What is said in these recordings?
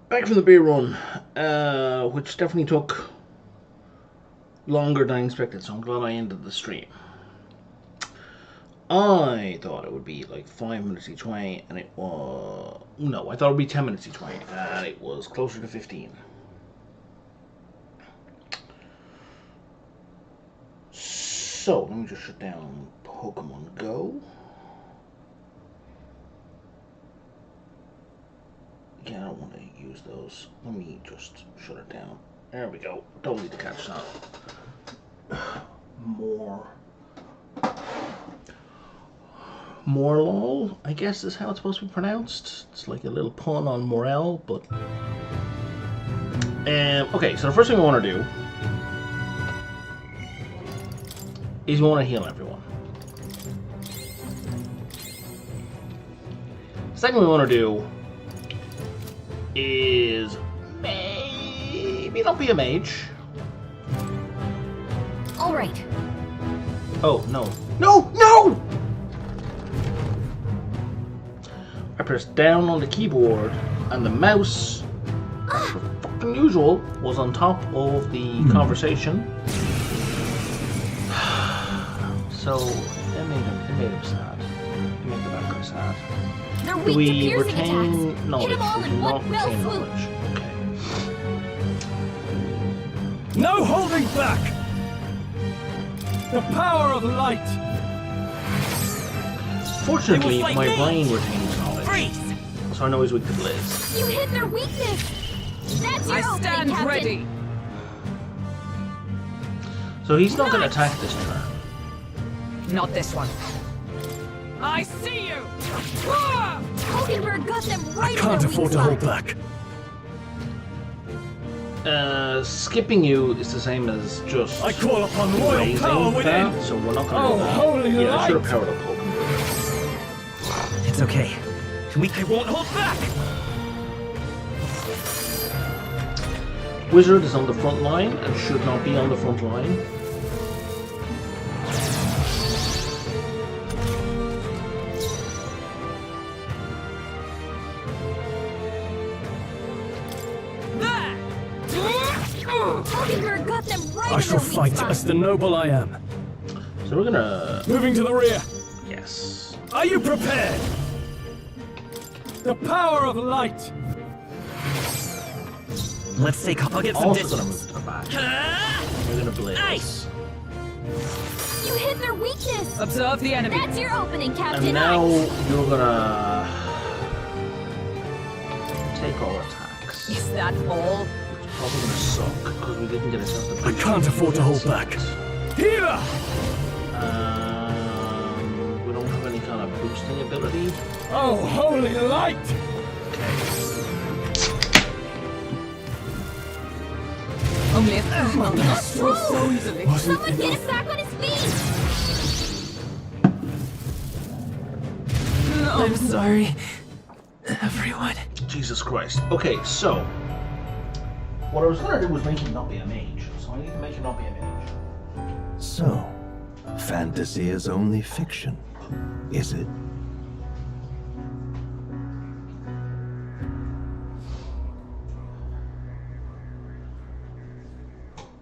Back from the beer run, which definitely took longer than I expected, so I'm glad I ended the stream. I thought it would be like 5 minutes each way, and it was... No, I thought it would be 10 minutes each way, and it was closer to 15. So, let me just shut down Pokemon Go. Yeah, I don't want to use those. Let me just shut it down. There we go. Don't need to catch that. Morlol, I guess is how it's supposed to be pronounced. It's like a little pun on Morel, but... okay, so the first thing we want to do is we want to heal everyone. The second we want to do is maybe not be a mage. Alright. Oh, no. No! No! I pressed down on the keyboard and the mouse, as per fucking usual, was on top of the conversation. So, it made him sad. It made the bad guy sad. They're Do weak we to piercing retain attacks. knowledge? Hit them all We in do not one fell retain swoop. knowledge. Okay. No holding back! The power of light! Fortunately, They will fight my me. brain retains knowledge, Freeze! so I know he's weak to Blizz. You hit their weakness. That's your I opening, stand Captain. ready. So he's not going to attack this turn. Not this one. I see you! Ah! Hulkenberg got them right Can't in their afford weak to hold spot. back. Skipping you is the same as just I call upon royal raising power within! that, so we're not going to Oh, do that. holy Yeah, I should have light! powered up Hulkenberg. It's okay. I won't hold back! Wizard is on the front line and should not be on the front line. Hulkenberg got them right I in shall their weak fight spot. as the noble I am. So we're gonna... Moving to the rear. Yes. Are you prepared? The power of light! Let's take I'll get some Also gonna distance. move to the back. We're gonna Blizz. Nice. You hit their weakness. Observe the enemy. That's your opening, Captain. And now you're gonna... take all attacks. Is that all? Probably gonna suck, because we didn't get a chance to... I can't afford to hold back. Healer! We don't have any kind of boosting ability. Oh, holy light! Only a few will destroy so easily. Someone get us back on his feet. I'm sorry, everyone. Jesus Christ. Okay, so... what I was gonna do was make him not be a mage. So I need to make him not be a mage. So, fantasy is only fiction, is it?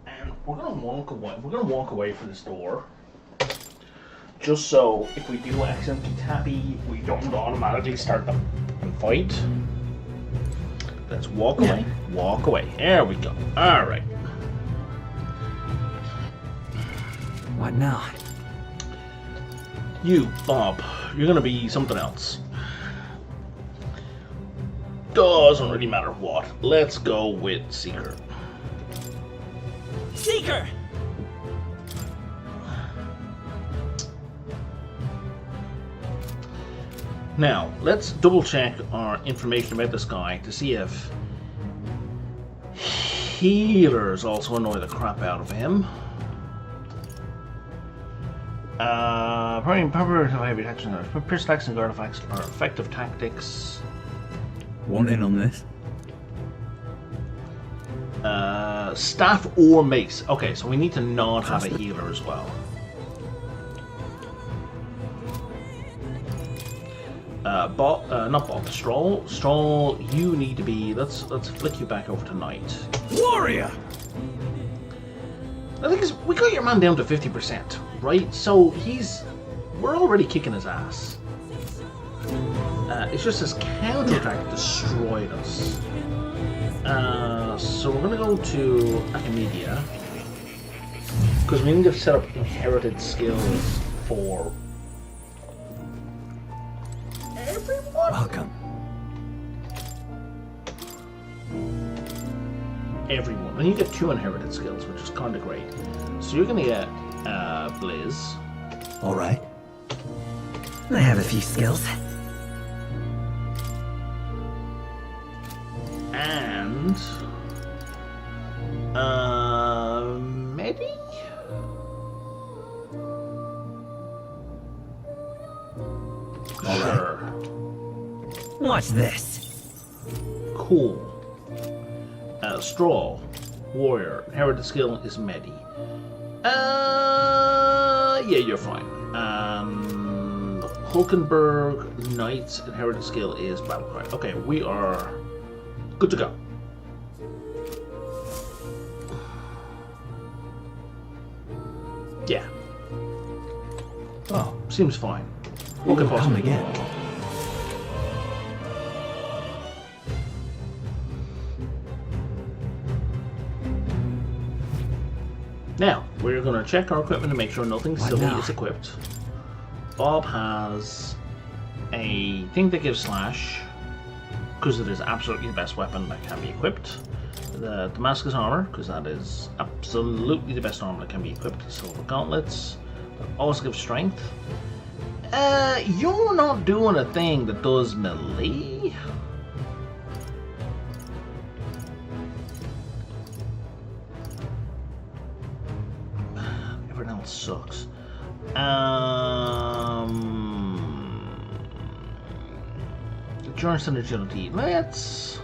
And we're gonna walk away from this door. Just so if we do accidentally tappy, we don't automatically start the fight. Let's walk away. Walk away. There we go. Alright. What now? You, Bob, you're gonna be something else. Doesn't really matter what. Let's go with Seeker. Seeker! Now, let's double check our information about this guy to see if healers also annoy the crap out of him. Probably heavy attacks and pierce attacks and guard attacks are effective tactics. Want in on this? Staff or mace. Okay, so we need to not have a healer as well. Not Bob. Stroll. Stroll. You need to be. Let's flick you back over to Knight. Warrior! The thing is, we got your man down to 50%, right? So we're already kicking his ass. It's just his counterattack destroyed us. So we're gonna go to Acamedia because we need to set up inherited skills for everyone. Welcome. Everyone. And you get 2 inherited skills, which is kind of great. So you're gonna get Blizz. All right. I have a few skills. And maybe sure. Watch this. Cool. Straw, warrior, inherited skill is Medi. Yeah, you're fine. Hulkenberg, Knight's inherited skill is Battlecry. Okay, we are good to go. Yeah. Oh, Seems fine. What could come possibly go again. wrong? Now, we're going to check our equipment to make sure nothing What silly now? is equipped. Bob has a thing that gives slash, because it is absolutely the best weapon that can be equipped. The Damascus armor, because that is absolutely the best armor that can be equipped. Silver gauntlets, that also gives strength. You're not doing a thing that does melee. Everything else sucks. Endurance and agility. Let's.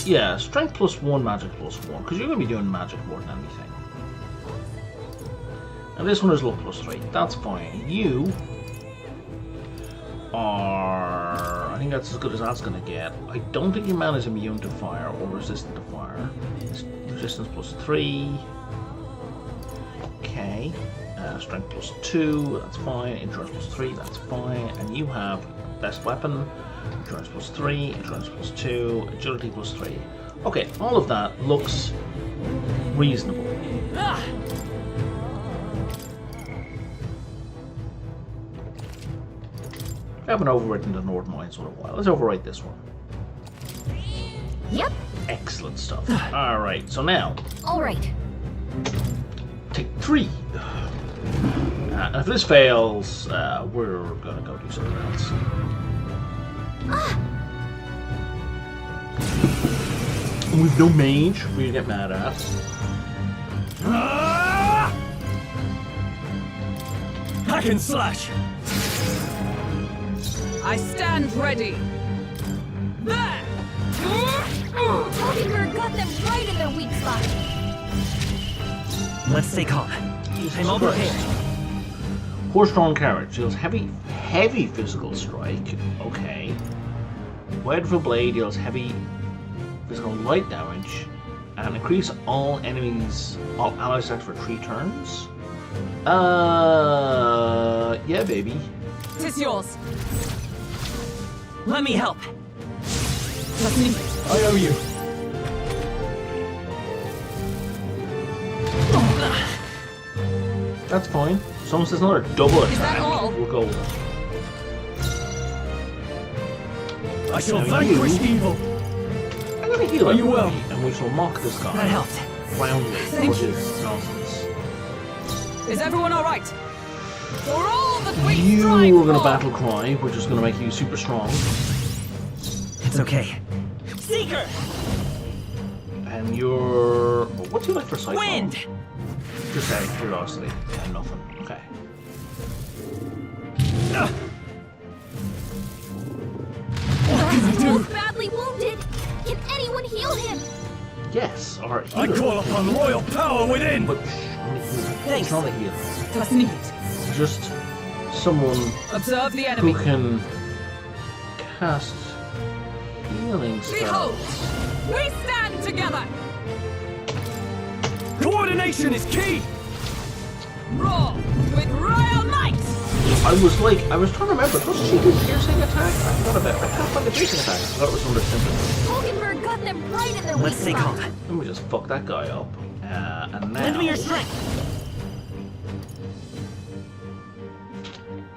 Yeah, strength +1, magic +1, because you're going to be doing magic more than anything. And this one is luck +3. That's fine. You are. I think that's as good as that's going to get. I don't think your man is immune to fire or resistant to fire. It's resistance +3. Okay. Strength +2. That's fine. Endurance +3. That's fine. And you have best weapon. Endurance +3, endurance +2, agility +3. Okay, all of that looks reasonable. I haven't overwritten the Nord Mines in a while. Let's overwrite this one. Yep. Excellent stuff. Alright, so now, All right. take 3. And if this fails, we're gonna go do something else. We've no mage for you to get mad at. Hack and slash! I stand ready. There! Hulkenberg got them right in their weak spot. Let's stay calm. I'm all prepared. Horse-drawn carriage deals heavy physical strike. Okay. Weatherful blade deals heavy physical light damage and increase all allies attacks for 3 turns. Yeah, baby. Tis yours. Let me help. Let me. I owe you. That's fine. Someone says another double attack. Is that all? We'll go with it. I shall Now vanquish you- evil. I'm gonna heal Are you well? everybody, and we shall mock this guy That helped. roundly for Thank you. his nonsense. Is everyone all right? For all that we You strive are gonna for. battle cry, which is gonna make you super strong. It's okay. Seeker! And you're. What's you like for cyclone? Wind! Just out of curiosity. Yeah, nothing. Okay. He's both badly wounded. Can anyone heal him? Yes, our I healer. call upon royal power within! But Thanks. Not a heal. Das nicht. Just someone Observe the who enemy. can cast healing Behold, spells. we stand together. Coordination is key! Roar with royal might. I was trying to remember, was she do piercing attack? I forgot about it. I can't find the piercing attack. I thought it was under sympathy. Hulkenberg got them right in their weak Let's stay spot. calm. Let me just fuck that guy up. And now... Lend me your strength.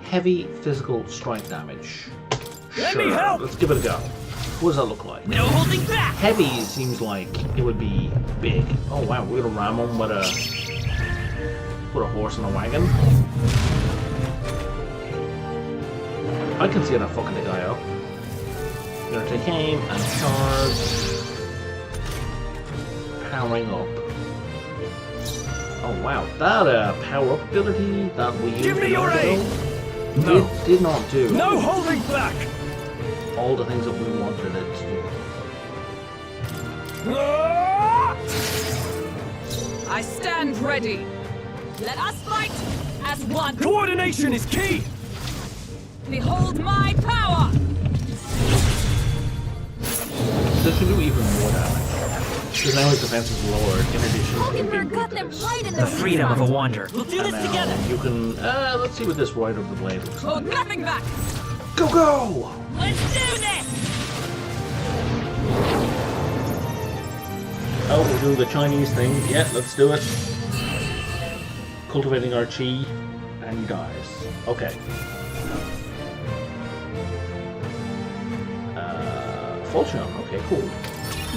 Heavy physical strike damage. Let me help! Let's give it a go. What does that look like? No holding back. Heavy seems like it would be big. Oh wow, we're gonna ram him with a horse and a wagon. I can see that fucking the guy up. We're gonna take aim and charge. Powering up. Oh wow, that power up ability that we used Give me your aim! No. Did not do No holding back! all the things that we wanted it to do. Ah! I stand ready. Let us fight as one. Coordination is key! Behold my power. This should do even more damage. Because now his defense is lowered in addition to him being Hulkenberg got good to them this. right in The their weak freedom of spot. a wanderer. We'll do And this now together. you can, let's see what this Rider of the Blade looks Hold like. nothing back. Go, go! Let's do this. Oh, we're doing the Chinese thing. Yeah, let's do it. Cultivating our chi, and he dies. Okay. Fortune. Okay, cool.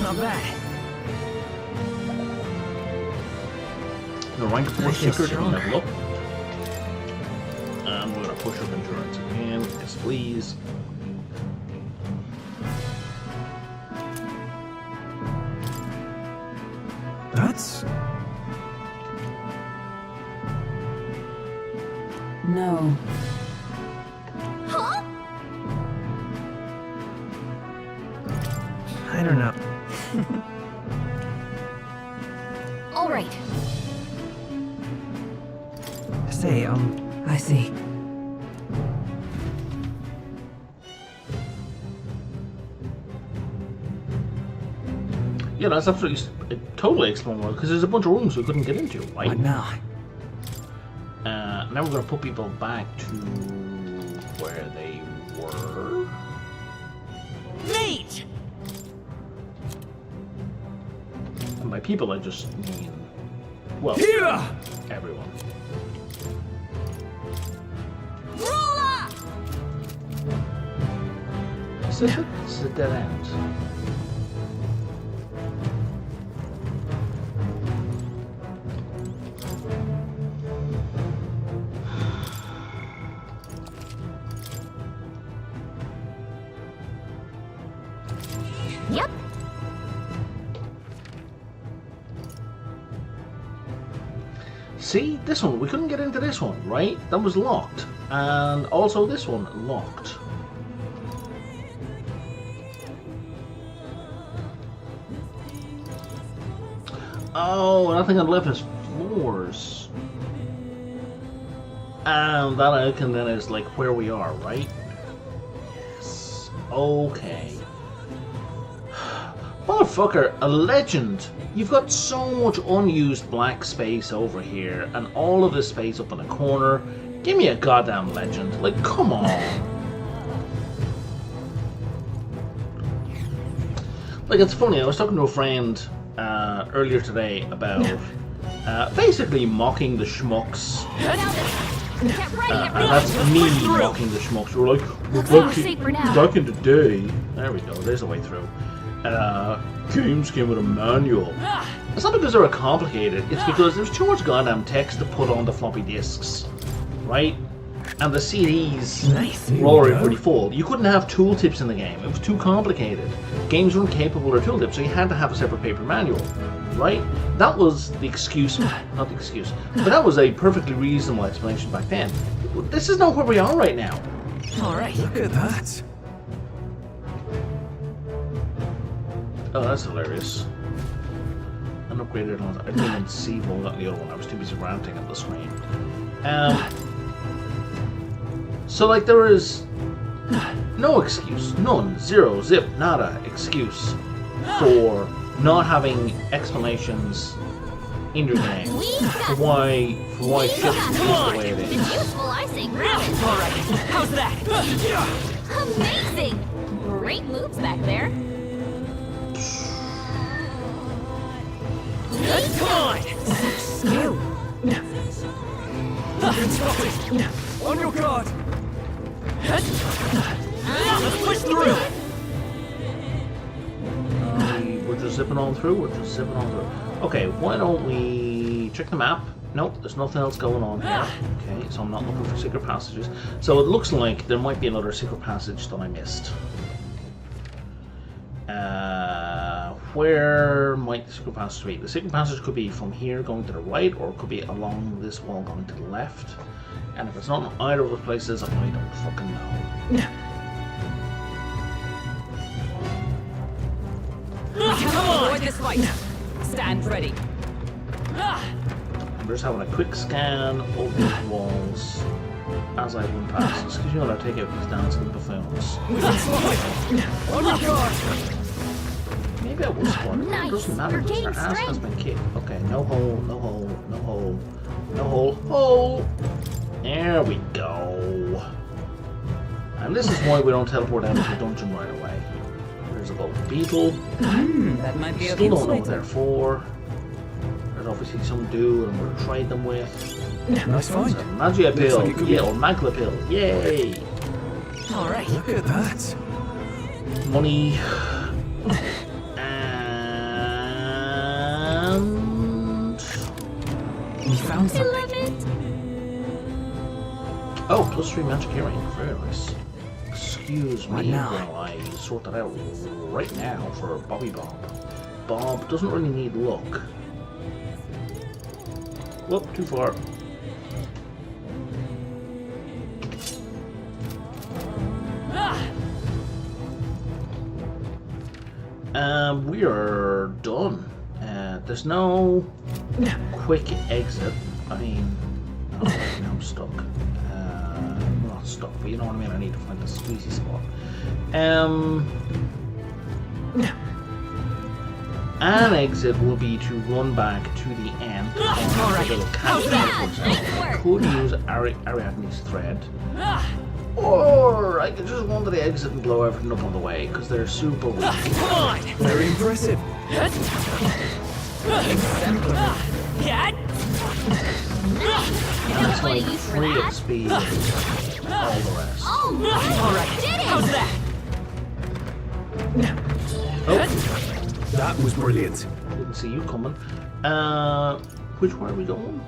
Not bad. The rank 4 I feel sticker didn't stronger. level up. And we're gonna push up endurance again. Yes, please. That's... No. Huh? I don't know. All right. Say, I see. Yeah, that's absolutely totally exploring because there's a bunch of rooms we couldn't get into, right? what now? Now we're gonna put people back to where they were. Mate! And by people, I just mean, well, Here! everyone. Ruler! This is a dead end. Yep. See, this one, we couldn't get into this one, right? That was locked. And also this one, locked. Oh, nothing on left is floors. And that icon then is like where we are, right? Yes. Okay. Motherfucker, a legend! You've got so much unused black space over here, and all of this space up in the corner. Give me a goddamn legend. Like, come on. Like, it's funny, I was talking to a friend earlier today about basically mocking the schmucks. Now then, get ready, And everyone. that's me mocking the schmucks. We're like, Looks like we're safe for now. back in the day. There we go, there's a way through. Games came with a manual. It's not because they were complicated, it's because there's too much goddamn text to put on the floppy disks, right? And the CDs Nice. were already pretty full. You couldn't have tooltips in the game, it was too complicated. Games weren't capable of tooltips, so you had to have a separate paper manual, right? That was the excuse, not the excuse, but that was a perfectly reasonable explanation back then. This is not where we are right now. All right. Look at that. Oh, that's hilarious. And upgraded on it. I didn't even see one on the other one. I was too busy ranting at the screen. So like there is no excuse, none, zero, zip, nada excuse for not having explanations in your game for why shit is the way it It's is. useful, I say grab it. Alright, how's that? Amazing! Great moves back there. Come on! Skill. On your guard! Let's push through! We're just zipping on through. We're just zipping on through. Okay, why don't we check the map? Nope, there's nothing else going on here. Okay, so I'm not looking for secret passages. So it looks like there might be another secret passage that I missed. Where might the secret passage be? The secret passage could be from here going to the right, or it could be along this wall going to the left. And if it's not in either of those places, I don't fucking know. Come on! Avoid this fight! Stand ready. I'm just having a quick scan of these walls as I run past. Excuse me while I take out these dancing buffoons. On your guard! Maybe I will spawn. It Nice. doesn't matter because You're their ass getting has been kicked. Okay, no hole, no hole, no hole, no hole, hole! There we go. And this is why we don't teleport out of the dungeon right away. There's a gold beetle. That might be Still don't know what they're for. There's obviously some dude I'm going to trade them with. Nice find. It's a Magia pill. like it could be- Yeah, or Magla pill. Yay! Alright. Look at that. Money. And... We found I something. love it. Oh, +3 magic hearing. Very nice. Excuse me What now? while I sort that out right now for Bobby Bob. Bob doesn't really need luck. Whoop, too far. We are done. There's no quick exit. I mean, no, I'm stuck. I'm not stuck, but you know what I mean. I need to find a squeezy spot. An exit will be to run back to the end. Alright. How's that? I could use Ariadne's thread. Or I could just run to the exit and blow everything up on the way, because they're super weak. Come on! Very impressive. Cat! That's way like to use for 3 that. XP and all the rest. Oh, Alright, did it! how's that? Oh, That was brilliant. didn't see you coming. Which way are we going?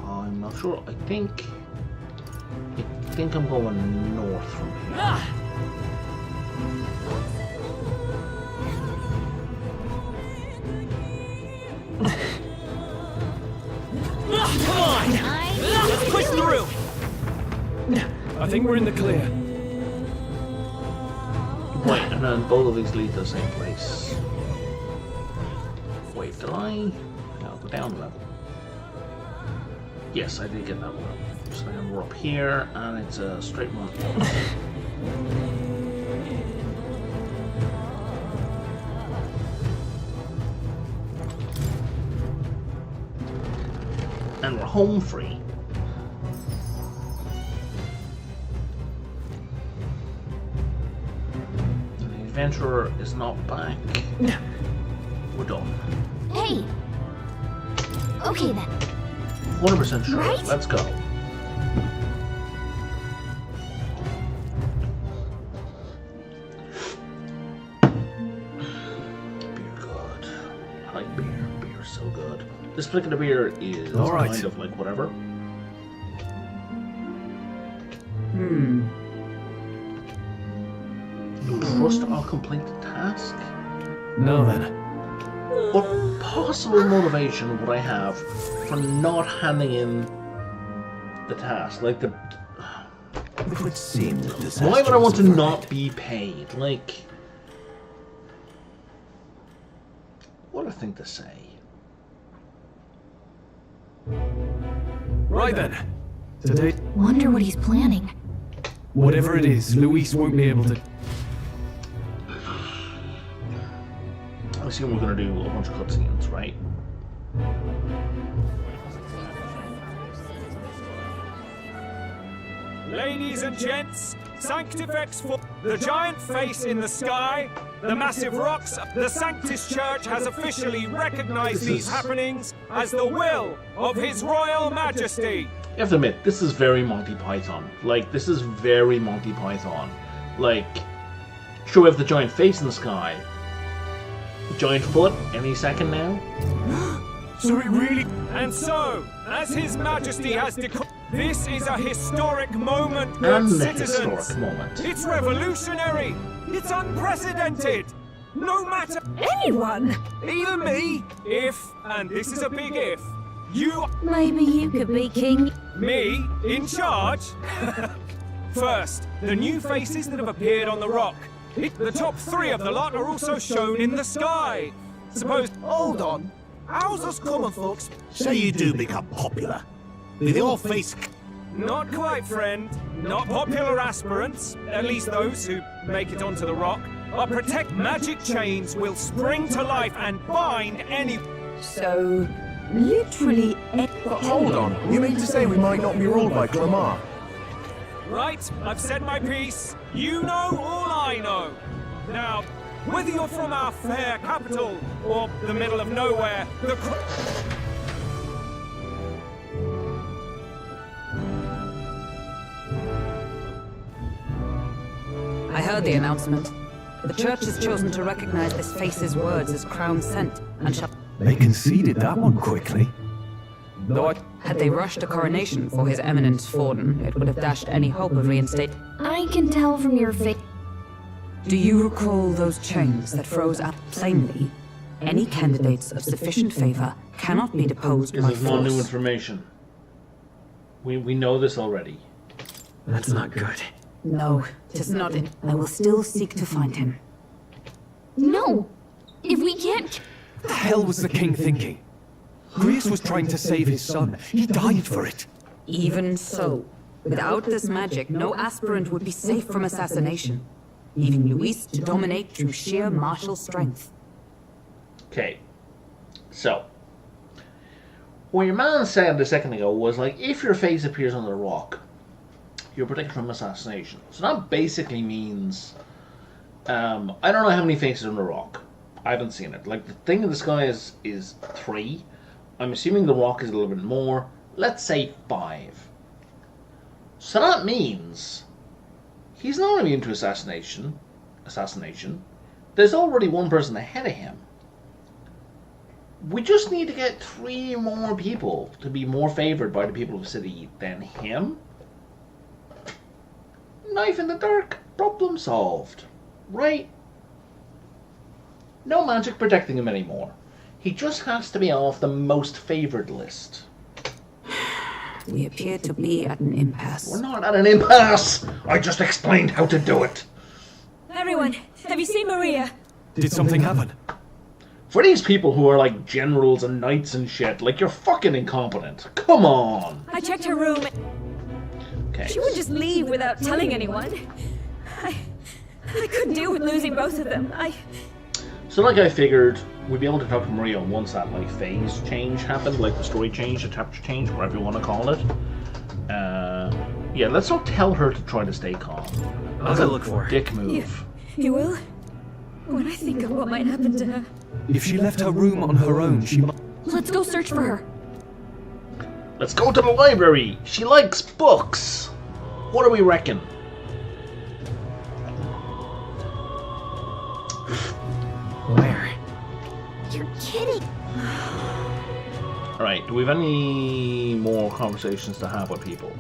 I'm not sure. I think I'm going north from here. Come on! Let's push through! I think we're in the clear. Wait, and then both of these lead to the same place. Wait, did I? No, go down a level. Yes, I did get that one. So then we're up here, and it's a straight run. And we're home free. And the adventurer is not back. We're done. Hey. Okay then. 100% sure. Right? Let's go. Beer good. I like beer. Beer's so good. This particular beer is All right. kind of like whatever. Trust I'll complete the task? No then. What possible motivation would I have for not handing in the task? Like the... It would seem that this Why would I want to not be paid? Like, thing to say. Right then. Today, Wonder what he's planning. whatever it is, Luis won't be able to. I assume we're gonna do a bunch of cutscenes, right? Ladies and gents, Sanctifex for the giant face in the sky, the massive rocks, the Sanctus Church has officially recognized these happenings as the will of His Royal Majesty. You have to admit, this is very Monty Python. Like, this is very Monty Python. Like, sure, we have the giant face in the sky. Giant foot any second now. So it really. And so, as His Majesty has declared, this is a historic moment, good And the citizens. historic moment. It's revolutionary. It's unprecedented. No matter Anyone? even me, if, and this is a big if, you, Maybe you could be king. me, in charge. First, the new faces that have appeared on the rock. The top 3 of the lot are also shown in the sky. Suppose. Hold on. How's us common folks? Say you do become popular. With your face. Not quite, friend. Not popular aspirants, at least those who make it onto the rock, are protect magic chains will spring to life and bind any. So, literally. Hold on, you mean to say we might not be ruled by Clamar? Right, I've said my piece. You know all I know. Now, whether you're from our fair capital or the middle of nowhere, I heard the announcement. The church has chosen to recognize this face's words as crown sent, and shall. They conceded that one quickly. though I Had they rushed a coronation for His Eminence Forden, it would have dashed any hope of reinstate. I can tell from your face. Do you recall those chains that froze up plainly? Any candidates of sufficient favor cannot be deposed This by is not new force. information. We know this already. That's not good. No, 'tis not it. I will still seek to find him. No! If we can't. What the hell was the king thinking? Greece was trying to save his son. He died for it. Even so, without this magic, no aspirant would be safe from assassination, leaving Luis to dominate through sheer martial strength. Okay. So, what your man said a second ago was like, if your face appears on the rock, you're protected from assassination. So that basically means, I don't know how many faces are on the rock. I haven't seen it. Like, the thing in the sky is 3. I'm assuming the rock is a little bit more. Let's say 5. So that means he's not immune to assassination. There's already one person ahead of him. We just need to get 3 more people to be more favored by the people of the city than him. Knife in the dark, problem solved. Right? No magic protecting him anymore. He just has to be off the most favored list. We appear to be at an impasse. We're not at an impasse! I just explained how to do it. Everyone, have you seen Maria? Did something happen? For these people who are like generals and knights and shit, like, you're fucking incompetent. Come on! I checked her room. Okay. She wouldn't just leave without telling anyone. I couldn't deal with losing both of them. So like I figured, we'd be able to talk to Maria once that like phase change happened, like the story change, the chapter change, whatever you want to call it. Yeah, let's not tell her to try to stay calm. I'll go look for her. Dick move. You will? When I think of what might happen to her. If she left her room on her own, she might. Let's go search for her. Let's go to the library. She likes books. What do we reckon? Where? You're kidding. Alright, do we have any more conversations to have with people?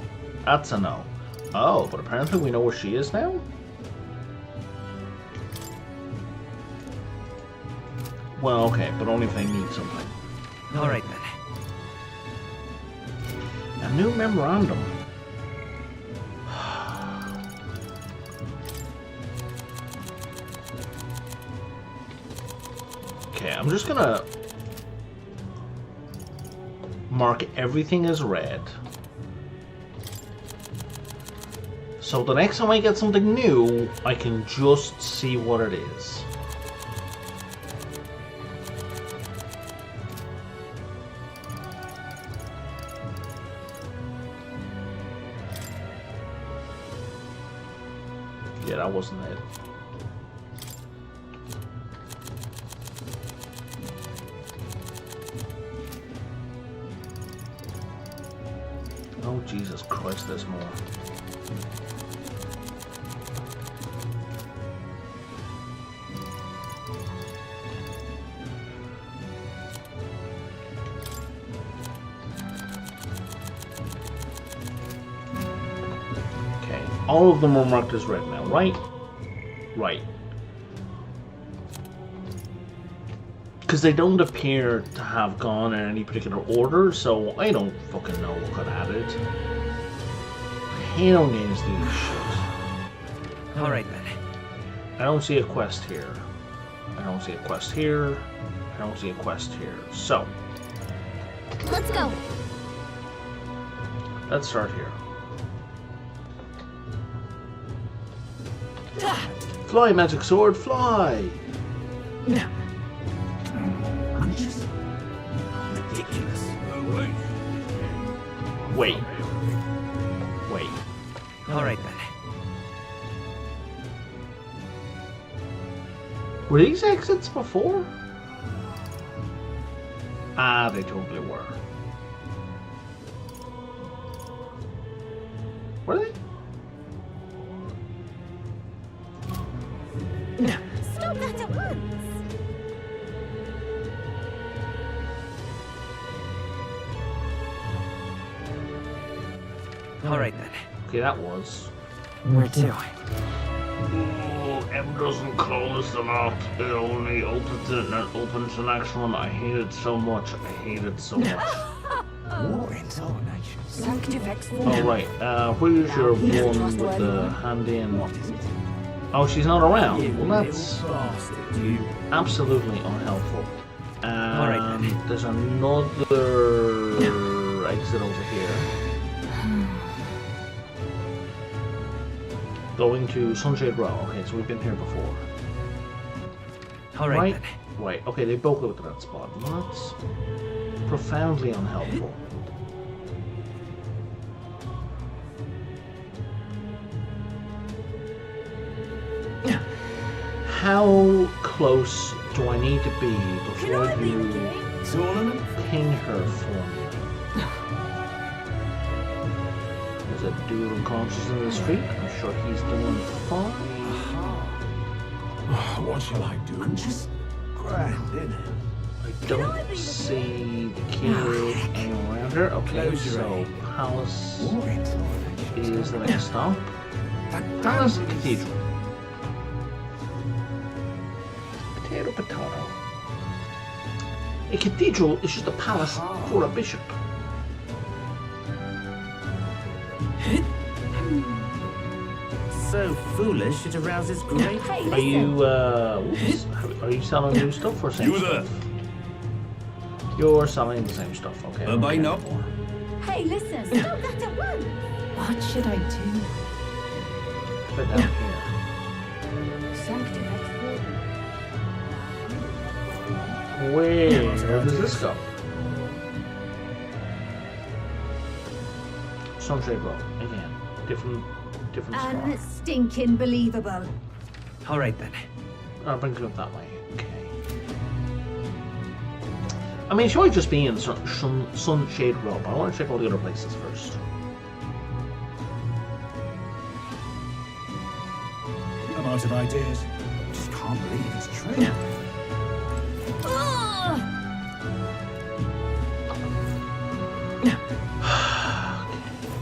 That's a no. Oh, but apparently we know where she is now? Well, okay, but only if they need something. Alright then. A new memorandum. Okay, I'm just gonna mark everything as red. So the next time I get something new, I can just see what it is. Yeah, that wasn't it. Oh, Jesus Christ, there's more. Okay, all of them are marked as red now, right? Right. Because they don't appear to have gone in any particular order, so I don't fucking know what got added. I don't games do this shit. Alright then. I don't see a quest here. I don't see a quest here. I don't see a quest here. So, Let's go. let's start here. Fly, magic sword, fly! Ridiculous. Wait. Wait. Alright then. Were these exits before? Ah, they totally were. Were they? Stop that at once! Alright then. Okay, that was. Where to? Oh, M doesn't close them out. It only opens it and it opens the next one. I hate it so much. I hate it so much. What in tarnation? Oh, right. Where's your one with the hand in? Oh, she's not around. Well, that's absolutely unhelpful. Alright then. There's another exit over here. Going to Sunshade Row. Okay, so we've been here before. Alright Right? then. Right. Okay, they both go to that spot. Well, that's profoundly unhelpful. How close do I need to be before you Tournament? ping her for me? There's a dude unconscious in the street. I'm sure he's doing fine. What shall I do? I'm just grand, innit? I don't see the kid anywhere around her. Okay, so Palace What in tarnation? is the next stop. Palace Cathedral. Potato, potato. A cathedral is just a palace for a bishop. So foolish it arouses great. Hey, Are you, whoops, are you selling new stuff or same You there? stuff? You're selling the same stuff, okay. Buying up? Hey, listen! Stop that at once! What should I do? Put down here. Where does this go? Sunshade Road, again. Different spot. Stinking believable. Alright then. I'll bring it up that way. Okay. I mean, she might just be in Sunshade Road, but I want to check all the other places first. I'm out of ideas. Just can't believe it's true.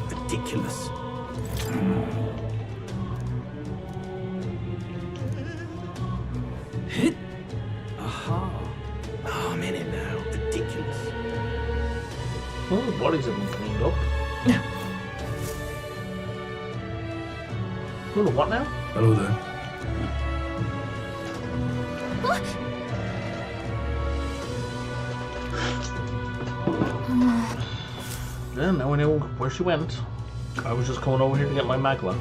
Ridiculous. Aha. Oh, I'm in it now. Ridiculous. Oh, the bodies have been cleaned up. Oh, the what now? Hello there. Yeah, now I know where she went. I was just coming over here to get my magla.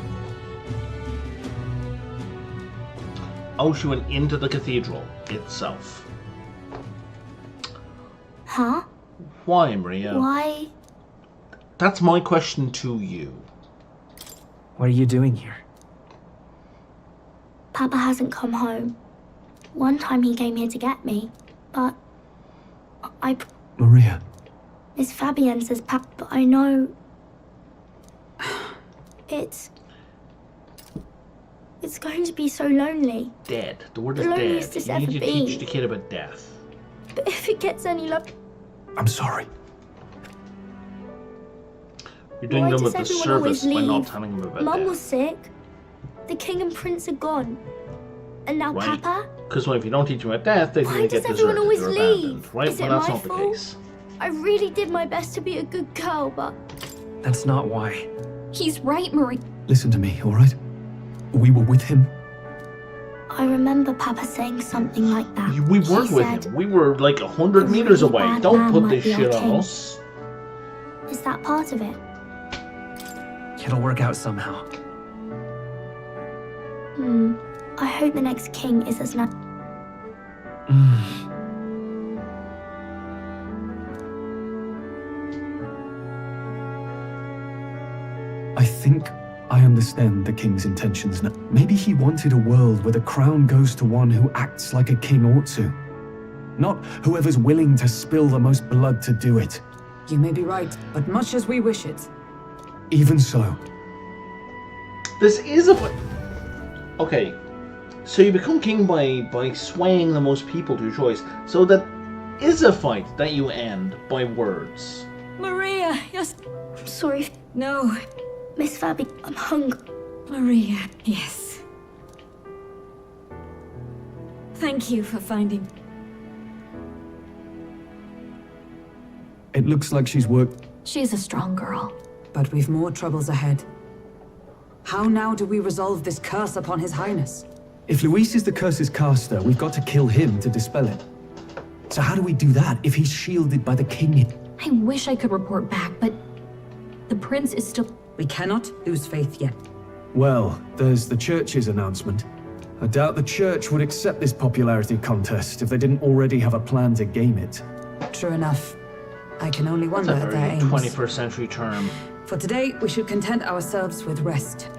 Oh, she went into the cathedral itself. Huh? Why, Maria? Why? That's my question to you. What are you doing here? Papa hasn't come home. One time he came here to get me, but Maria. Miss Fabienne says but I know it's going to be so lonely. Dead. The word is The loneliest dead. it's You need ever to teach been. the kid about death. But if it gets any I'm sorry. You're doing Why them a does everyone always disservice by not leave? telling them about Mum death. was sick. The king and prince are gone. And now Right. Papa? Because if you don't teach them about death, they're Why going to does get everyone deserted always or leave? abandoned. Right? Is Well, it that's my not the fault? case. I really did my best to be a good girl, but That's not why. He's right, Marie. Listen to me, all right? We were with him. I remember Papa saying something like that. We He weren't with said, him. We were like 100 "A meters really away. bad Don't man put might this be our shit on king." us. Is that part of it? It'll work out somehow. I hope the next king is as nice. I think I understand the king's intentions now. Maybe he wanted a world where the crown goes to one who acts like a king ought to. Not whoever's willing to spill the most blood to do it. You may be right, but much as we wish it. Even so, This is a... Okay. So you become king by swaying the most people to your choice. So that is a fight that you end by words. Maria, yes. I'm sorry, No, Miss Fabi. I'm hungry. Maria, yes. Thank you for finding. it looks like she's worked. She's a strong girl. But we've more troubles ahead. How now do we resolve this curse upon His Highness? If Luis is the curse's caster, we've got to kill him to dispel it. So how do we do that if he's shielded by the king? I wish I could report back, but the prince is still. We cannot lose faith yet. Well, there's the church's announcement. I doubt the church would accept this popularity contest if they didn't already have a plan to game it. True enough. I can only That's wonder a at their very aims. 21st century term. For today, we should content ourselves with rest.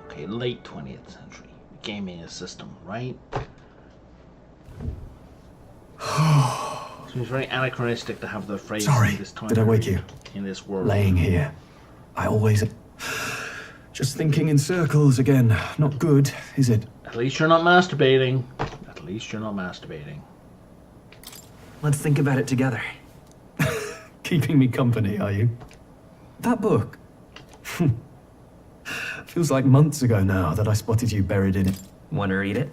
Okay, late 20th century. Gaming a system, right? Seems very anachronistic to have the phrase Sorry, in this time did I wake period, you? in this world. Laying here. I always... Just thinking in circles again. Not good, is it? At least you're not masturbating. At least you're not masturbating. Let's think about it together. Keeping me company, are you? That book. Feels like months ago now that I spotted you buried in it. Want to read it?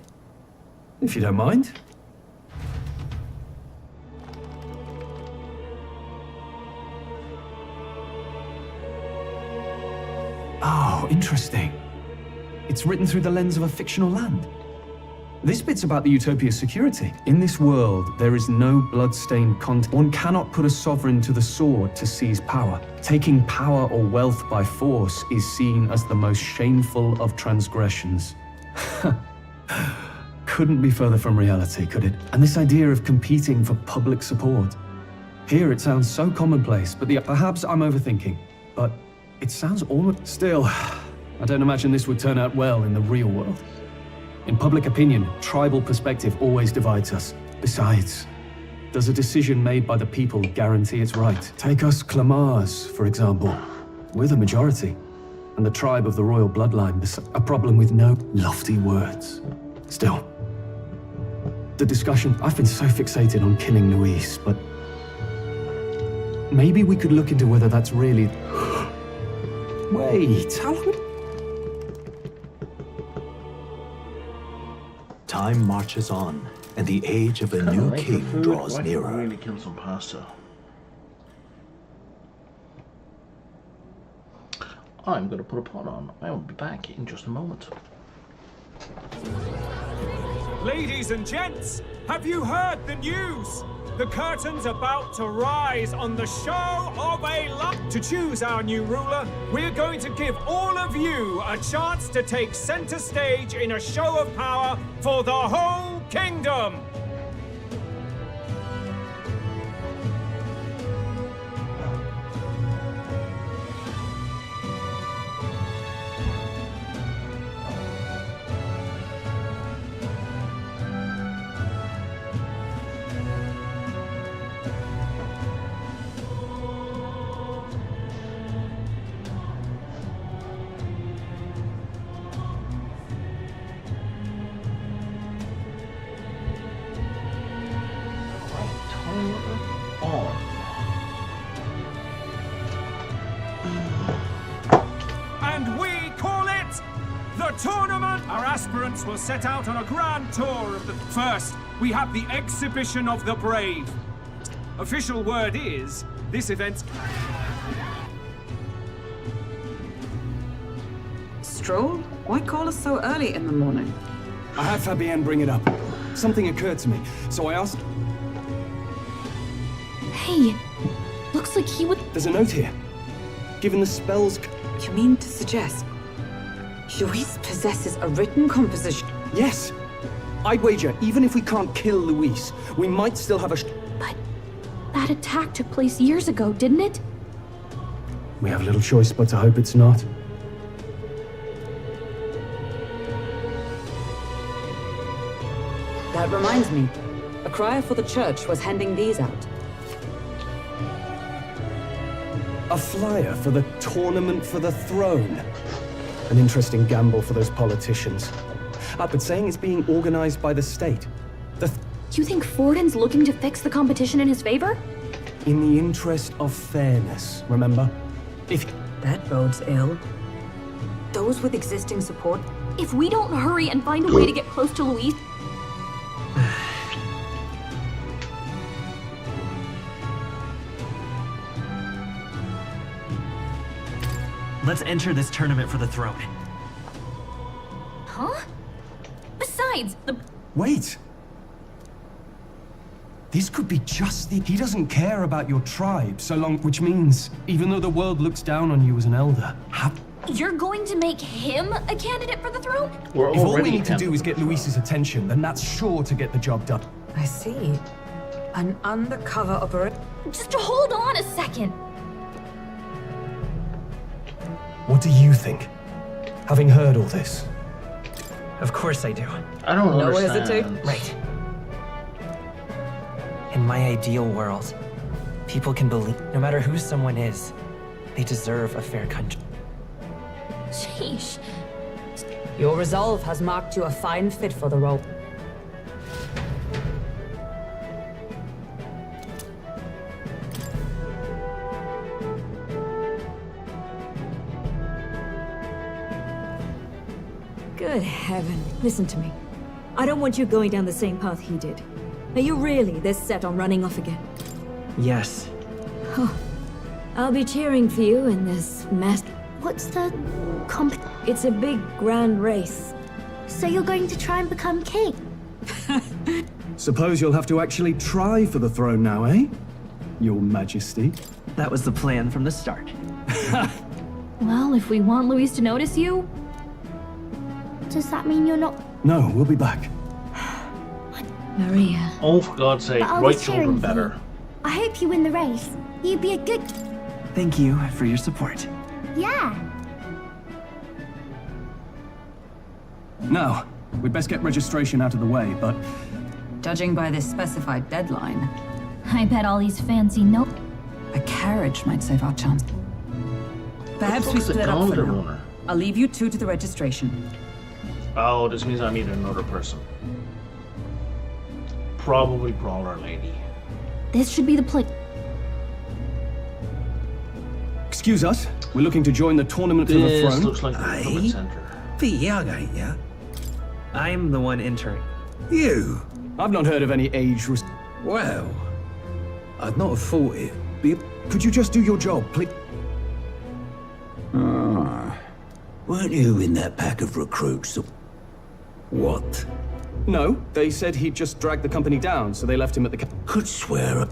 If you don't mind. Oh, interesting. It's written through the lens of a fictional land. This bit's about the Utopia's security. In this world, there is no blood-stained content. One cannot put a sovereign to the sword to seize power. Taking power or wealth by force is seen as the most shameful of transgressions. Couldn't be further from reality, could it? And this idea of competing for public support. Here it sounds so commonplace, but perhaps I'm overthinking. But it sounds all... Still, I don't imagine this would turn out well in the real world. In public opinion, tribal perspective always divides us. Besides, does a decision made by the people guarantee it's right? Take us Clamars, for example. We're the majority, and the tribe of the royal bloodline, a problem with no lofty words. Still, the discussion, I've been so fixated on killing Luis, but maybe we could look into whether that's really... Wait, how long... Time marches on, and the age of a new king draws nearer. Really kill some pasta. I'm going to put a pot on. I will be back in just a moment. Ladies and gents, have you heard the news? The curtain's about to rise on the show of a lot. To choose our new ruler, we're going to give all of you a chance to take center stage in a show of power for the whole kingdom. And we call it the tournament! Our aspirants will set out on a grand tour of the... First, we have the Exhibition of the Brave. Official word is, this event's... Stroll? Why call us so early in the morning? I had Fabienne bring it up. Something occurred to me, so I asked... Hey, looks like he would... There's a note here. Given the spells... You mean to suggest Luis possesses a written composition? Yes! I'd wager, even if we can't kill Luis, we might still have a... But that attack took place years ago, didn't it? We have little choice but to hope it's not. That reminds me. A crier for the church was handing these out. A flyer for the Tournament for the Throne. An interesting gamble for those politicians. But saying it's being organized by the state. You think Fortin's looking to fix the competition in his favor? In the interest of fairness, remember? If... That bodes ill. Those with existing support... If we don't hurry and find a way to get close to Luis... Let's enter this tournament for the throne. Huh? Besides, the... Wait! This could be just the... He doesn't care about your tribe so long... Which means, even though the world looks down on you as an elder, You're going to make him a candidate for the throne? if all we need to do is get Luis's attention, then that's sure to get the job done. I see. An undercover operation. Just hold on a second. What do you think? Having heard all this? Of course I do. I don't No understand. hesitate. Right. In my ideal world, people can believe, no matter who someone is, they deserve a fair country. Sheesh. Your resolve has marked you a fine fit for the role. Good heaven. Listen to me. I don't want you going down the same path he did. Are you really this set on running off again? Yes. I'll be cheering for you in this mess. What's the It's a big, grand race. So you're going to try and become king? Suppose you'll have to actually try for the throne now, eh? Your Majesty. That was the plan from the start. Well, if we want Luis to notice you... Does that mean you're not... No, we'll be back. Maria. Oh, for God's sake, But I right was children cheering for better. you. I hope you win the race. You'd be a good... Thank you for your support. Yeah. Now, we'd best get registration out of the way, but... Judging by this specified deadline, I bet all these fancy a carriage might save our chance. Perhaps we What's the split up for calendar now. runner? I'll leave you two to the registration. Oh, this means I need another person. Probably Brawler Lady. This should be the place. Excuse us, we're looking to join the Tournament for the This Throne. looks like the Aye. Recruitment Center. Be young, ain't ya? I'm the one entering. You? I've not heard of any age rest... Well, I'd not have thought it. Could you just do your job, please? Weren't you in that pack of recruits? What? No, they said he'd just dragged the company down, so they left him at the Could swear.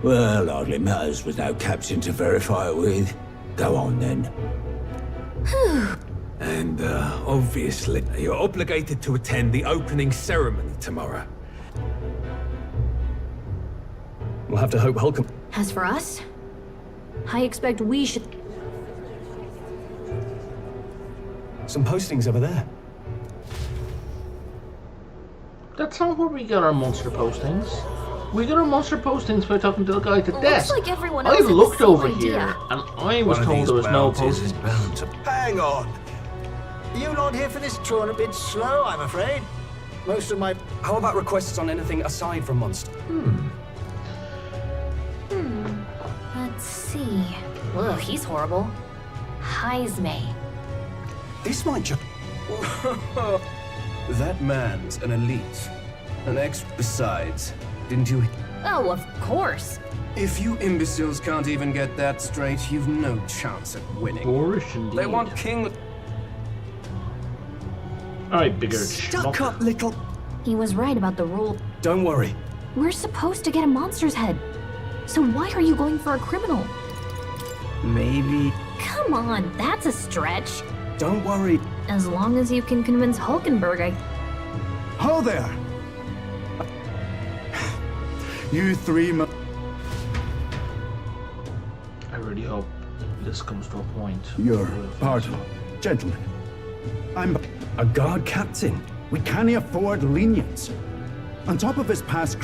Well, hardly matters with no captain to verify it with. Go on then. And obviously, you're obligated to attend the opening ceremony tomorrow. We'll have to hope Holcomb... As for us, I expect we should... Some postings over there. That's not where we got our monster postings. We got our monster postings by talking to the guy at the desk. Looks like everyone I else had the looked same over idea. here, and I was told there was no postings. bound to... Hang on. You lot here for this tour a bit slow, I'm afraid. Most of my... How about requests on anything aside from Monster? Let's see. Ugh, he's horrible. Heisme. This might just... That man's an elite. An ex besides. Didn't you... Oh, of course. If you imbeciles can't even get that straight, you've no chance at winning. Boorish indeed. They want King... Alright, bigger Stuck schmuck. up little... He was right about the rule. Don't worry. We're supposed to get a monster's head. So why are you going for a criminal? Maybe... Come on, that's a stretch. Don't worry. As long as you can convince Hulkenberg, I... Ho there! You three I really hope this comes to a point. Your pardon, gentlemen. I'm A guard captain. We can't afford lenience. On top of his past,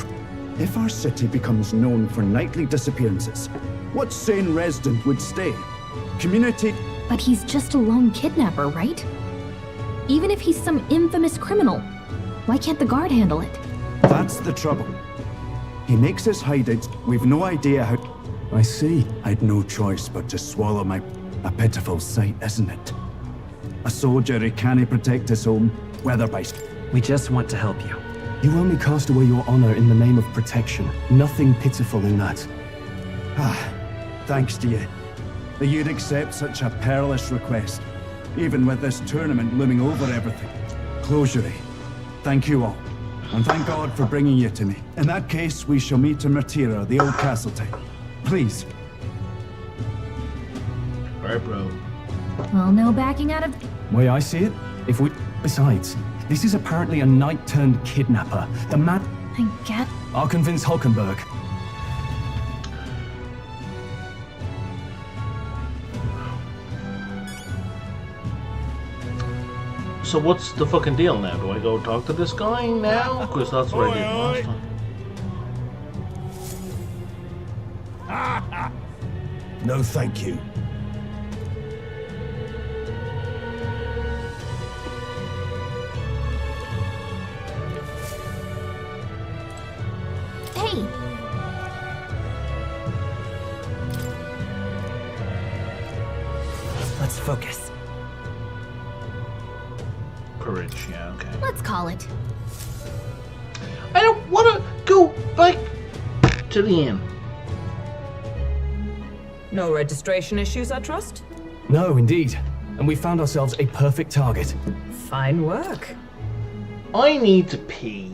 if our city becomes known for nightly disappearances, what sane resident would stay? Community... But he's just a lone kidnapper, right? Even if he's some infamous criminal, why can't the guard handle it? That's the trouble. He makes us hideouts. We've no idea how... I see. I'd no choice but to swallow my... A pitiful sight, isn't it? A soldier who can't protect his home, whether by... We just want to help you. You only cast away your honor in the name of protection. Nothing pitiful in that. Ah, thanks to you. That you'd accept such a perilous request, even with this tournament looming over everything. Closure. Thank you all, and thank God for bringing you to me. In that case, we shall meet in Martira, the old castle town. Please. Alright, bro. Well, no backing out of... Way I see it, if we... Besides, this is apparently a knight-turned-kidnapper. The man... I get... I'll convince Hulkenberg. So what's the fucking deal now? Do I go talk to this guy now? Because that's what I did last time. No, thank you. Hey! Let's focus. Courage, yeah, okay. Let's call it. I don't want to go back to the inn. No registration issues, I trust? No, indeed. And we found ourselves a perfect target. Fine work. I need to pee.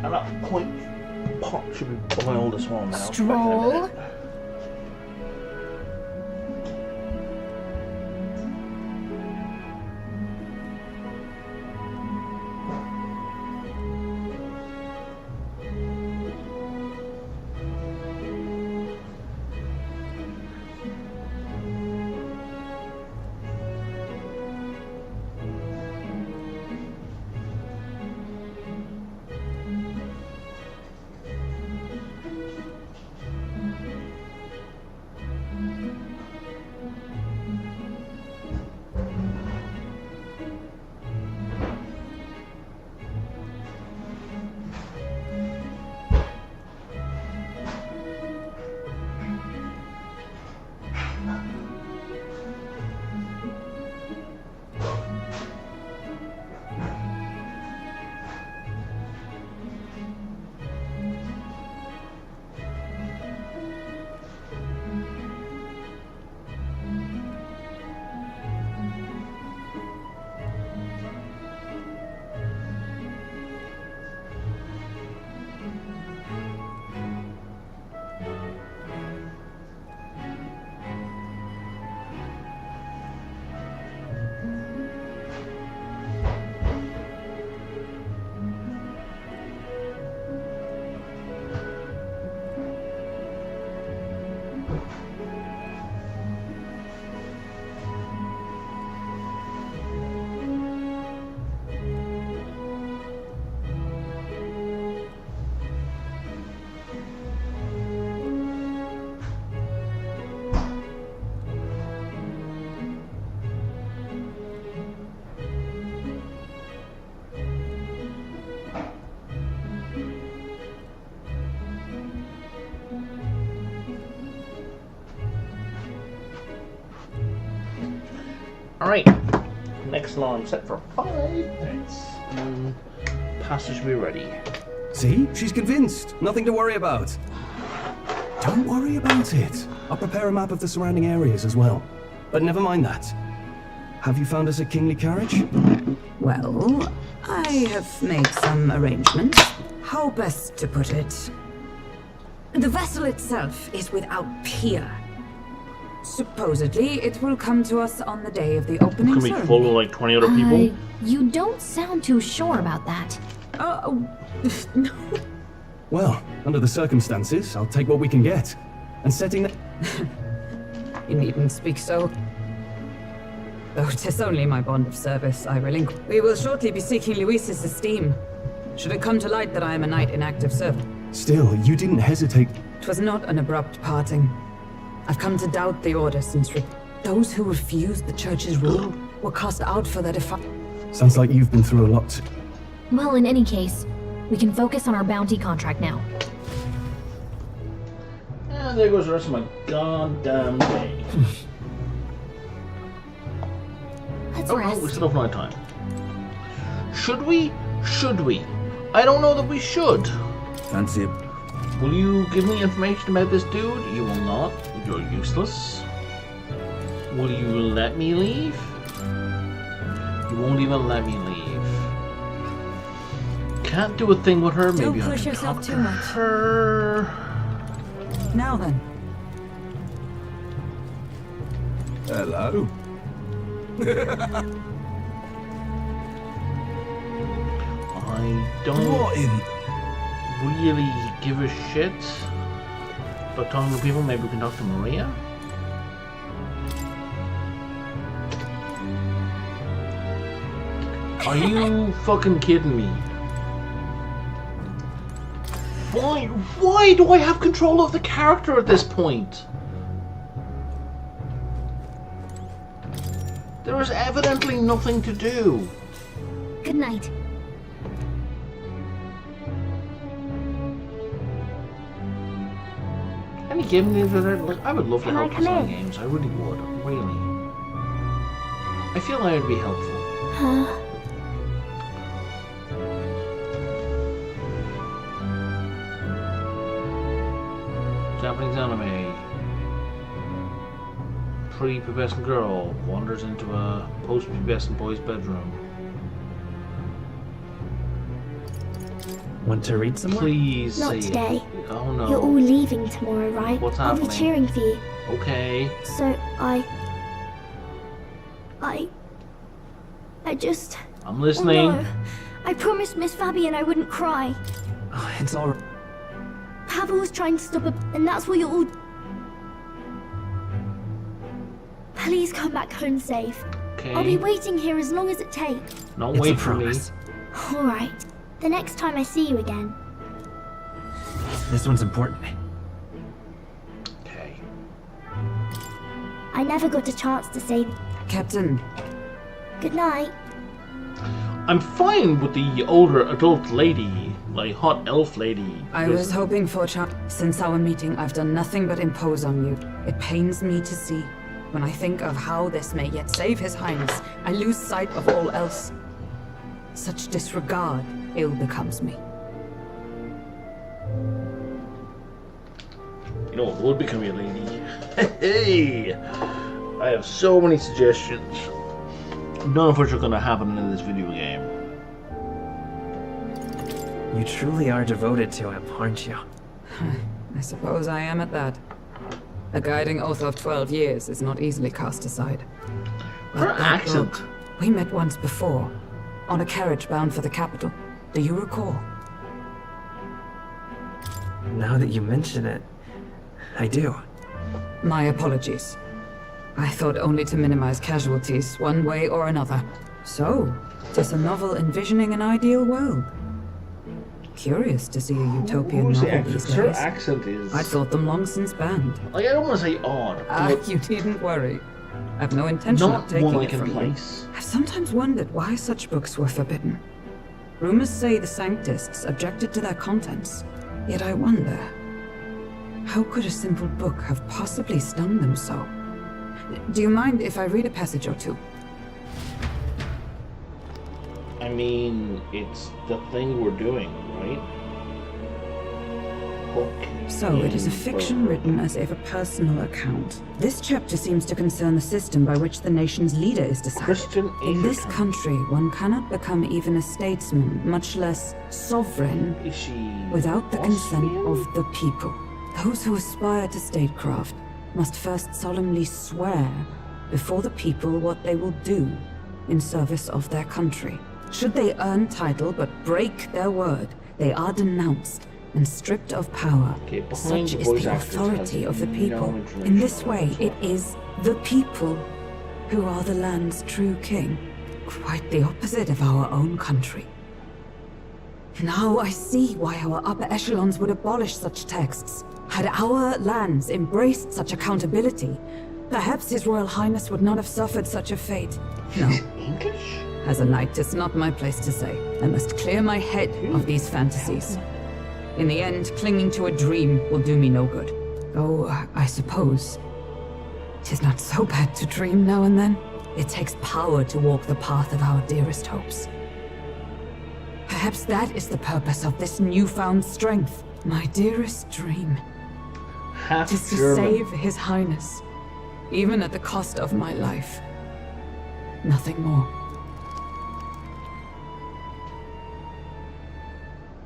And that point pot should be boiled as well now. Stroll. Alright, next alarm set for 5 minutes. Passage be ready. See? She's convinced. Nothing to worry about. Don't worry about it. I'll prepare a map of the surrounding areas as well. But never mind that. Have you found us a kingly carriage? Well, I have made some arrangements. How best to put it? The vessel itself is without peer. Supposedly, it will come to us on the day of the opening Can we ceremony. follow like 20 other people? You don't sound too sure about that. No. Well, under the circumstances, I'll take what we can get. And setting the... You needn't speak so. Though 'tis only my bond of service I relinquish. We will shortly be seeking Luis's esteem. Should it come to light that I am a knight in active service. Still, you didn't hesitate. 'Twas not an abrupt parting. I've come to doubt the order since those who refused the church's rule were cast out for their defiance. Sounds like you've been through a lot. Well, in any case, we can focus on our bounty contract now. And there goes the rest of my goddamn day. Let's Oh, rest. no, we still have no time. Should we? Should we? I don't know that we should. Fancy it. Will you give me information about this dude? You will not. You're useless. Will you let me leave? You won't even let me leave. Can't do a thing with her. Maybe Don't I push can yourself talk too to much. her. Now then. Hello. I don't What in? really give a shit about talking to people. Maybe we can talk to Maria. Are you fucking kidding me? Why do I have control of the character at this point? There is evidently nothing to do. Good night. Any game news with her? Like, I would love to Can I help come design in? games. I really would. Really. I feel I would be helpful. Huh? Japanese anime. Pre-pubescent girl wanders into a post-pubescent boy's bedroom. Want to read some more? Please Not say today. Oh no. You're all leaving tomorrow, right? What's I'll be happening? cheering for you. Okay. So I just... I'm listening. Oh, no. I promised Miss Fabian I wouldn't cry. Oh, it's all right. Pavel was trying to stop her, and that's what you're all... Please come back home safe. Okay. I'll be waiting here as long as it takes. Don't It's a wait for me. promise. Alright. The next time I see you again. This one's important. Okay. I never got a chance to say Captain, good night. I'm fine with the older adult lady, like hot elf lady. I was hoping for a chance. Since our meeting, I've done nothing but impose on you. It pains me to see. When I think of how this may yet save His Highness, I lose sight of all else. Such disregard ill becomes me. You know what would become your lady? Hey! I have so many suggestions. None of which are gonna happen in this video game. You truly are devoted to him, aren't you? I suppose I am at that. A guiding oath of 12 years is not easily cast aside. Her But that accent. book, we met once before, on a carriage bound for the capital. Do you recall? Now that you mention it, I do. My apologies. I thought only to minimize casualties, one way or another. So, 'tis a novel envisioning an ideal world. Curious to see a utopian Who's the novel actress? these Her days. accent is... I thought them long since banned. Like, I don't want to say odd. but You needn't worry. I've no intention not of taking one I it can from you. place. I've sometimes wondered why such books were forbidden. Rumors say the Sanctists objected to their contents. Yet I wonder, how could a simple book have possibly stunned them so? Do you mind if I read a passage or two? I mean, it's the thing we're doing, right? So, it is a fiction written as if a personal account. This chapter seems to concern the system by which the nation's leader is decided. Christian In this Asian. country, one cannot become even a statesman, much less sovereign, Is she without the consent Austrian? of the people. Those who aspire to statecraft must first solemnly swear before the people what they will do in service of their country. Should they earn title but break their word, they are denounced and stripped of power. Okay, behind Such the is voice the actors authority has of the no people. information In this on way, this it one. is the people who are the land's true king. Quite the opposite of our own country. Now I see why our upper echelons would abolish such texts. Had our lands embraced such accountability, perhaps His Royal Highness would not have suffered such a fate. No. English? As a knight, it's not my place to say. I must clear my head of these fantasies. In the end, clinging to a dream will do me no good. Though, I suppose, 'tis not so bad to dream now and then. It takes power to walk the path of our dearest hopes. Perhaps that is the purpose of this newfound strength. My dearest dream Half is to German. save His Highness, even at the cost of my life. Nothing more.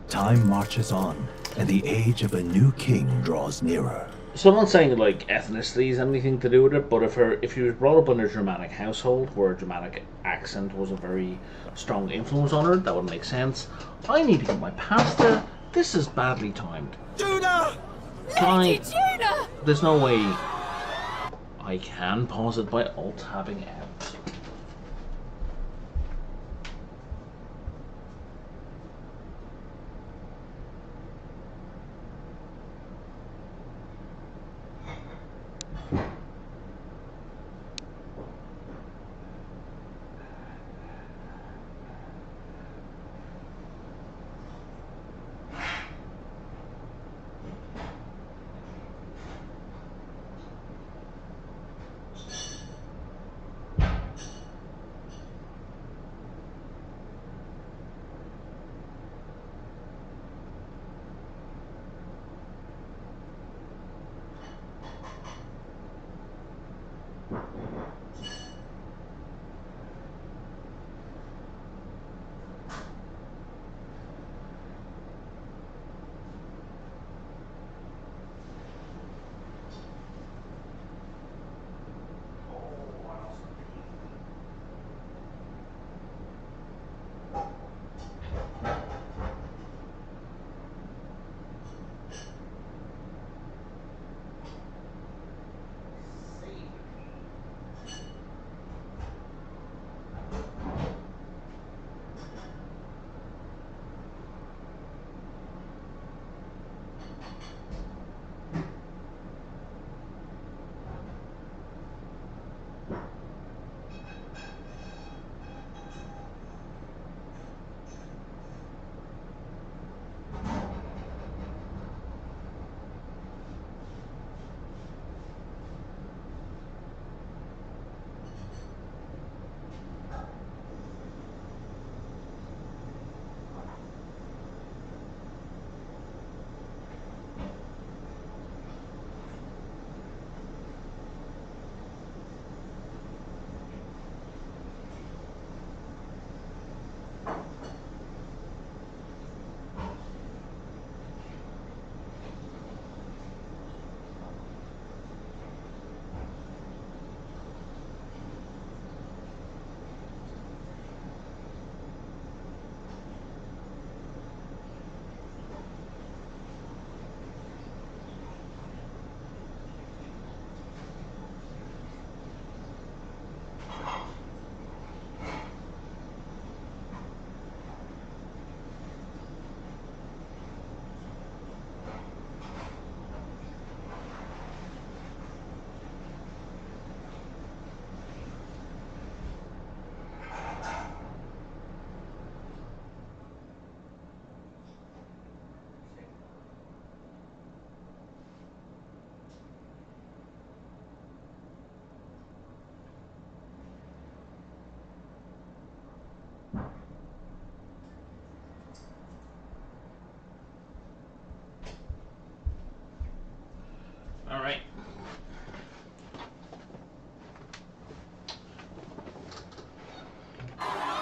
Time marches on, and the age of a new king draws nearer. So I'm not saying like ethnicity has anything to do with it, but if she was brought up in a Germanic household where a Germanic accent was a very strong influence on her, that would make sense. I need to get my pasta. This is badly timed. Judah! Lady Judah! There's no way I can pause it by alt-tabbing out.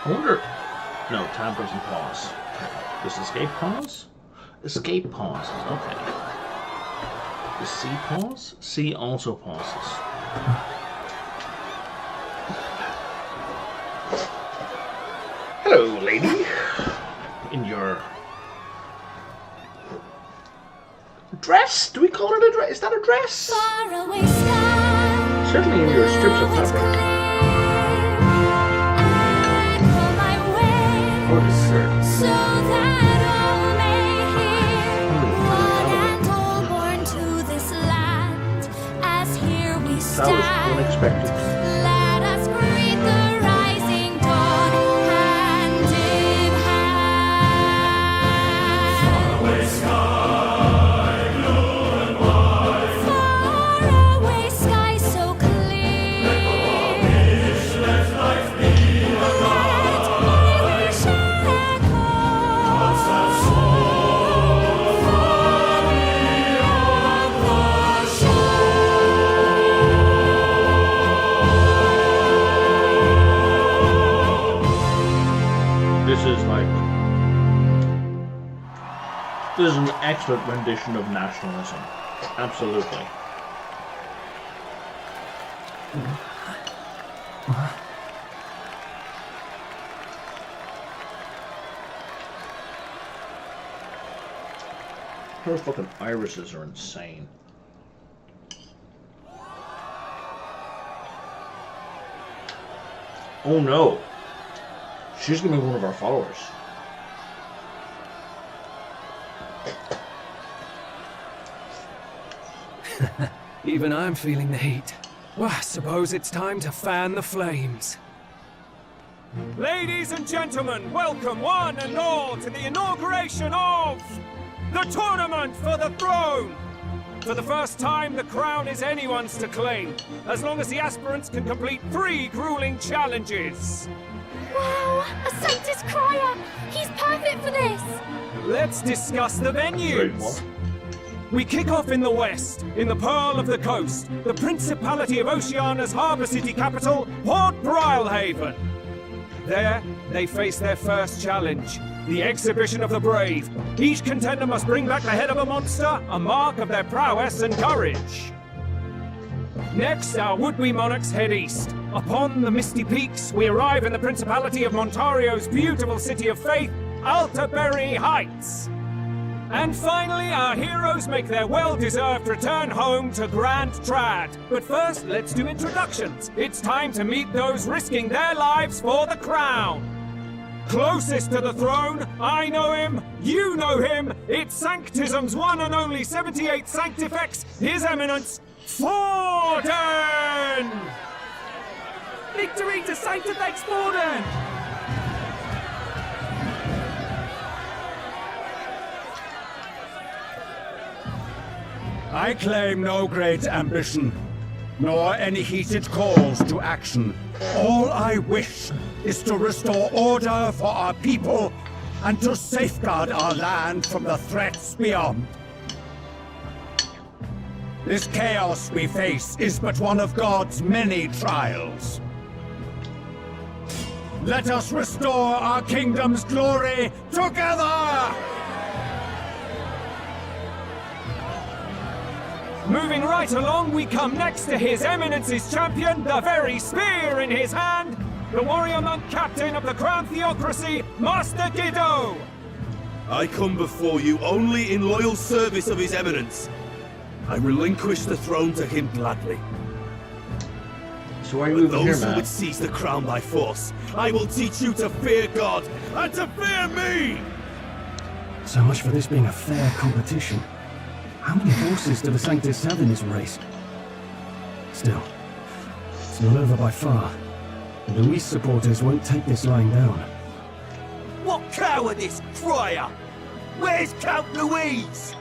I wonder... No, tab doesn't pause. Does escape pause? Escape pauses, okay. Does C pause? C also pauses. Hello, lady. In your... dress? Do we call it a dress? Is that a dress? Certainly in your strips of fabric. Or the shirt. That was unexpected. Let us greet the rising dawn, hand in hand. Faraway sky, blue and white. Faraway sky so clear. Let life be alive. Let my wish echo. Hearts that soar far beyond the shore. This is an excellent rendition of nationalism. Absolutely. Her fucking irises are insane. Oh no! She's gonna be one of our followers. Even I'm feeling the heat. Well, I suppose it's time to fan the flames. Ladies and gentlemen, welcome one and all to the inauguration of the Tournament for the Throne! For the first time, the crown is anyone's to claim, as long as the aspirants can complete 3 grueling challenges. Wow, a Sanctus Crier! He's perfect for this! Let's discuss the venues. We kick off in the west, in the Pearl of the Coast, the Principality of Oceania's harbour city capital, Port Brilehaven. There, they face their first challenge, the Exhibition of the Brave. Each contender must bring back the head of a monster, a mark of their prowess and courage. Next, our would-be monarchs head east. Upon the misty peaks, we arrive in the Principality of Montario's beautiful city of faith, Altaberry Heights. And finally, our heroes make their well-deserved return home to Grand Trad. But first, let's do introductions. It's time to meet those risking their lives for the crown. Closest to the throne, I know him, you know him. It's Sanctism's one and only 78th Sanctifex, His Eminence, Forden! Victory to Sanctifex Forden! I claim no great ambition, nor any heated calls to action. All I wish is to restore order for our people and to safeguard our land from the threats beyond. This chaos we face is but one of God's many trials. Let us restore our kingdom's glory together! Moving right along, we come next to His Eminence's champion, the very spear in his hand, the warrior monk captain of the Crown Theocracy, Master Guido! I come before you only in loyal service of His Eminence. I relinquish the throne to him gladly. So why are you moving here, those who man? would seize the crown by force, I will teach you to fear God and to fear me! So much for this being a fair competition. How many horses do the Sanctus have in this race? Still, it's not over by far. The Luis supporters won't take this lying down. What cowardice, Crier! Where's Count Louise?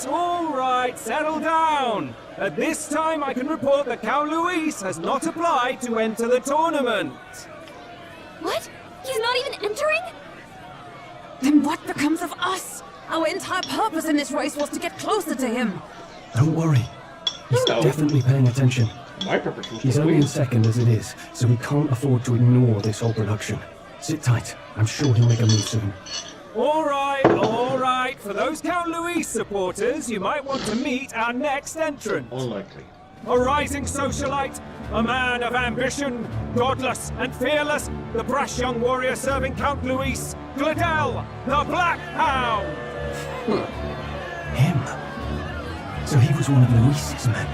All right, settle down. At this time, I can report that Count Luis has not applied to enter the tournament. What? He's not even entering? Then Then what becomes of us? Our entire purpose in this race was to get closer to him. Don't worry. He's definitely paying attention. My purpose was He's to only win. in second as it is, so we can't afford to ignore this whole production. Sit tight. I'm sure he'll make a move soon. All right. For those Count Louis supporters, you might want to meet our next entrant. Unlikely. A rising socialite, a man of ambition, godless and fearless, the brash young warrior serving Count Louis, Gladel, the Black Hound. Him? So he was one of Luis's men.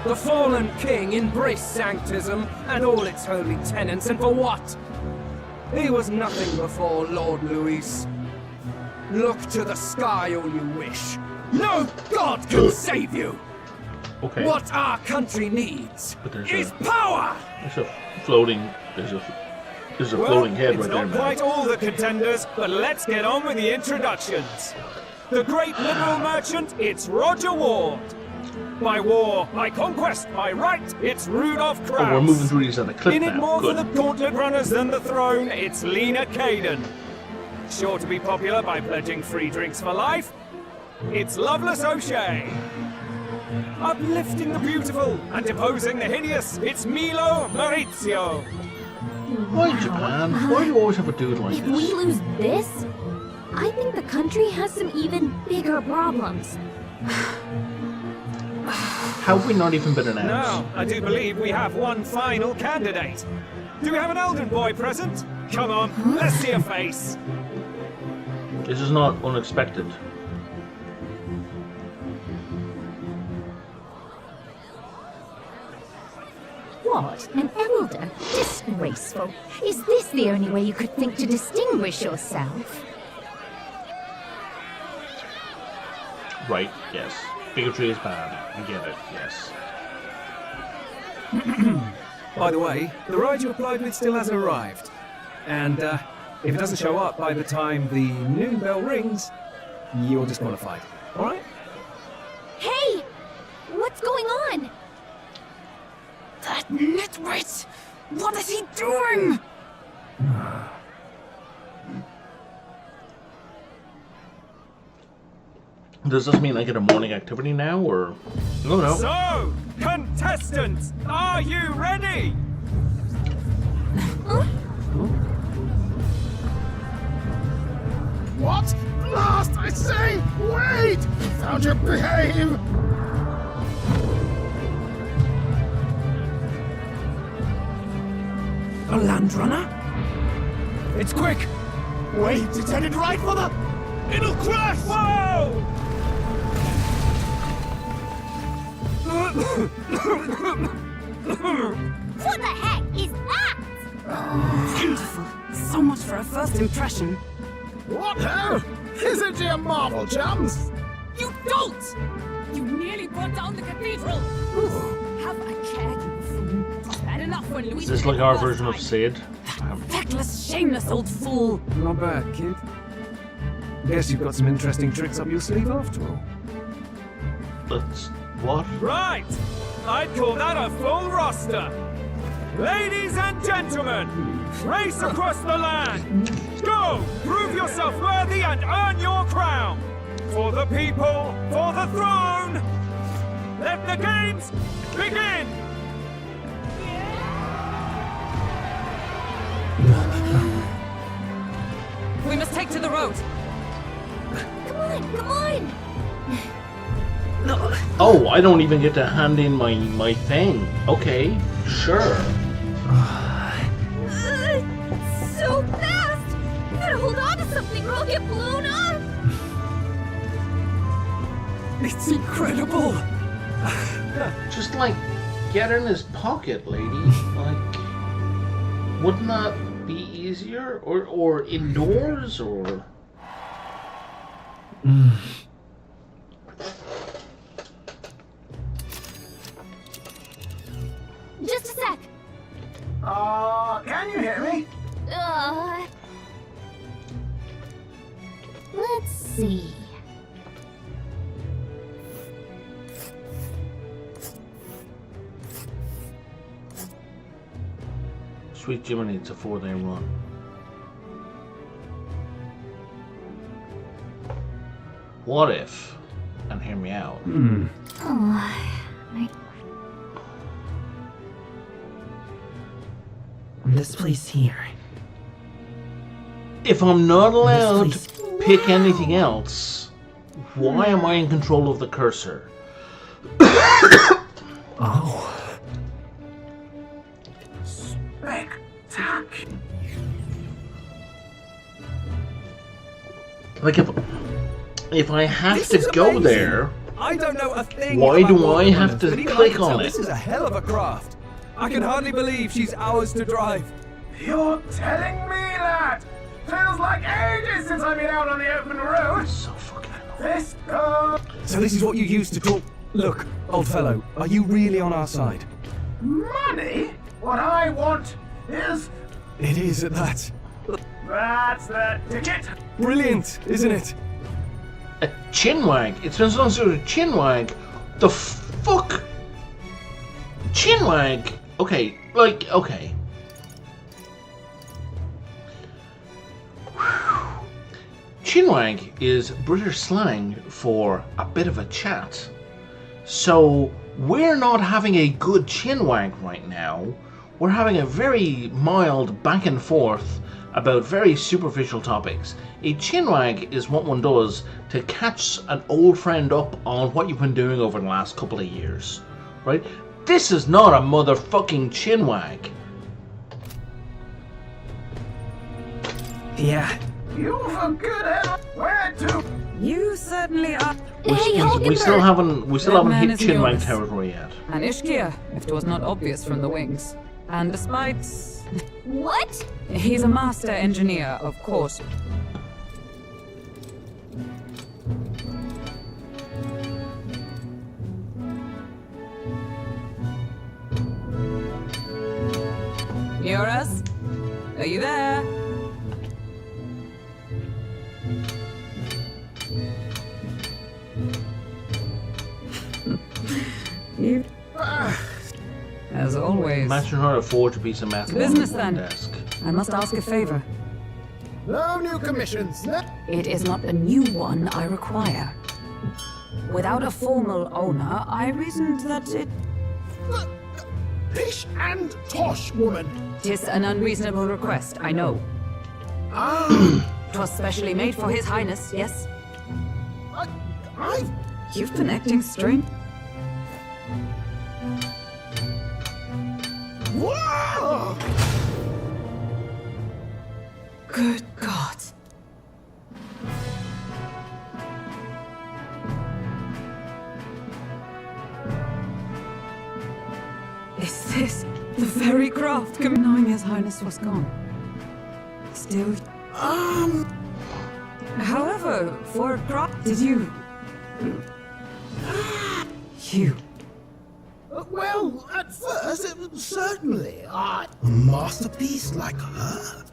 The fallen king embraced sanctism and all its holy tenets, and for what? He was nothing before Lord Louis. Look to the sky all you wish. No god can save you! Okay. What our country needs But there's is a- power! There's a floating. There's a floating head it's right there, not man. quite all the contenders, but let's get on with the introductions. The great liberal merchant, it's Roger Ward. By war, by conquest, by right, it's Rudolph Krauss. Oh, we're moving through these at a clip In it now. more Good. for the gauntlet runners than the throne, it's Lena Caden. Sure to be popular by pledging free drinks for life, it's Loveless O'Shea. Uplifting the beautiful and deposing the hideous, it's Milo Maurizio. Why Japan? Why do you always have a dude like If this? we lose this, I think the country has some even bigger problems. How have we not even been announced? Now, I do believe we have one final candidate. Do we have an Elden boy present? Come on, let's see a face. This is not unexpected. What? An elder? Disgraceful. Is this the only way you could think to distinguish yourself? Right, yes. Bigotry is bad. I get it, yes. By the way, the ride you applied with still hasn't arrived. And if it doesn't show up by the time the noon bell rings, you're disqualified. Alright? Hey! What's going on? That nitwit! What is he doing? Does this mean I get a morning activity now, or... No. So, contestants, are you ready? What? Blast, I say! Wait! Found your behave! A land runner? It's quick! Wait, it's headed right for the... It'll crash! Whoa! What the heck is that? Wonderful. So much for a first impression. What hell? Isn't he a marvel, chums? You dolt! You nearly brought down the cathedral! Have a care, you fool. Bad enough when Louis... Is this like our version of Sid? Feckless, shameless old fool! Not bad, kid. Guess you've got some interesting tricks up your sleeve after all. Let's... What? Right! I'd call that a full roster. Ladies and gentlemen, race across the land. Go! Prove yourself worthy and earn your crown. For the people, for the throne. Let the games begin! We must take to the road. Come on! Oh, I don't even get to hand in my thing. Okay, sure. So fast! Gotta hold on to something or I'll get blown up! It's incredible! Just like, get in his pocket, lady. Like, wouldn't that be easier? Or indoors, or... Just a sec. Can you hear me? Let's see. Sweet Jiminy, it's a 4-day run. What if, and hear me out, This place here. if I'm not allowed to pick anything else, why am I in control of the cursor? Oh. Spectacular. Like if I have to go there, I don't know a thing. why about do I have watermelons, to but even I click can on tell it? This is a hell of a craft. I can hardly believe she's hours to drive. You're telling me that? Feels like ages since I've been out on the open road. So fucking This girl. So this is what you used to talk. Look, old fellow, are you really on our side? Money? What I want is. It is at that. That's the ticket. Brilliant, isn't it? a chinwag. It turns on to a chinwag. The fuck? Chinwag? Okay, like, okay. Chinwag is British slang for a bit of a chat. So we're not having a good chinwag right now. We're having a very mild back and forth about very superficial topics. A chinwag is what one does to catch an old friend up on what you've been doing over the last couple of years, right? This is not a motherfucking chinwag. Yeah. You've a good head. Where to? You certainly are. We still haven't man hit isn't chinwag yours. territory yet. An Ishkia, if it was not obvious from the wings. And despite... What? He's a master engineer, of course. Eurus? Are you there? You... As always. Imagine her afford to be some math Business on the then. desk. I must ask a favor. No new commissions. It is not a new one I require. Without a formal owner, I reasoned that it... Pish and tosh, woman. 'Tis an unreasonable request, I know. Ah, 'Twas specially made for His Highness, yes? I've... You've been acting strange. Whoa! Good God. Is this the very craft knowing His Highness was gone? Still... However, for a craft, did you... You... Well, at first, it was certainly a masterpiece like her.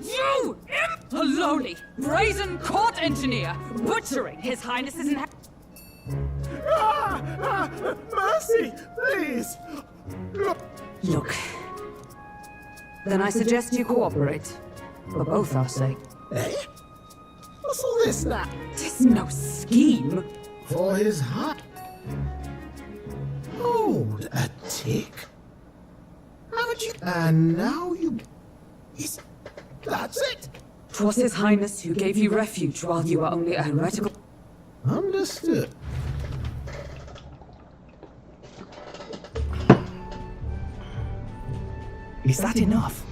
You! A lowly, brazen court engineer, butchering His Highness's Mercy, please. Look. Then I suggest you cooperate. For both our sake. Eh? What's all this now? 'Tis no scheme. For his heart. Hold a tick. Haven't you? And now you... That's it. 'Twas His Highness who gave you refuge while you were only a heretical... Understood. Is that enough?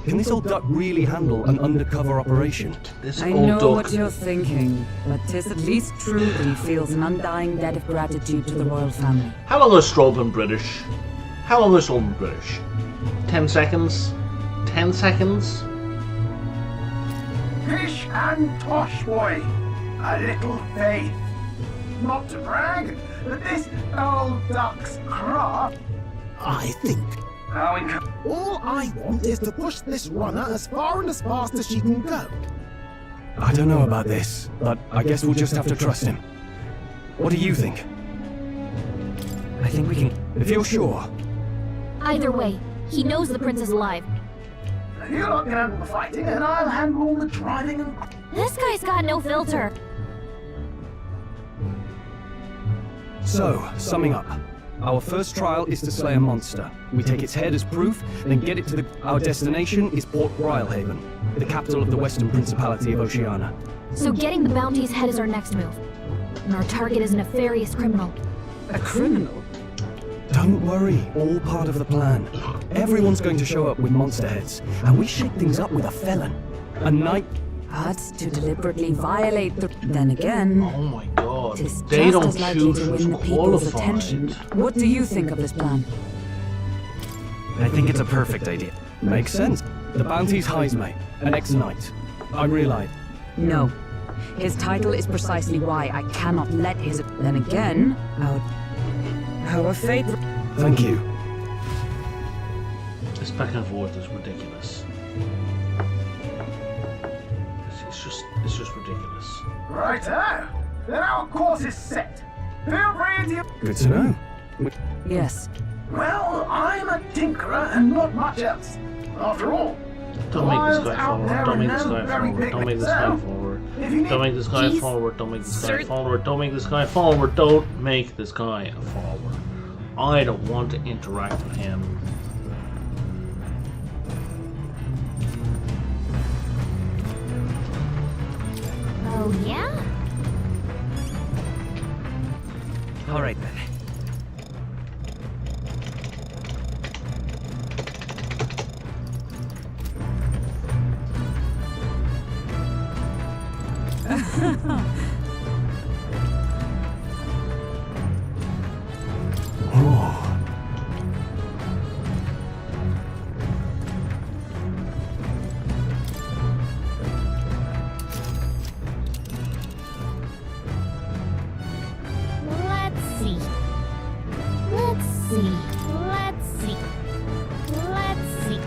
Can this old duck really handle an undercover operation? This I old know duck. what you're thinking, but 'tis at least true that he feels an undying debt of gratitude to the royal family. How long has Stroll been British? How long has Stroll been British? 10 seconds? 10 seconds? Pish and tosh, boy. A little faith. Not to brag, but this old duck's craft. I think. All I want is to push this runner as far and as fast as she can go. I don't know about this, but I guess we'll just have to trust him. What do you think? I think we can... If you're sure. Either way, he knows the prince is alive. You lot can handle the fighting, and I'll handle all the driving and... This guy's got no filter. So, summing up. Our first trial is to slay a monster. We take its head as proof, then get it to our destination is Port Rhylehaven, the capital of the Western Principality of Oceania. So getting the bounty's head is our next move. And our target is a nefarious criminal. A criminal? Don't worry, all part of the plan. Everyone's going to show up with monster heads, and we shake things up with a felon. A knight... But to deliberately violate the... Then again... Oh my god. Tis They just don't as likely choose to who's win the people's qualified. attention. What do you think of this plan? I think it's a perfect idea. Makes sense. The bounty's Heismay, an ex-knight. I'm realized. No. His title is precisely why I cannot let his... Then again, our fate... Thank you. This back and forth is ridiculous. It's just ridiculous. Righto! Then our course is set. Feel free to... Good to know. Yes. Well, I'm a tinkerer and not much else. After all, Don't make this guy out forward. there Don't make are this no guy very forward. big Don't make this guy myself. forward. If you need... Don't make this guy Jeez. forward. Don't make this guy Sir. forward. Don't make this guy forward. Don't make this guy forward. I don't want to interact with him. Oh, yeah? All right then. Let's see. Let's see. Let's see. Let's see.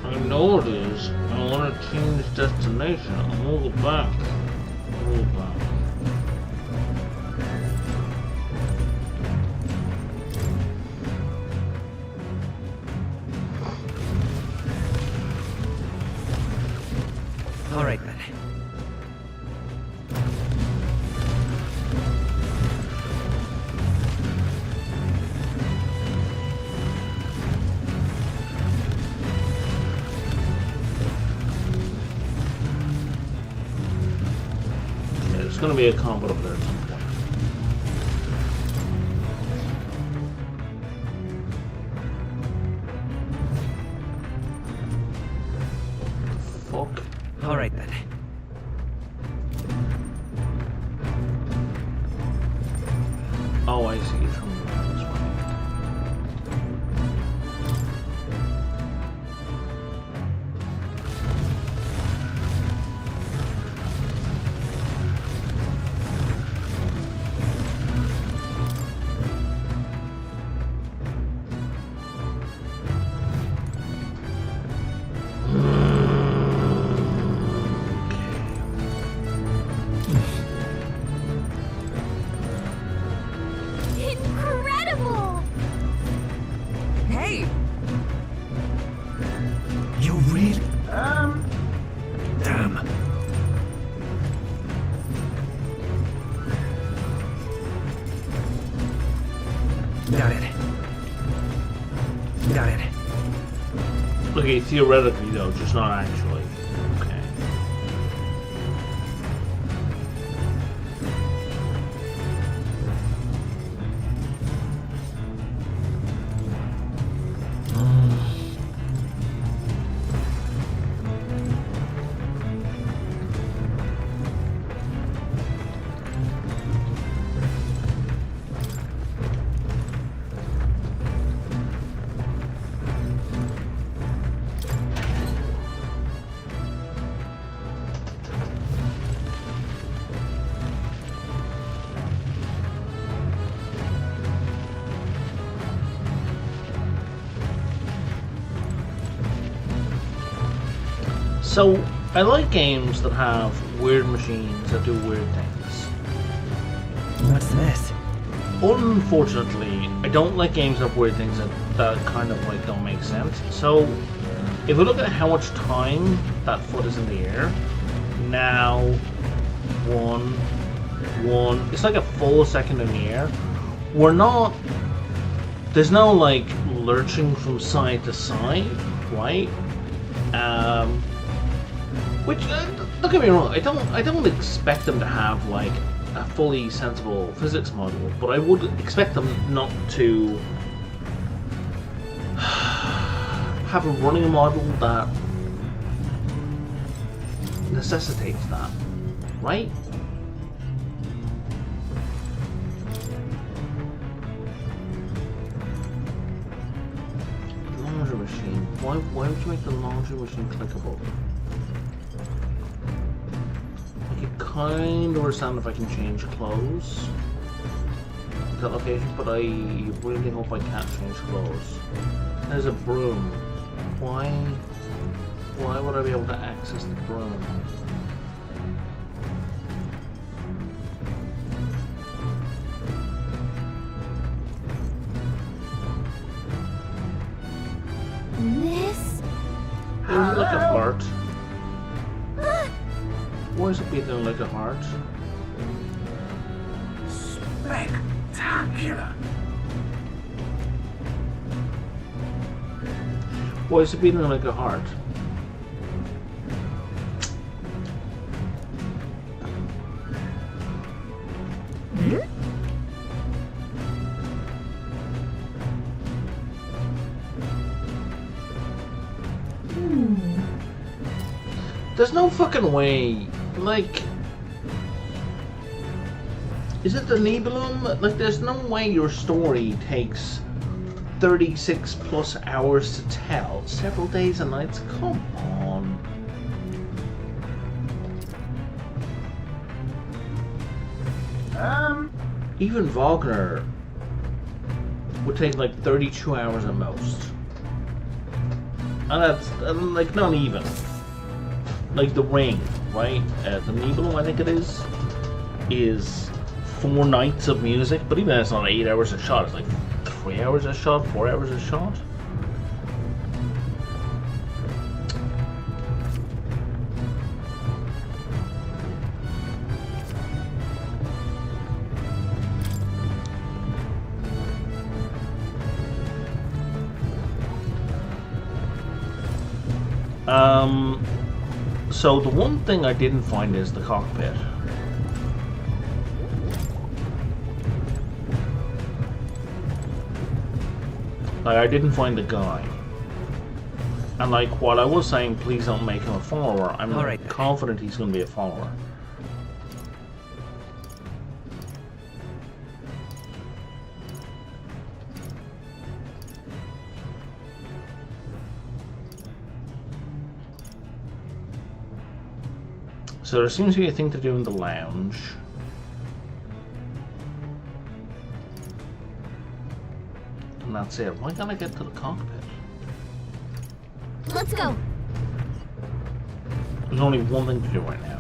I know it is. I want to change destination. I'm gonna go back. I'm gonna go back. All right then. Yeah, there's gonna be a combat up there at some point. Fuck. All right then. Oh, I see. You're coming around this way. Incredible! Hey! You really... Damn. Got it. Got it. Okay, theoretically though, just not actually. Okay. So, I like games that have weird machines that do weird things. What's this? Unfortunately, I don't like games that have weird things that kind of like don't make sense. So, if we look at how much time that foot is in the air, now, one, it's like a full second in the air. We're not, there's no like lurching from side to side, right? Which, don't get me wrong, I don't expect them to have like a fully sensible physics model, but I would expect them not to have a running model that necessitates that, right? Laundry machine. Why would you make the laundry machine clickable? I can kind of understand if I can change clothes to that location, but I really hope I can't change clothes. There's a broom. Why would I be able to access the broom? This? Is it like a heart? Why is it beating like a heart? Spectacular. Why is it beating like a heart? There's no fucking way, like, is it the Nebulum? Like, there's no way your story takes 36 plus hours to tell, several days and nights, come on. Even Wagner would take like 32 hours at most. And that's, like, not even. Like the Ring, right? The Nebulum, I think it is 4 nights of music, but even that's not 8 hours a shot, it's like 3 hours a shot, 4 hours a shot. So the one thing I didn't find is the cockpit. Like, I didn't find the guy. And like, while I was saying please don't make him a follower, I'm confident he's going to be a follower. So there seems to be a thing to do in the lounge. And that's it. Why can't I get to the cockpit? Let's go. There's only one thing to do right now.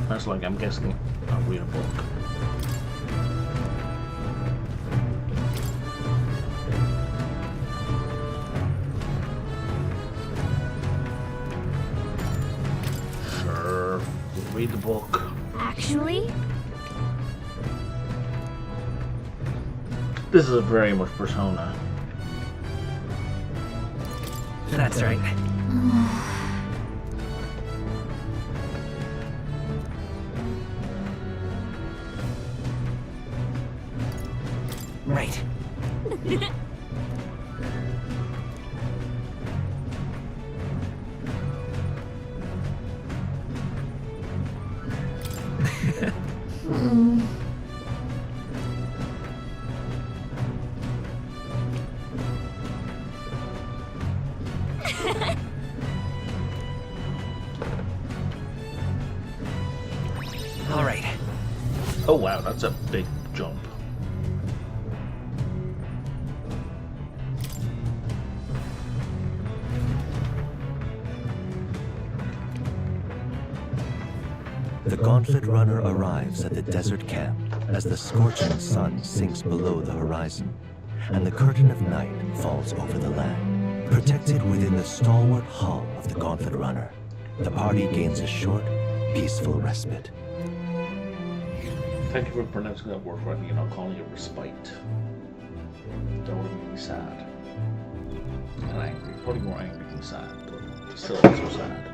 That's like, I'm guessing I'll read a book. Sure, read the book. Actually? This is very much Persona. That's right. Right. All right. Oh wow, that's a big jump. The Gauntlet Runner arrives at the desert camp as the scorching sun sinks below the horizon, and the curtain of night falls over the land. Protected within the stalwart hull of the Gauntlet Runner, the party gains a short, peaceful respite. Thank you for pronouncing that word correctly and not calling it respite. That would make me sad. And angry. Probably more angry than sad, but still also sad.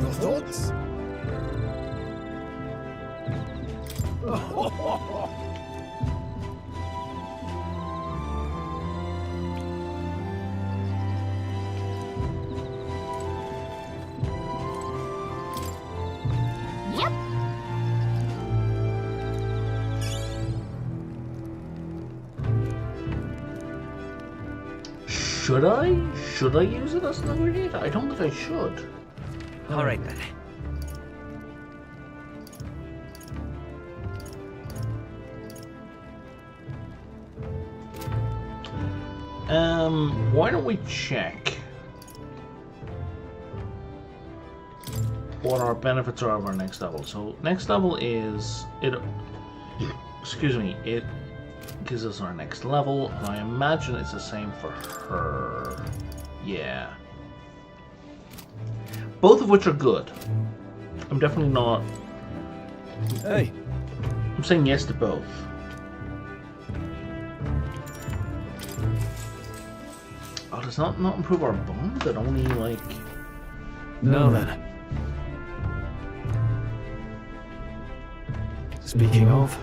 No thoughts? Yep. Should I? Should I use it as an ingredient? I don't think I should. All right then. Why don't we check what our benefits are of our next level? So next level is it. Excuse me. It gives us our next level, and I imagine it's the same for her. Yeah. Both of which are good. I'm definitely not. Hey. I'm saying yes to both. Oh, does not improve our bond? It only like. No then. Speaking of.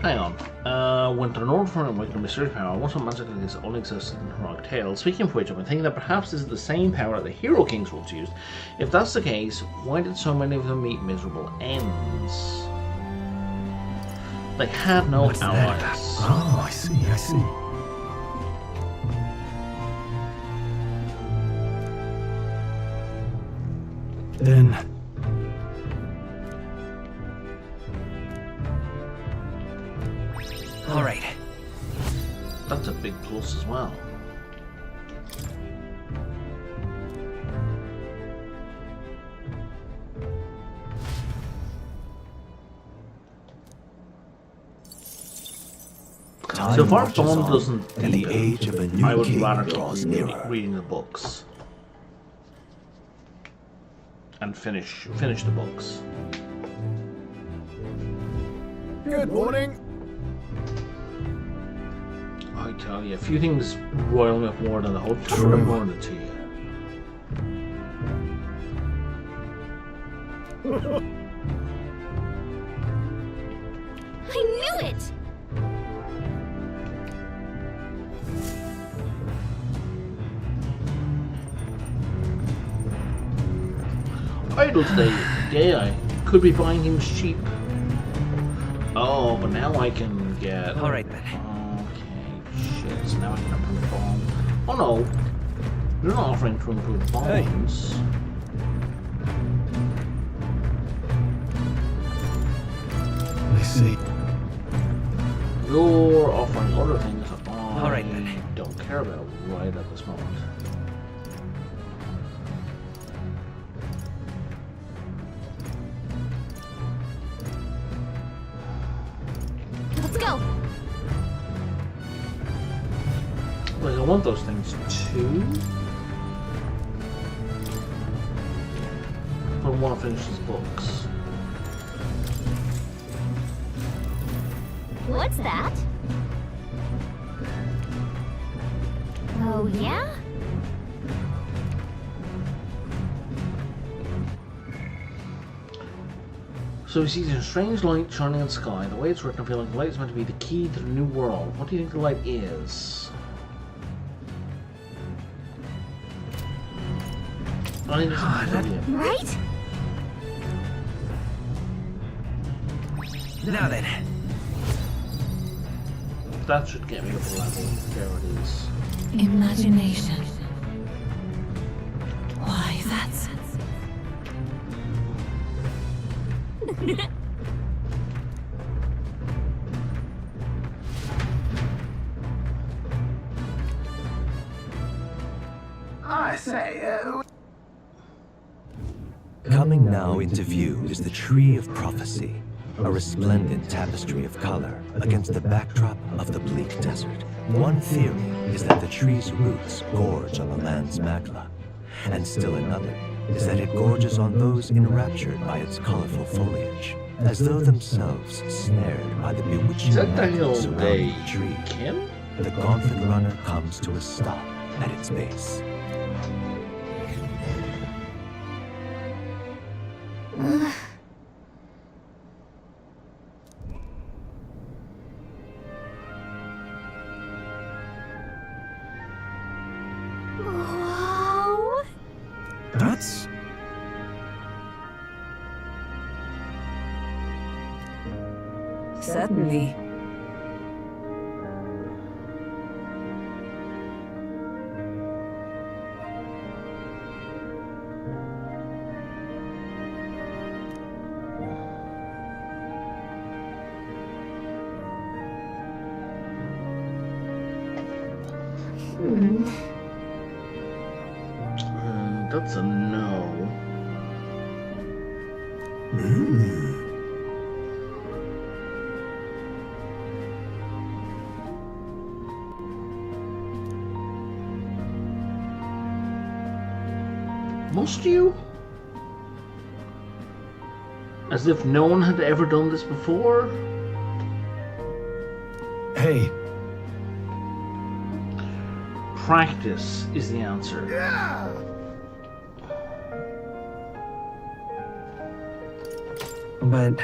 Hang on. When an order from a weakened mysterious power, once a magic like this only exists in heroic tales. Speaking of which, I've been thinking that perhaps this is the same power that the Hero Kings once used. If that's the case, why did so many of them meet miserable ends? They had no allies. Oh, I see, I see. Then. All right. That's a big plus as well. So if our bond doesn't and the age of a new I would king rather draws keep nearer. reading the books and finish the books. Good morning. I tell you, a few things roil me up more than the whole tour of more to you. I knew it! Idle today. Yeah, I could be buying him cheap. Oh, but now I can get. All right then. Okay, shit. So now I can improve bond. Oh no, you're not offering to improve bonds. I see. You're offering other things that All right then. I don't care about right at this moment. Let's go. Like, I want those things too. I want to finish his books. What's that? Oh, yeah? So he sees a strange light shining in the sky. The way it's written, I feel like the light is meant to be the key to the new world. What do you think the light is? I think it's Right? Now then. That should get me up a level. There it is. Imagination. I say, Coming now into view is the Tree of Prophecy, a resplendent tapestry of color against the backdrop of the bleak desert. One theory is that the tree's roots gorge on the land's magma, and still another is that it gorges on those enraptured by its colorful foliage, as though themselves snared by the bewitching magic surrounding the tree. The Gauntlet Runner comes to a stop at its base. Wow. That's... Certainly. That's a no. Must you? As if no one had ever done this before? Hey. Practice is the answer. yeah! But...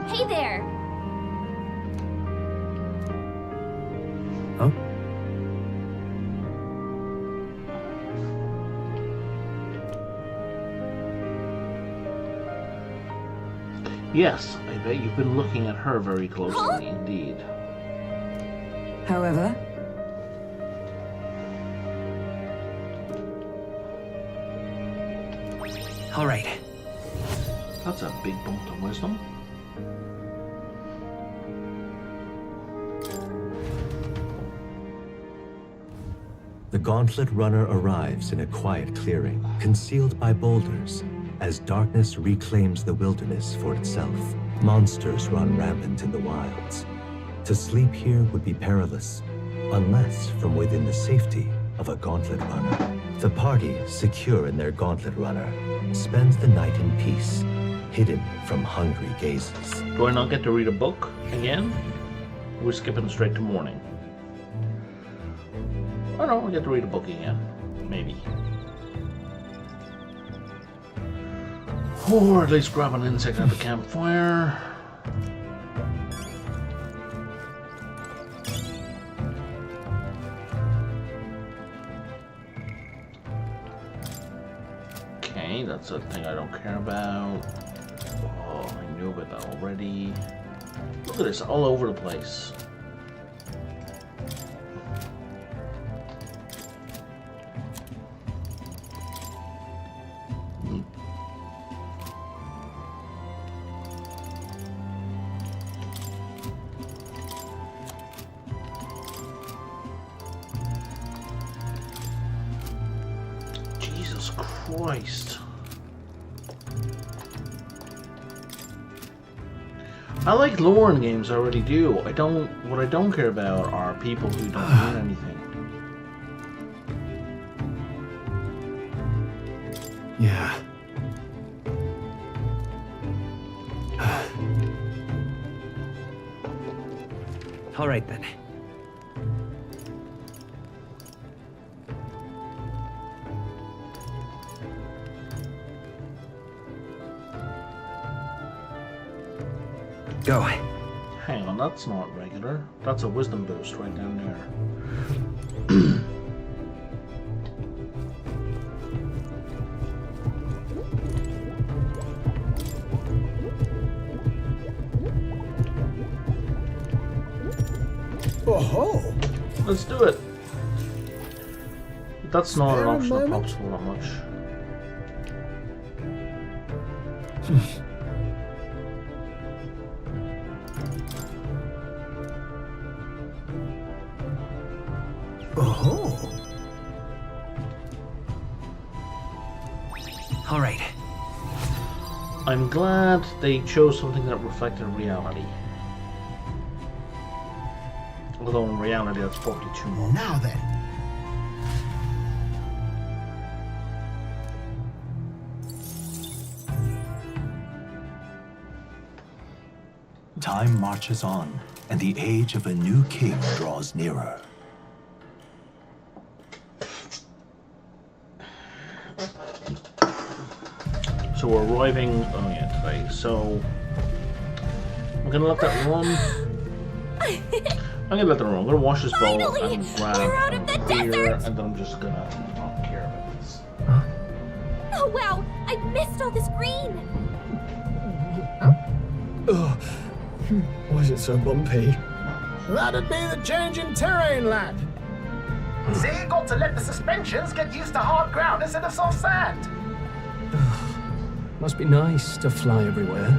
Hey there. Huh? Yes, I bet you've been looking at her very closely indeed. However, All right. That's a big bump to wisdom. The Gauntlet Runner arrives in a quiet clearing, concealed by boulders, as darkness reclaims the wilderness for itself. Monsters run rampant in the wilds. To sleep here would be perilous, unless from within the safety of a Gauntlet Runner. The party, secure in their Gauntlet Runner, spends the night in peace, hidden from hungry gazes. Do I not get to read a book again? We're skipping straight to morning. Oh no, I get to read a book again. Maybe. Or at least grab an insect at the campfire. Okay, that's a thing I don't care about. Oh, I knew about that already. Look at this, all over the place. Jesus Christ. I like lore in games, I already do. What I don't care about are people who don't mean anything. Yeah. All right then. Go. Hang on, that's not regular. That's a wisdom boost right down there. Oh-ho! Let's do it. That's not an option that pops up that much. Oh. All right. I'm glad they chose something that reflected reality. Although in reality that's probably too much. Now then. Time marches on, and the age of a new king draws nearer. So we're arriving, oh yeah, today. So I'm gonna let that run. I'm gonna let that run. I'm gonna wash this bowl and grab a beer, and then I'm just gonna not care about this. Oh wow, I missed all this green. Oh, why is it so bumpy? That'd be the change in terrain, lad. See, you got to let the suspensions get used to hard ground instead of soft sand. Must be nice to fly everywhere.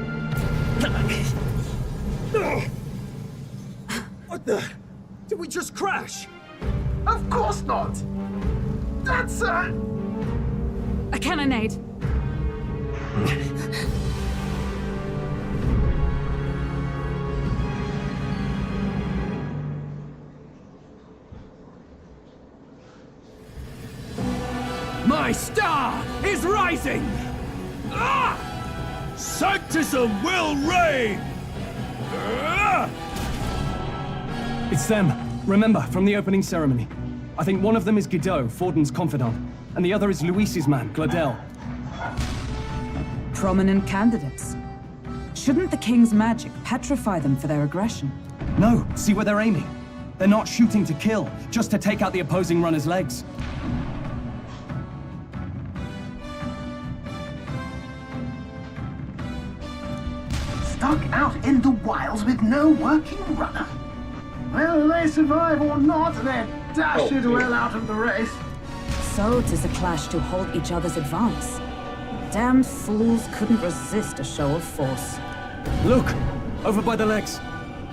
What the? Did we just crash? Of course not. That's a cannonade. My star is rising! Ah! Sanctism will reign! It's them. Remember, from the opening ceremony. I think one of them is Guido, Forden's confidant, and the other is Luis's man, Gladel. Prominent candidates. Shouldn't the king's magic petrify them for their aggression? No, see where they're aiming. They're not shooting to kill, just to take out the opposing runner's legs. stuck out in the wilds with no working runner. Whether they survive or not, they're dashed well out of the race. So 'tis a clash to hold each other's advance. Damned fools couldn't resist a show of force. Look! Over by the legs.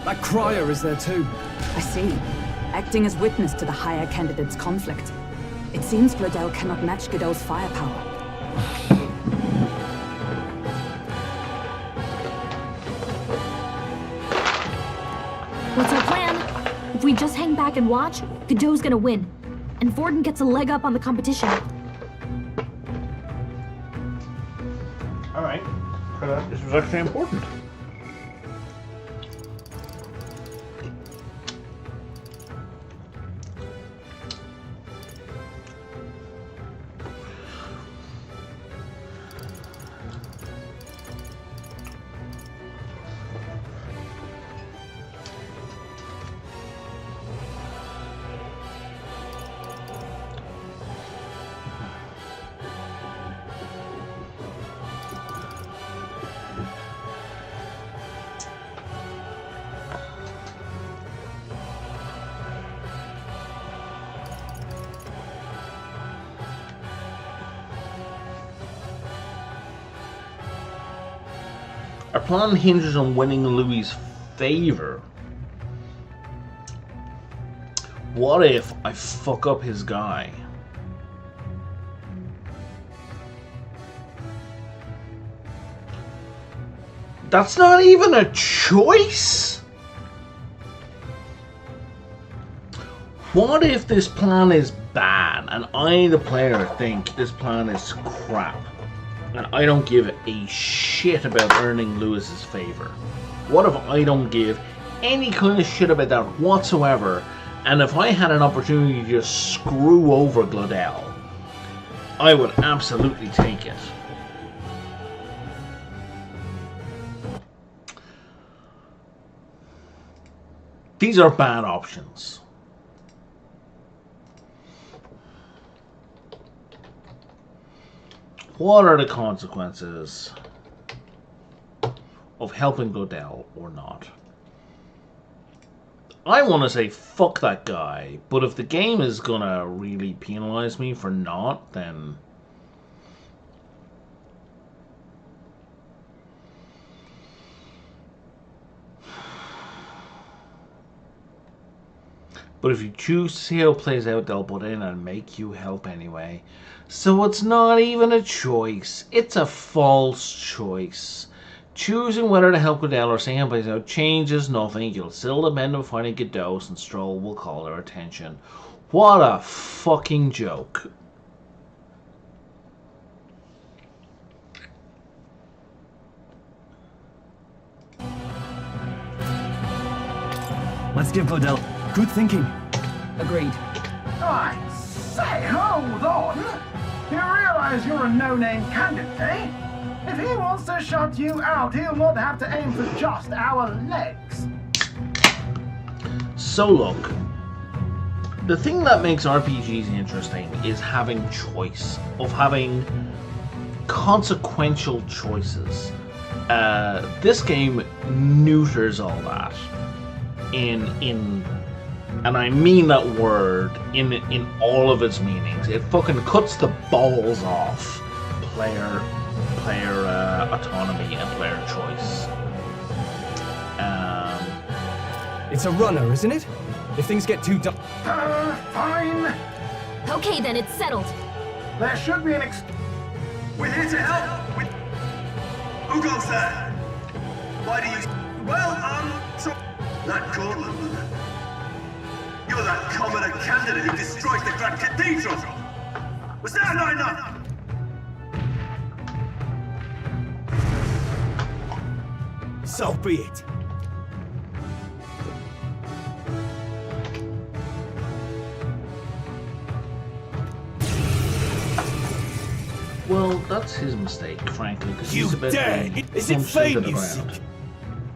That crier is there too. I see. Acting as witness to the higher candidate's conflict. It seems Gladel cannot match Godot's firepower. What's our plan? If we just hang back and watch, Godot's gonna win. And Forden gets a leg up on the competition. Alright. This was actually important. Our plan hinges on winning Louis' favor. What if I fuck up his guy? That's not even a choice? What if this plan is bad and I, the player, think this plan is crap? And I don't give a shit about earning Louis's favor. What if I don't give any kind of shit about that whatsoever, and if I had an opportunity to just screw over Gladel, I would absolutely take it. These are bad options. What are the consequences of helping Gladel or not? I want to say fuck that guy, but if the game is gonna really penalize me for not, then... But if you choose to see how it plays out, they'll put in and make you help anyway. So it's not even a choice. It's a false choice. Choosing whether to help Godell or seeing him plays out changes nothing. You'll still depend on finding Godot, and Stroll will call their attention. What a fucking joke. Let's give Godell good thinking. Agreed. I say, hold on! You realize you're a no-name candidate, eh? If he wants to shut you out, he'll not have to aim for just our legs. So look, the thing that makes RPGs interesting is having choice, of having consequential choices. This game neuters all that and I mean that word in all of its meanings. It fucking cuts the balls off player autonomy and player choice. It's a runner, isn't it? If things get too dark... Fine. Okay, then it's settled. There should be an We're here to help. Who goes there? Why do you... Well, so... That Cortland. You're that commoner candidate who destroyed the Grand Cathedral. Was that not enough? So be it. Well, that's his mistake, frankly, because You he's a bit... dare! Is it fame you seek?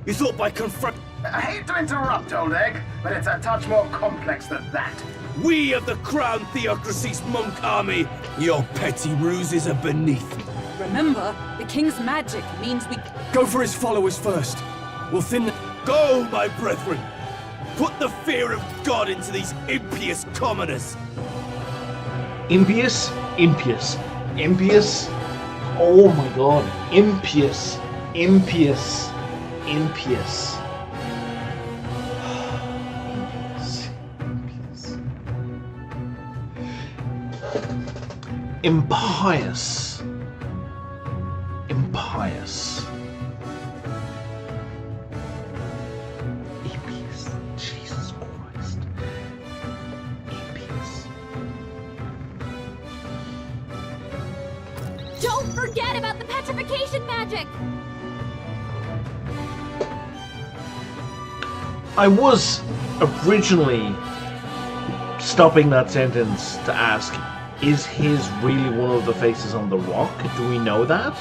You thought by confront... I hate to interrupt, old egg, but it's a touch more complex than that. We of the Crown Theocracy's monk army, your petty ruses are beneath. Remember, the king's magic means we... Go for his followers first. We'll thin the... Go, my brethren! Put the fear of God into these impious commoners! Impious? Impious. Impious? Oh my god. Impious. Impious. Impious. Impious. Impious. Impious. Jesus Christ. Impious. Don't forget about the petrification magic! I was originally stopping that sentence to ask, is his really one of the faces on the rock? Do we know that?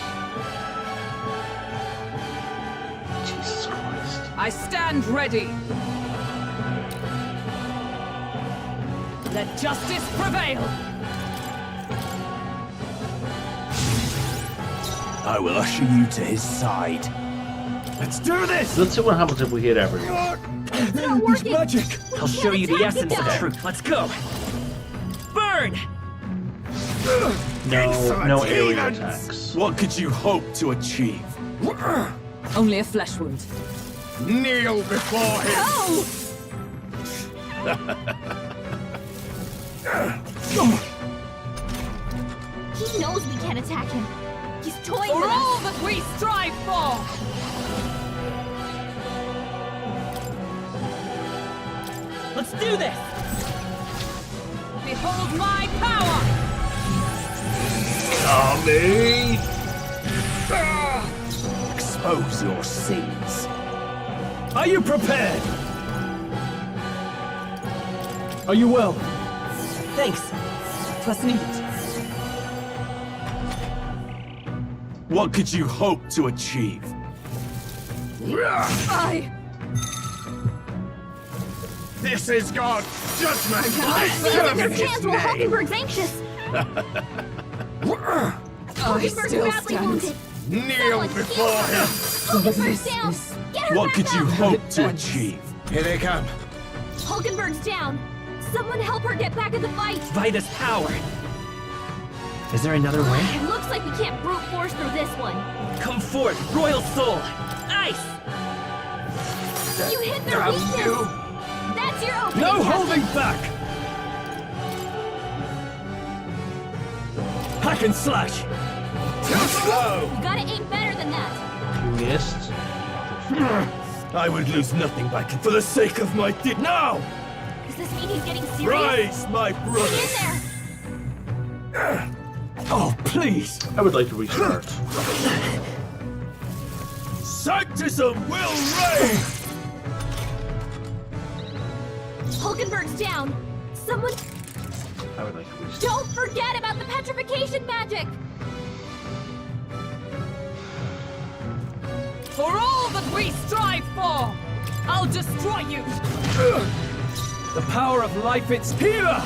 Jesus Christ. I stand ready. Let justice prevail. I will usher you to his side. Let's do this! Let's see what happens if we hit everyone. It's not working! Magic! I'll show you the essence of truth. Let's go. Burn! No area attacks. What could you hope to achieve? Only a flesh wound. Kneel before him! Oh! He knows we can't attack him. He's toying For with all us. that we strive for! Let's do this! Behold my power! Army! Expose your sins. Are you prepared? Are you well? Thanks. Plus neat. What could you hope to achieve? This is God's judgment! I think there's a chance while Hulkenberg's anxious. Hulkenberg's still badly stand. wounded. Kneel before him! Hulkenberg's down. Get her What back could you up. hope to achieve? Here they come. Hulkenberg's down! Someone help her get back in the fight! Vida's power! Is there another way? It looks like we can't brute force through this one. Come forth, Royal Soul! Ice! You hit their weakness! That's your opening, No Captain. holding back! Hack and slash! Too slow! You gotta aim better than that! You missed. I would lose nothing by for the sake of my now! Does this mean he's getting serious? Rise, my brother! Get in there! Oh, please! I would like to restart. Sanctism will reign! Hulkenberg's down! Someone... I would like to restart. Don't forget about the petrification magic! For all that we strive for, I'll destroy you! The power of life, it's here!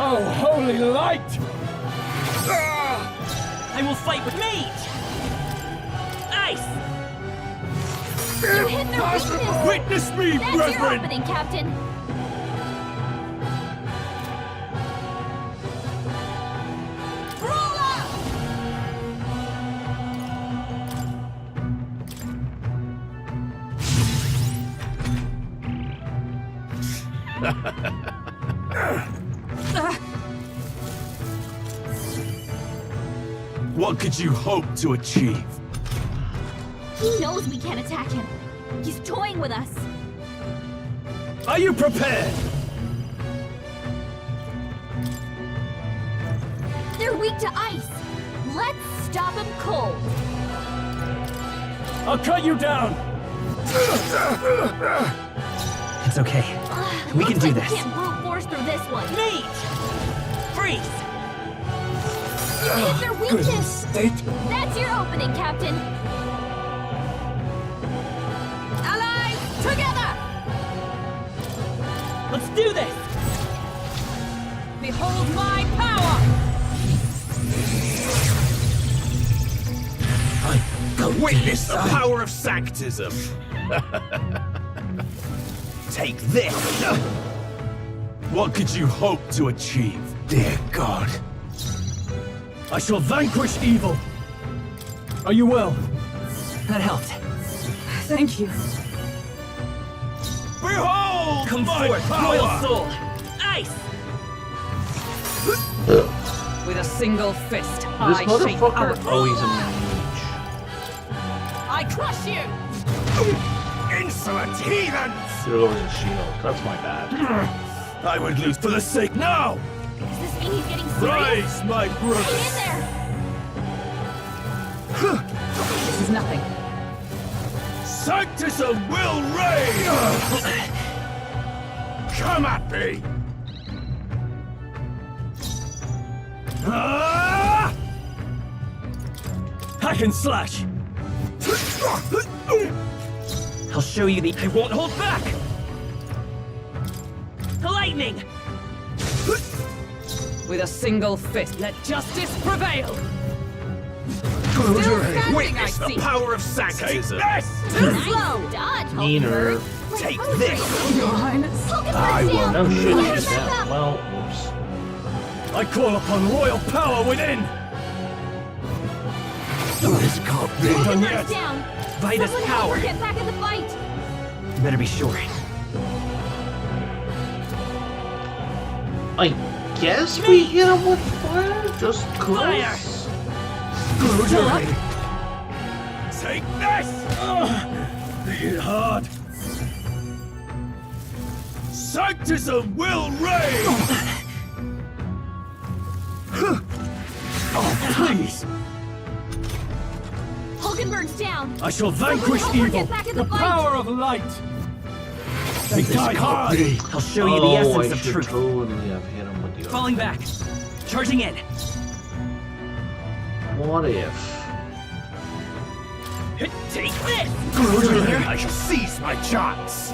Oh, holy light! I will fight with mage! Ice! You hit their weakness! Witness me, That's your brethren! opening, Captain! What could you hope to achieve? He knows we can't attack him. He's toying with us. Are you prepared? They're weak to ice. Let's stop him cold. I'll cut you down! It's okay. We can Looks do like this. We can't brute force through this one. Mage! Freeze! You hit their weakness. That's your opening, Captain. Allies, together! Let's do this! Behold my power! Witness the power of sanctism! Take this! What could you hope to achieve? Dear God. I shall vanquish evil! Are you well? That helped. Thank you. Behold! Come my forth, power! Royal Soul! Ice! With a single fist, This I shape motherfucker. our... Oh, he's a mage. I crush you! Insolent heathens! You're over the shield. That's my bad. I would lose for the sake now! Does this mean he's getting serious? Rise, my brother! Hang in there! This is nothing. Sanctism will reign! Come at me! Ah! Hack and slash! I'll show you the... I won't hold back! Lightning! With a single fist, let justice prevail! Close Still your head. standing, Witness I the see. power of sanctism! Too Nice slow! dodge, Meaner. Hulkenberg. Take Like this. poetry. Your Highness. Hulkenberg's down. No shit, Fire he's back down. up. Well, whoops. I call upon royal power within! This can't be Done Hulkenberg's yet! down. Vida's Someone help power! her get back in the fight. You better be sure. I guess we hit him with fire? Just Fire! close. Close your head! Take this! Hit hard! Sanctism will reign! Oh, please! Hulkenberg's down. I shall vanquish Someone help her evil! get back in The the fight. power of light! They die hard! I'll show you the essence I of should truth. totally have hit him with the other. Falling back. Charging in. What if? Take this! Close your head. I shall seize my chance!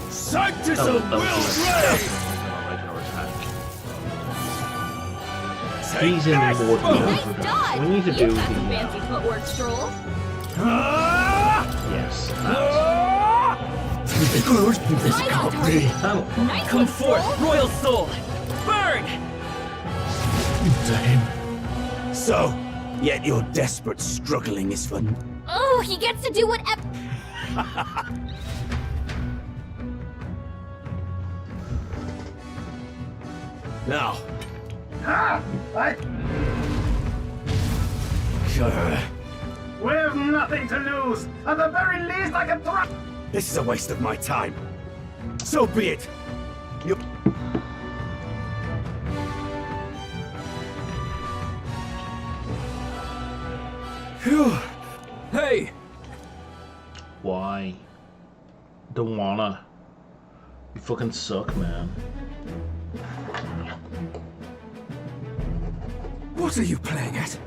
Sanctism That was will a reign! regular attack. Take He's in this! more than Nice dodge. We need to do You've got some the fancy footwork, Stroll. Ah! yes. the good this can't be. Come forth, royal soul! Burn! To him. So, yet your desperate struggling is for... Oh, he gets to do whatever. Now. We have nothing to lose. At the very least, I can throw. This is a waste of my time. So be it. You... Phew. Hey! Why? Don't wanna. You fucking suck, man. What are you playing at?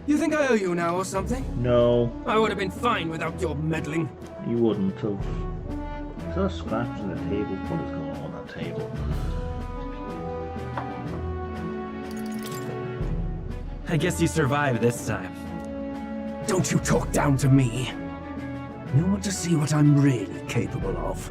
You think I owe you now or something? No. I would have been fine without your meddling. You wouldn't have. There's scratches on the table. What is going on that table? I guess you survived this time. Don't you talk down to me. You want to see what I'm really capable of.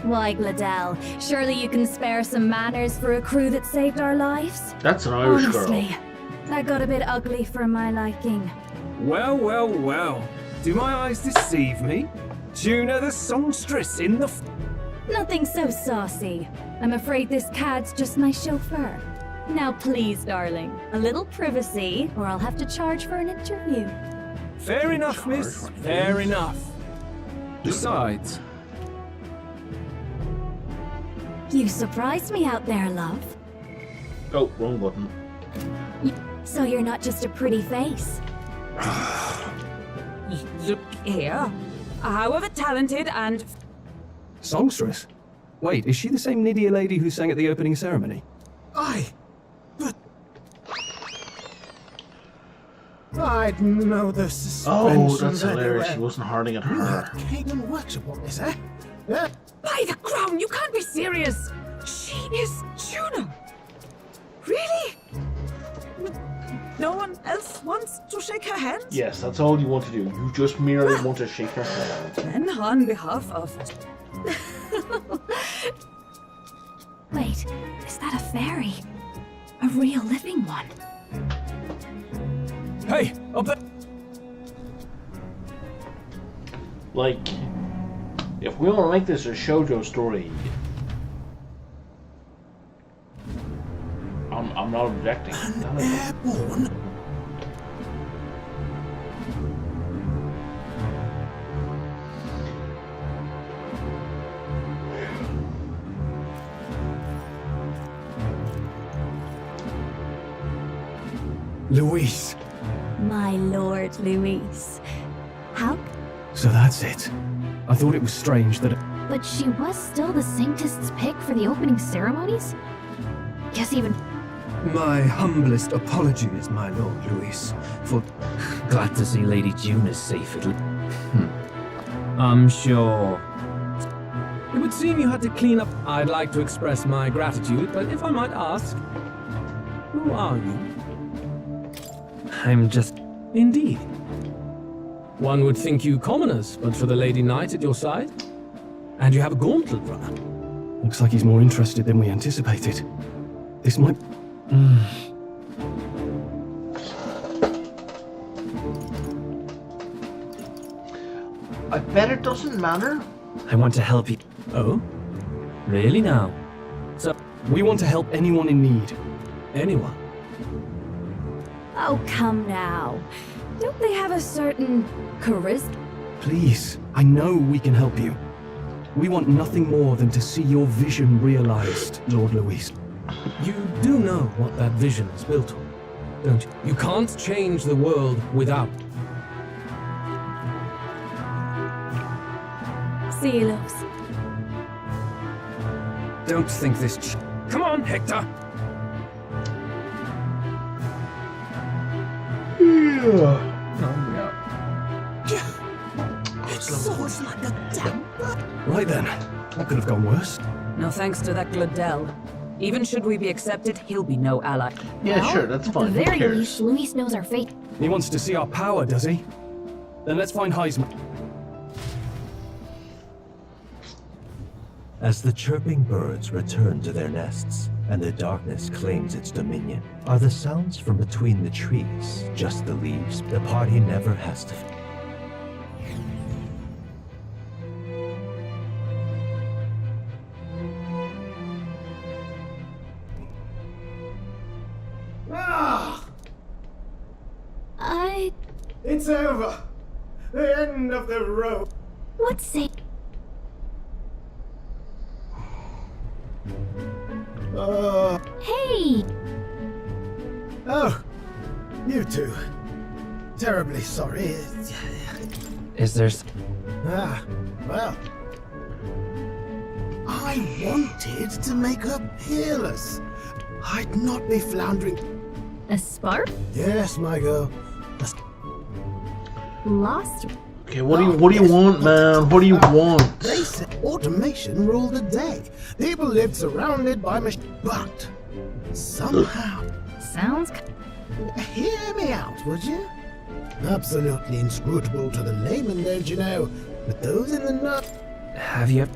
Why, Gladell, surely you can spare some manners for a crew that saved our lives? That's an Irish Honestly, girl. that got a bit ugly for my liking. Well, well, well. Do my eyes deceive me? Tuna the songstress in the... Nothing so saucy. I'm afraid this cad's just my chauffeur. Now please, darling, a little privacy, or I'll have to charge for an interview. Fair enough, miss. Fair enough. Besides... You surprised me out there, love. Oh, wrong button. So you're not just a pretty face. Look here. However talented and... Songstress? Wait, is she the same Nydia lady who sang at the opening ceremony? Aye, but... I'd know the suspension. Oh, that's hilarious. She wasn't harding at her. Kagan workshop on this, eh? Yeah. By the crown, you can't be serious! She is Juno! Really? No one else wants to shake her hand? Yes, that's all you want to do. You just merely want to shake her hand. Then, on behalf of... Wait, is that a fairy? A real living one? Hey, up there! Like, if we want to make this a shoujo story, I'm not objecting. Airborne? Luis. My lord, Luis. How? So that's it. I thought it was strange that... But she was still the saintest's pick for the opening ceremonies? Guess even... My humblest apologies, my lord Luis, for... Glad to see Lady June is safe at least. I'm sure. It would seem you had to clean up. I'd like to express my gratitude, but if I might ask, who are you? I'm just... Indeed. One would think you commoners, but for the Lady Knight at your side. And you have a gauntlet runner. Looks like he's more interested than we anticipated. This might... I bet it doesn't matter. I want to help you. Oh? Really now? So, we want to help anyone in need. Anyone? Oh, come now. Don't they have a certain charisma? Please, I know we can help you. We want nothing more than to see your vision realized, Lord Luis. You do know what that vision is built on, don't you? You can't change the world without. See you, loves. Don't think this. Come on, Hector. Swords like a damn. Right then, that could have gone worse. No thanks to that Gladell. Even should we be accepted, he'll be no ally. Yeah, Well, sure, that's at fine. the Who very cares? least, Luis knows our fate. He wants to see our power, does he? Then let's find Heisman. As the chirping birds return to their nests and the darkness claims its dominion, are the sounds from between the trees just the leaves the party never has to... It's over. The end of the road. What's it? Hey! Oh, you two. Terribly sorry. Is there... Well. I wanted to make her peerless. I'd not be floundering. A spark? Yes, my girl. Lost. Okay, what do you want, man? What do you want? They said automation ruled the day. People lived surrounded by machines. But somehow... Sounds... Hear me out, would you? Absolutely inscrutable to the layman, don't you know? But those in the know... Have you...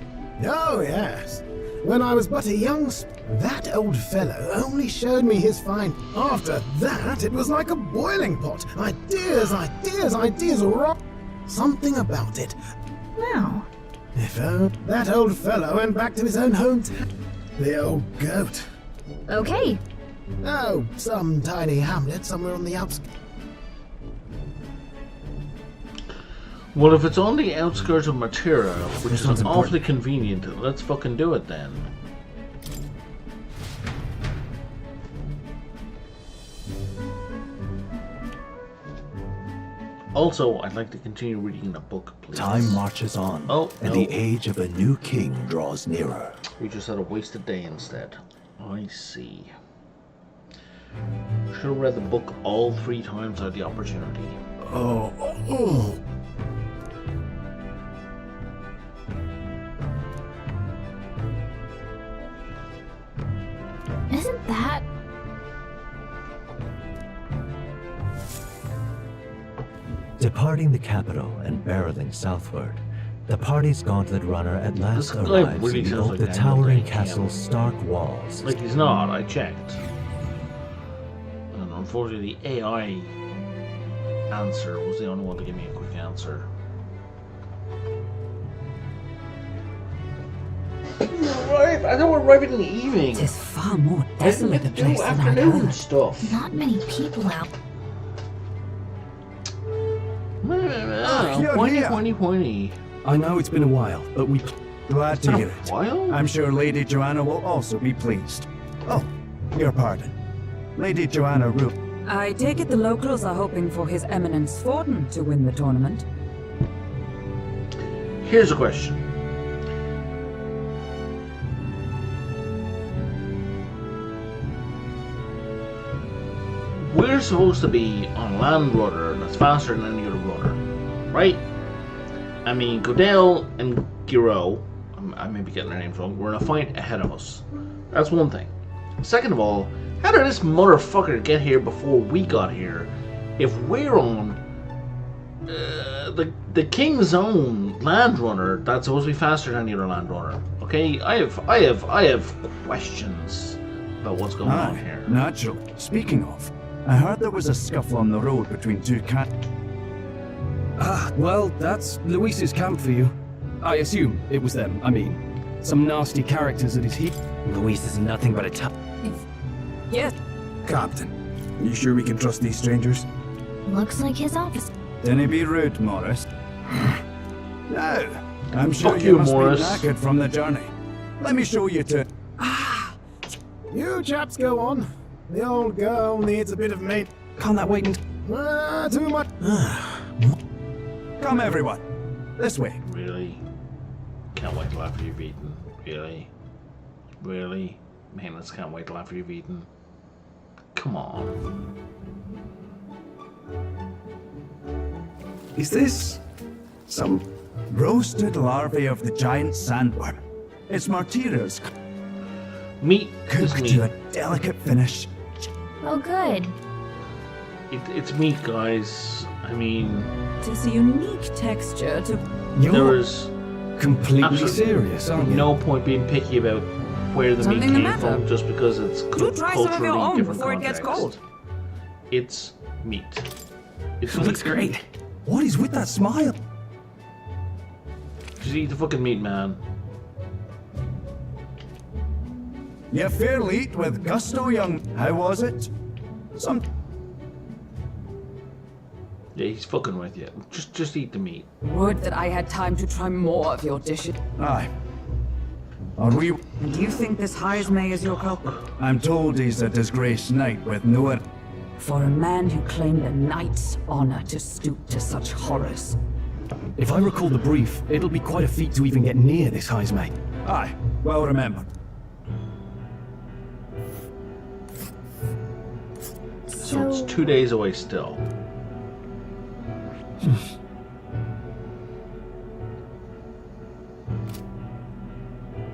Oh, yes. When I was but a young that old fellow only showed me his fine. After that, it was like a boiling pot. Ideas, ideas, ideas, something about it. Wow. If that old fellow went back to his own hometown. The old goat. Okay. Oh, some tiny hamlet somewhere on the outskirts. Well, if it's on the outskirts of Matera, which is awfully convenient, let's fucking do it then. Also, I'd like to continue reading the book, please. Time marches on, and the age of a new king draws nearer. We just had a wasted day instead. I see. Should have read the book all 3 times I had the opportunity. Oh. Isn't that... Departing the capital and barreling southward, the party's gauntlet runner at last arrives really beneath the towering castle's stark walls. Like he's not, I checked. And unfortunately the AI answer was the only one to give me a quick answer. Right, I thought we're arriving in the evening. It is far more desolate a place than I'd afternoon heard. stuff. Not many people out. Pointy. I know it's been a while, but we... Glad to hear it. While? I'm sure Lady Joanna will also be pleased. Oh, your pardon. Lady Joanna Root. I take it the locals are hoping for His Eminence Forden to win the tournament. Here's a question. We're supposed to be on a land rudder that's faster than any other rudder, right? I mean, Godel and Giro, I may be getting their names wrong, were in a fight ahead of us. That's one thing. Second of all, how did this motherfucker get here before we got here if we're on the King's own land runner that's supposed to be faster than any other land runner? Okay, I have questions about what's going on here. Natural. Speaking of, I heard there was a scuffle on the road between two well, that's Luis's camp for you. I assume it was them. I mean, some nasty characters at his heat. Luis is nothing but a Yes. Captain, you sure we can trust these strangers? Looks like his office. Didn't be rude, Morris. No, I'm sure Fuck you you, must Morris. be knackered from the journey. Let me show you to... You chaps go on. The old girl needs a bit of mate. Can't that wait and... Too much. Come, everyone. This way. Really? Can't wait till after you've eaten. Really? Really? Man, I can't wait till after you've eaten. Come on. Is this... some roasted larvae of the giant sandworm? It's Martira's meat cooked to a delicate finish. Oh, good. It's meat, guys. I mean... It is a unique texture to... There was... completely serious, aren't you? No point being picky about where the Something meat the came matter? from just because it's Do try some of your culturally own different before it gets context. cold. It's meat. It's It looks meat. great. What is with that smile? Just eat the fucking meat, man. You fairly eat with gusto, young. How was it? Some. Yeah, he's fucking with you. Just eat the meat. Would that I had time to try more of your dishes. Aye. Are we? And do you think this Heismay is your culprit? I'm told he's a disgraced knight with no. For a man who claimed a knight's honor to stoop to such horrors. If I recall the brief, it'll be quite a feat to even get near this Heismay. Aye, well remembered. So it's 2 days away still.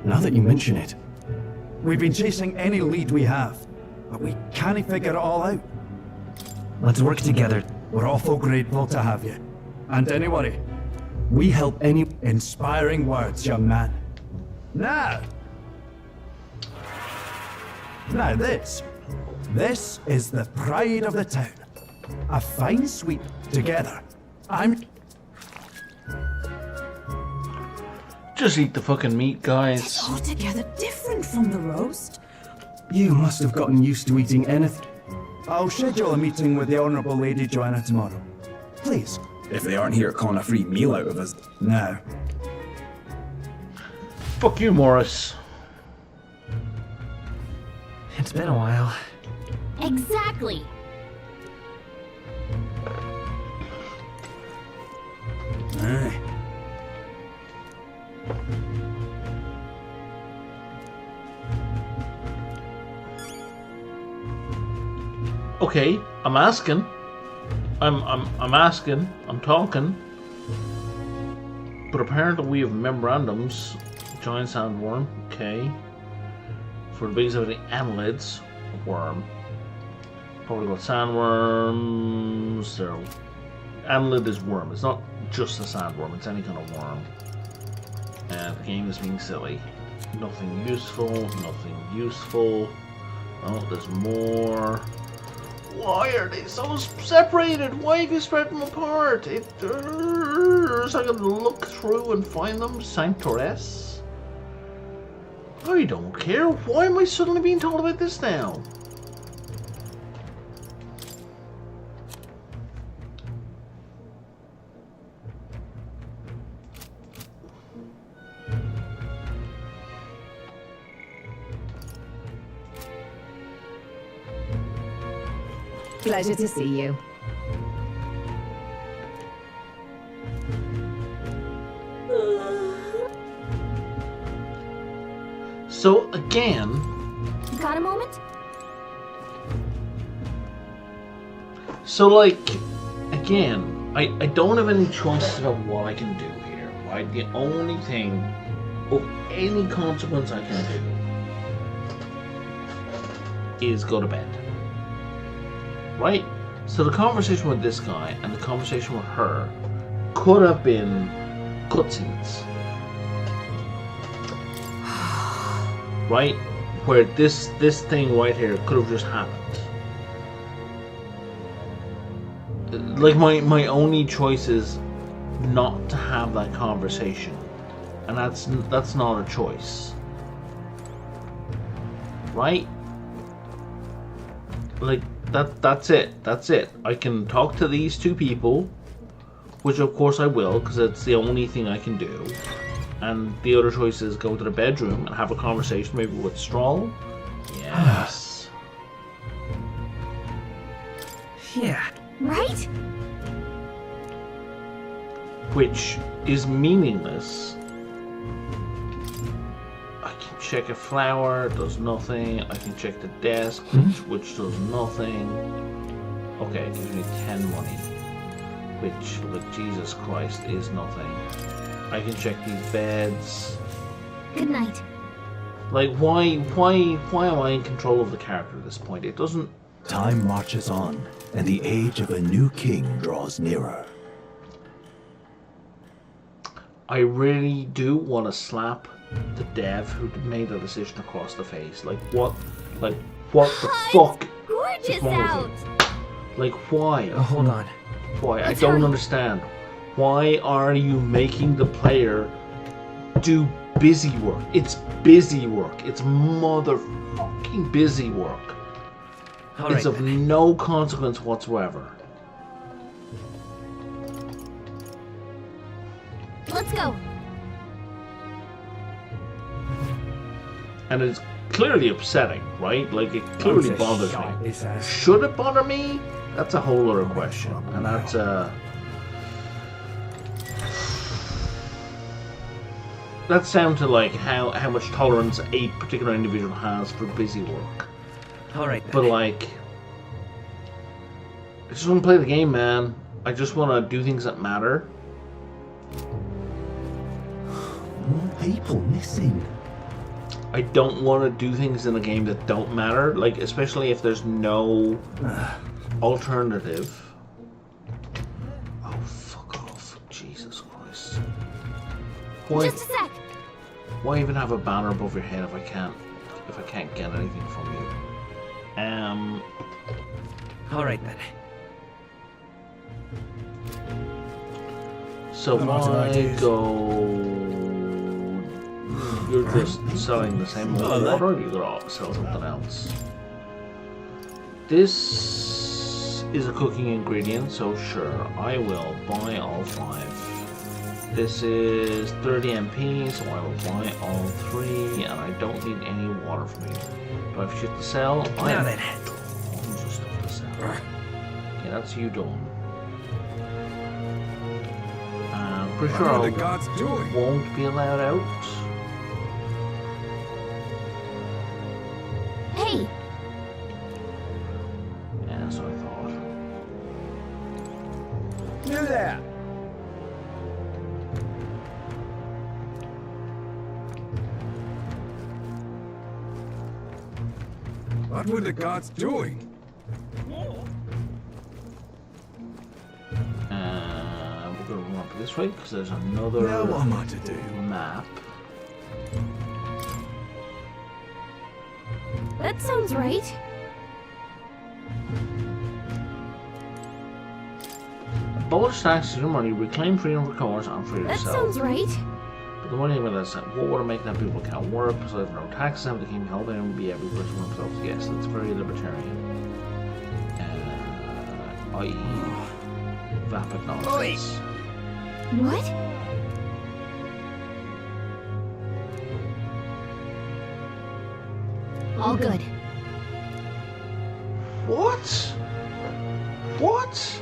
Now that you mention it, We've been chasing any lead we have, but we can't figure it all out. Let's work together. We're awful grateful to have you. And anyway, we help any. Inspiring words, young man. Now this is the pride of the town. A fine sweep together. Just eat the fucking meat, guys. Altogether different from the roast. You must have gotten used to eating anything. I'll schedule a meeting with the Honourable Lady Joanna tomorrow. Please. If they aren't here calling a free meal out of us. No. Fuck you, Morris. It's been a while. Exactly. Aye. Okay, I'm asking. I'm asking. I'm talking. But apparently we have memorandums. Giant sandworm. Okay. For the biggest of the annelids, worm. Probably got sandworms. So, annelid is worm. It's not just a sandworm. It's any kind of worm. And the game is being silly. Nothing useful. Nothing useful. Oh, there's more. Why are they so separated? Why have you spread them apart? So I can look through and find them. Sanctoress? I don't care. Why am I suddenly being told about this now? Pleasure to see you. So again, Got a moment? so like, again, I don't have any choices about what I can do here, right? The only thing of any consequence I can do is go to bed. Right? So the conversation with this guy and the conversation with her could have been cutscenes. Right? Where this thing right here could have just happened. Like my only choice is not to have that conversation. And that's not a choice. Right? Like that's it. I can talk to these two people, which of course I will, because it's the only thing I can do. And the other choice is go to the bedroom and have a conversation, maybe with Stroll. Yes. Yeah. Right? Which is meaningless. I can check a flower, does nothing. I can check the desk, which does nothing. Okay, it gives me 10 money, which, like, Jesus Christ, is nothing. I can check these beds. Good night. Like, why am I in control of the character at this point? It doesn't... Time marches on, and the age of a new king draws nearer. I really do want to slap the dev who made the decision across the face. Like what the fuck? Gorgeous out. Like why? Hold on. Why? I don't understand. Why are you making the player do busy work? It's busy work. It's motherfucking busy work. It's of no consequence whatsoever. Let's go. And it's clearly upsetting, right? Like, it clearly bothers me. Should it bother me? That's a whole other question. And that's that's down to like how much tolerance a particular individual has for busy work. Alright then. But like, I just want to play the game, man. I just want to do things that matter. More people missing. I don't want to do things in a game that don't matter, like especially if there's no alternative. Oh, fuck off. Jesus Christ. Why, Just a sec. why even have a banner above your head if I can't get anything from you? Alright then. So if I go... You're just selling the same old water, or you're gonna sell something else? This is a cooking ingredient, so sure, I will buy all 5. This is 30 MP, so I will buy all 3, and I don't need any water from you. Do I have shit to sell? I have tons of stuff to sell. Okay, that's you done. I'm pretty sure I won't be allowed out. Hey! Yeah, that's what I thought. You there! What were the guards doing? We're going to run up this way because there's another map. That sounds right. Abolish taxes your money, reclaim freedom for commerce, and free That yourself. sounds right. But the money with that what would make that people can't work, because there's no taxes, have the king held and would be every person for himself. Yes, that's very libertarian. I.e. vapid nonsense. What? All good. What? What?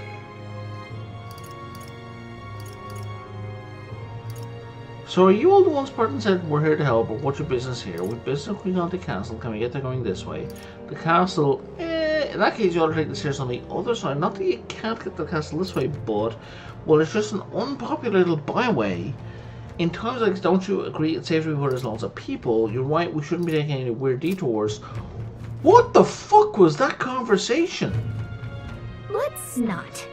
So are you all the ones Spartan said we're here to help, but what's your business here? With business at Queen County Castle, can we get there going this way? The castle, in that case you ought to take the stairs on the other side. Not that you can't get the castle this way, but, well, it's just an unpopulated byway. In times like this, don't you agree it's safer where there's lots of people? You're right, we shouldn't be taking any weird detours. What the fuck was that conversation? Let's not.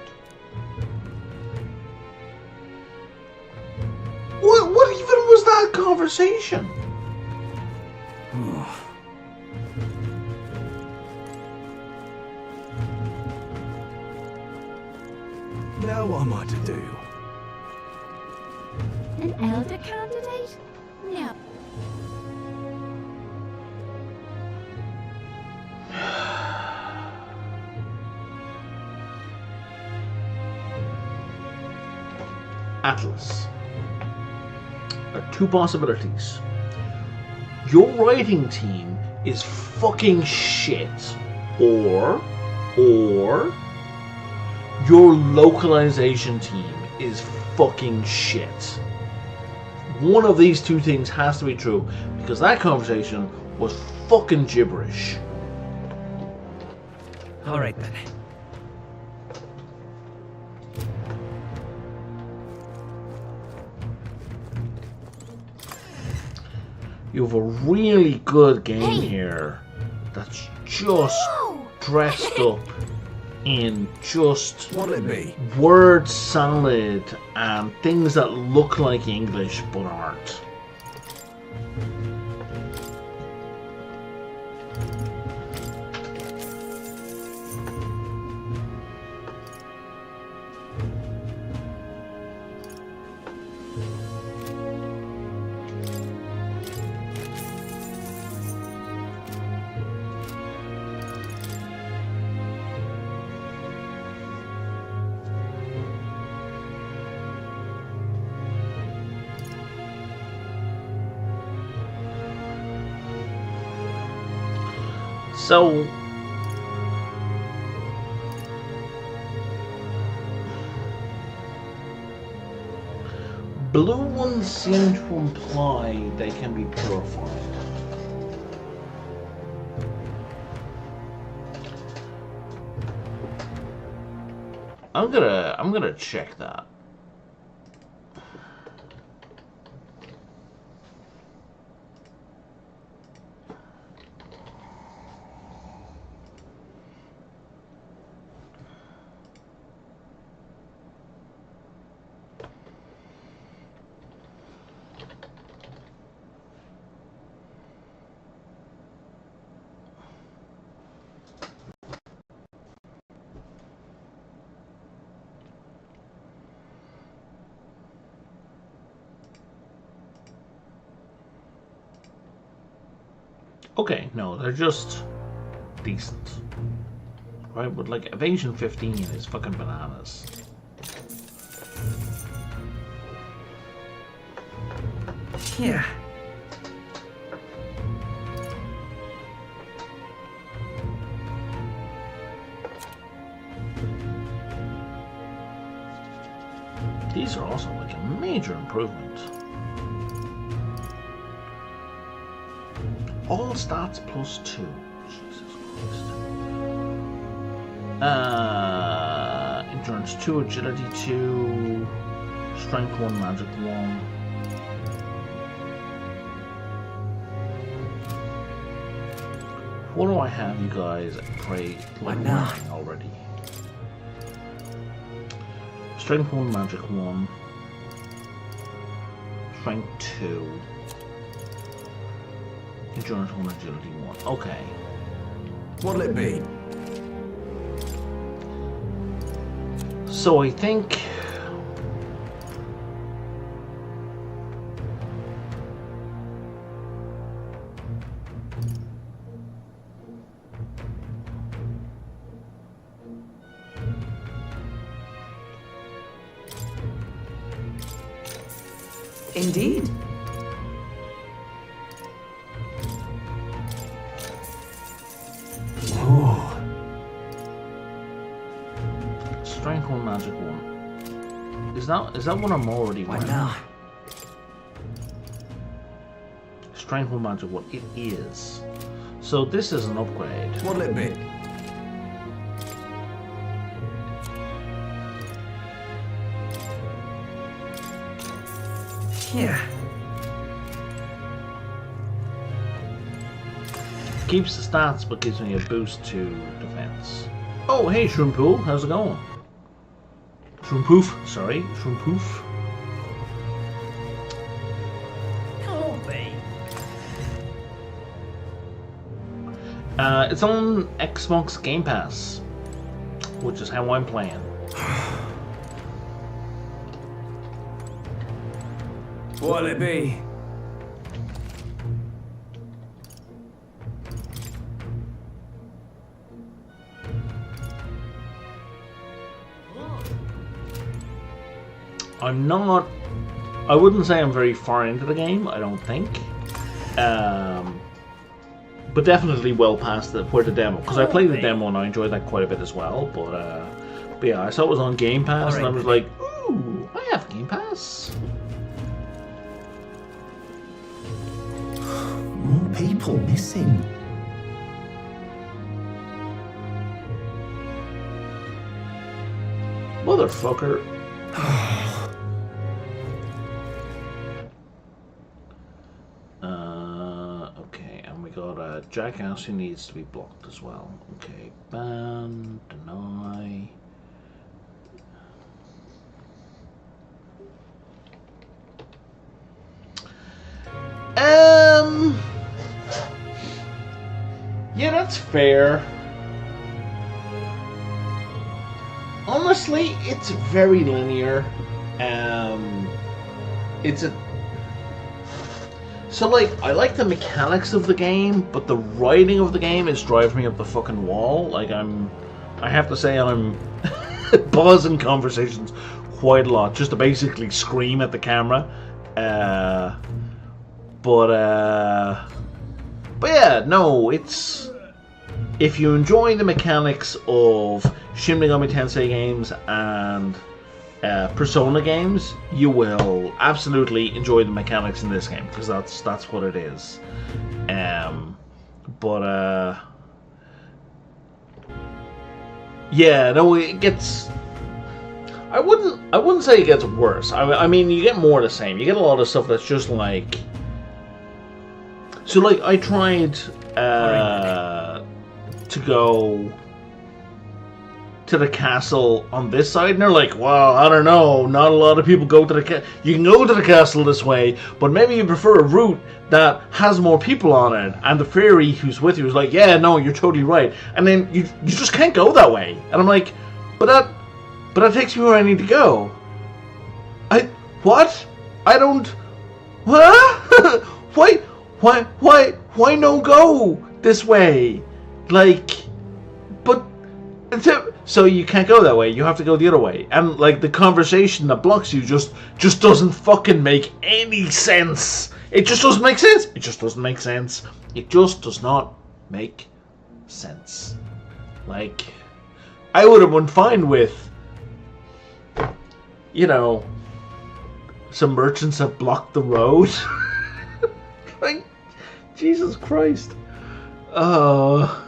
What even was that conversation? Now what am I to do? An elder candidate? No. Atlas. There are 2 possibilities. Your writing team is fucking shit, or your localization team is fucking shit. One of these 2 things has to be true, because that conversation was fucking gibberish. Alright then. You have a really good game here that's just dressed up in just What'll it be? word salad and things that look like English but aren't. So, blue ones seem to imply they can be purified. I'm gonna check that. Okay, no, they're just decent. Right, but like evasion 15 is fucking bananas. Yeah. These are also like a major improvement. All stats plus 2. Jesus Christ. Endurance 2, agility 2, strength 1, magic 1. What do I have you guys pray learning already? Strength 1, magic 1. Strength 2. Endurance 1, agility 1. Okay. What'll it be? So I think... Indeed. Strength 1, magic 1. Is that one I'm already wearing? Why not? Strength 1, magic 1. It is. So this is an upgrade. What'll it be? Yeah. Keeps the stats but gives me a boost to defense. Oh, hey Shroompool, how's it going? Shroompoof, sorry, Shroompoof. It's on Xbox Game Pass, which is how I'm playing. What'll it be? I wouldn't say I'm very far into the game, I don't think. But definitely well past where the demo, because I played the demo and I enjoyed that quite a bit as well. But yeah, I saw it was on Game Pass and I was like, ooh, I have Game Pass. More people missing. Motherfucker. Okay, and we got Jackass who needs to be blocked as well. Okay, ban, deny. Yeah, that's fair. Honestly, it's very linear. So like, I like the mechanics of the game, but the writing of the game is driving me up the fucking wall. Like, I have to say I'm pausing conversations quite a lot just to basically scream at the camera. But yeah, no, it's... If you enjoy the mechanics of Shin Megami Tensei games and Persona games, you will absolutely enjoy the mechanics in this game, because that's what it is. Yeah, no, it gets... I wouldn't say it gets worse. I mean, you get more of the same. You get a lot of stuff that's just like... So, like, I tried to go to the castle on this side, and they're like, well, I don't know, not a lot of people go to the castle. You can go to the castle this way, but maybe you prefer a route that has more people on it. And the fairy who's with you is like, yeah, no, you're totally right. And then you just can't go that way. And I'm like, but that takes me where I need to go. What? I don't... What? Why no go this way? Like, but... So you can't go that way, you have to go the other way. And, like, the conversation that blocks you just doesn't fucking make any sense. It just doesn't make sense. It just doesn't make sense. It just does not make sense. Like, I would have been fine with, you know, some merchants that blocked the road. Like, Jesus Christ.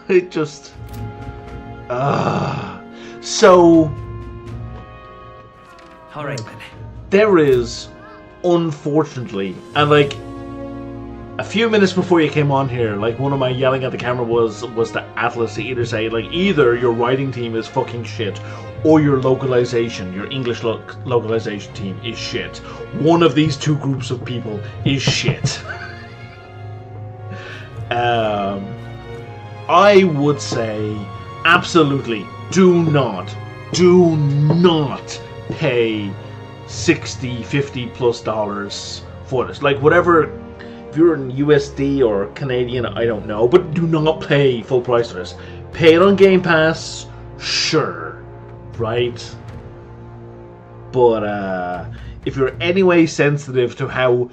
It just... So... Alright then. There is, unfortunately, and like, a few minutes before you came on here, like, one of my yelling at the camera was the Atlas to either say, like, either your writing team is fucking shit, or your localization, your English localization team is shit. One of these two groups of people is shit. I would say, absolutely, do not pay $60, $50 plus dollars for this. Like, whatever, if you're in USD or Canadian, I don't know, but do not pay full price for this. Pay it on Game Pass, sure, right? But if you're anyway sensitive to how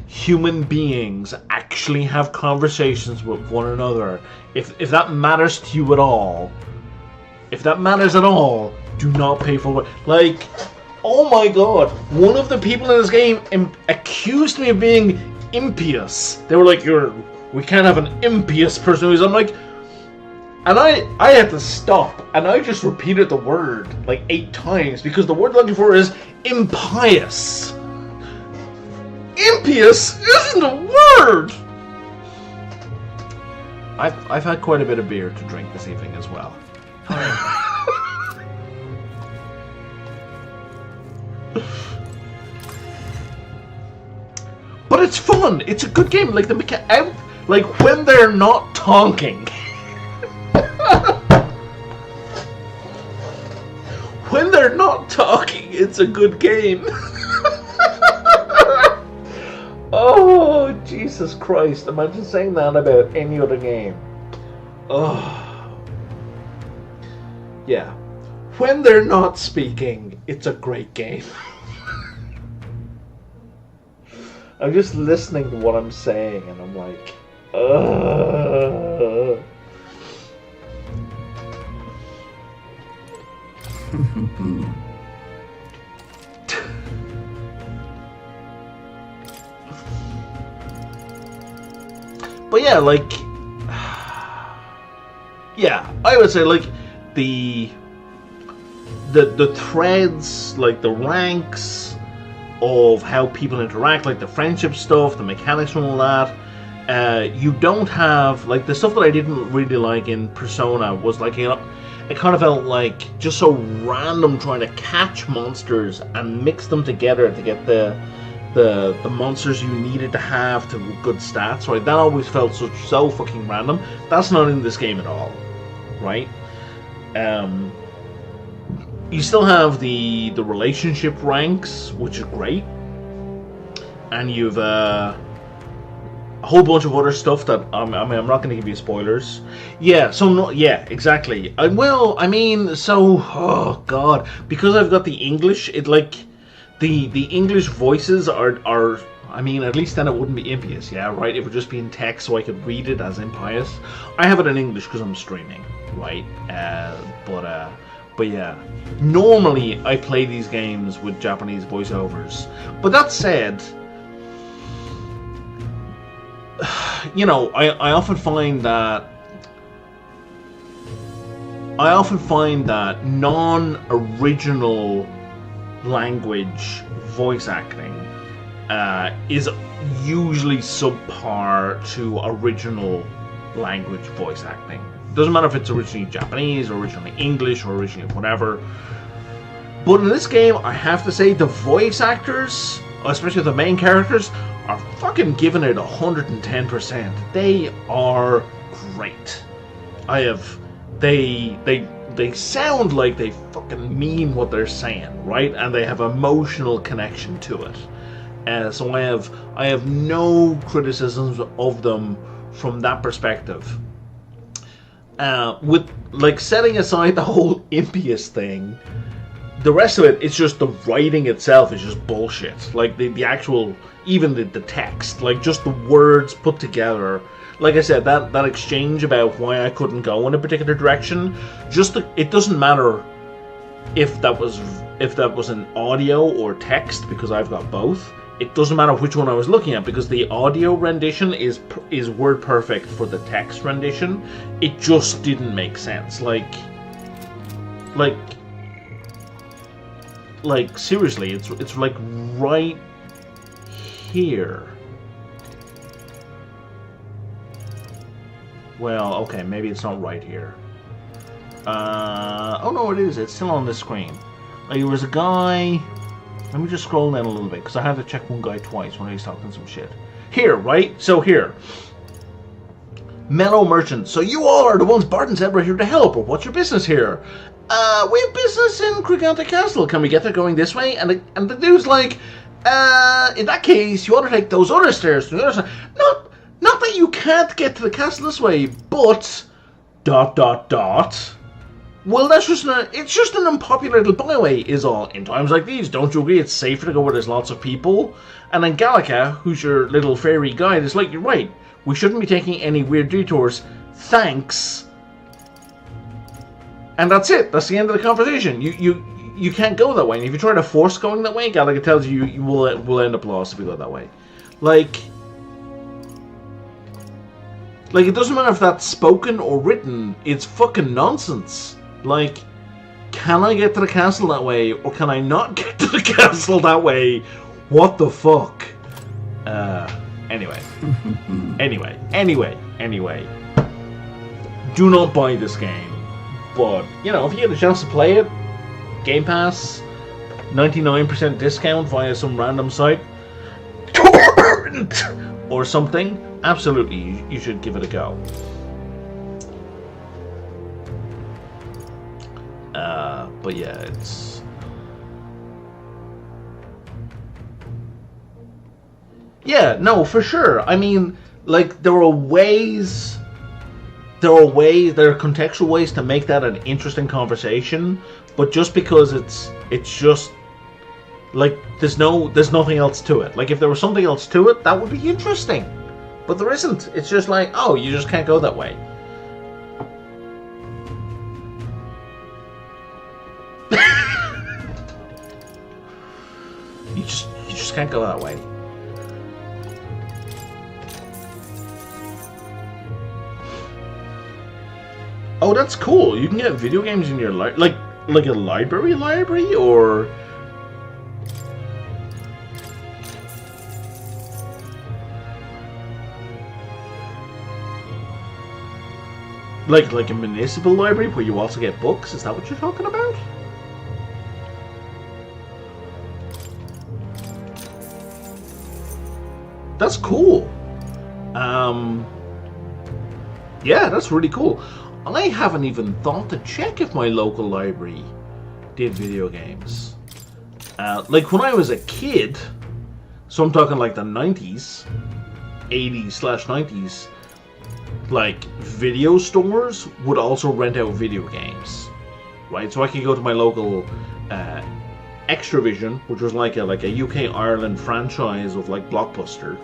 human beings actually have conversations with one another, if that matters to you at all, if that matters at all, do not pay for it. Like, oh my god, one of the people in this game accused me of being impious. They were like, we can't have an impious person who's... I'm like... And I had to stop, and I just repeated the word like 8 times, because the word I'm looking for is impious. Impious isn't a word! I've had quite a bit of beer to drink this evening as well. But it's fun. It's a good game. Like like when they're not talking. When they're not talking, it's a good game. Oh, Jesus Christ. Imagine saying that about any other game. Oh. Yeah. When they're not speaking, it's a great game. I'm just listening to what I'm saying and I'm like, But yeah, like, yeah, I would say like the threads, like the ranks of how people interact, like the friendship stuff, the mechanics and all that, you don't have, like, the stuff that I didn't really like in Persona was, like, you know, it kind of felt like just so random trying to catch monsters and mix them together to get the monsters you needed to have to good stats, right? That always felt so fucking random. That's not in this game at all, right? You still have the relationship ranks, which is great, and you've a whole bunch of other stuff that I mean, I'm not going to give you spoilers. Yeah, so no, yeah, exactly. Oh god, because I've got the English, it like the English voices are. I mean, at least then it wouldn't be impious, yeah, right? It would just be in text, so I could read it as impious. I have it in English because I'm streaming, right? But yeah, normally I play these games with Japanese voiceovers. That said, you know, I often find that non-original language voice acting is usually subpar to original language voice acting. Doesn't matter if it's originally Japanese or originally English or originally whatever. But in this game, I have to say the voice actors, especially the main characters, are fucking giving it 110%. They are great. They sound like they fucking mean what they're saying, right? And they have emotional connection to it. So I have no criticisms of them from that perspective. With, like, setting aside the whole impious thing, the rest of it, it's just the writing itself is just bullshit. Like, the actual, even the text, like, just the words put together. Like I said, that exchange about why I couldn't go in a particular direction, it doesn't matter if that was an audio or text, because I've got both. It doesn't matter which one I was looking at, because the audio rendition is word perfect for the text rendition. It just didn't make sense. Like seriously, it's like right here. Well, okay, maybe it's not right here. Oh no, it is. It's still on this screen. Like, there was a guy. Let me just scroll down a little bit, because I had to check one guy twice when he's talking some shit. Here, right? So here. Mellow Merchant. So you all are the ones Barton said we're here to help, or what's your business here? We have business in Crigante Castle. Can we get there going this way? And the dude's like, in that case, you ought to take those other stairs to the other side. Not that you can't get to the castle this way, but... ... Well, it's just an unpopular little byway, is all. In times like these, don't you agree it's safer to go where there's lots of people? And then Gallica, who's your little fairy guide, is like, you're right. We shouldn't be taking any weird detours. Thanks. And that's it. That's the end of the conversation. You can't go that way. And if you try to force going that way, Gallica tells you you will end up lost if you go that way. Like, it doesn't matter if that's spoken or written. It's fucking nonsense. Like, can I get to the castle that way, or can I not get to the castle that way? What the fuck? Anyway. Anyway. Do not buy this game. But, you know, if you get a chance to play it, Game Pass, 99% discount via some random site, or something, absolutely, you should give it a go. But yeah, it's... Yeah, no, for sure. I mean, like, there are contextual ways to make that an interesting conversation, but just because it's just, like, there's nothing else to it. Like, if there was something else to it, that would be interesting. But there isn't. It's just like, oh, you just can't go that way. You just can't go that way. Oh, that's cool. You can get video games in your like a library, or Like a municipal library where you also get books? Is that what you're talking about? That's cool. Yeah, that's really cool. I haven't even thought to check if my local library did video games. Like when I was a kid, so I'm talking like the 90s, 80s/90s, like video stores would also rent out video games, right? So I could go to my local Extravision, which was like a UK Ireland franchise of like Blockbuster,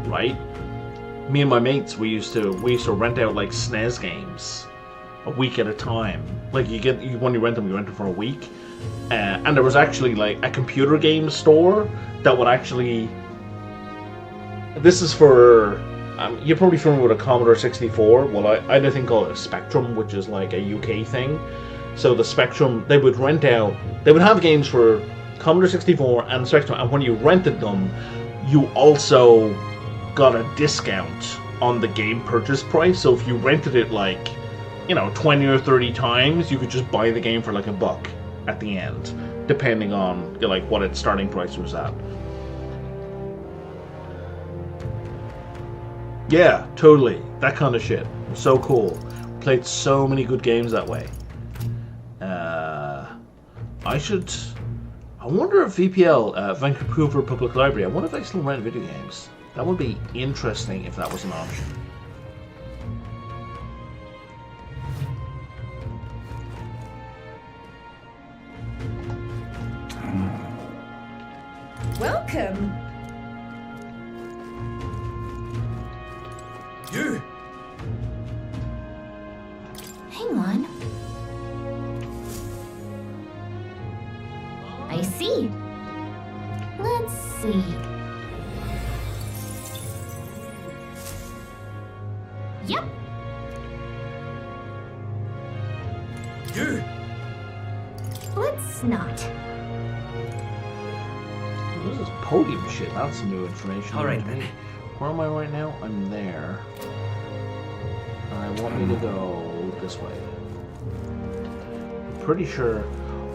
right? Me and my mates, we used to rent out like SNES games a week at a time. Like when you rent them, you rent them for a week, and there was actually like a computer game store that would actually. This is for you're probably familiar with a Commodore 64. Well, I had a thing called a Spectrum, which is like a UK thing. So the Spectrum, they would rent out. They would have games for Commodore 64 and Spectrum, and when you rented them, you also got a discount on the game purchase price. So if you rented it like, 20 or 30 times, you could just buy the game for like $1 at the end, depending on like what its starting price was at. Yeah, totally. That kind of shit. So cool. Played so many good games that way. I wonder if VPL, Vancouver Public Library, I wonder if they still rent video games. That would be interesting if that was an option. Welcome. You! Hang on. I see. Let's see. Yep. You! Let's not. This is podium shit. That's some new information. All right, then. Where am I right now? I'm there. And I want me to go this way. I'm pretty sure.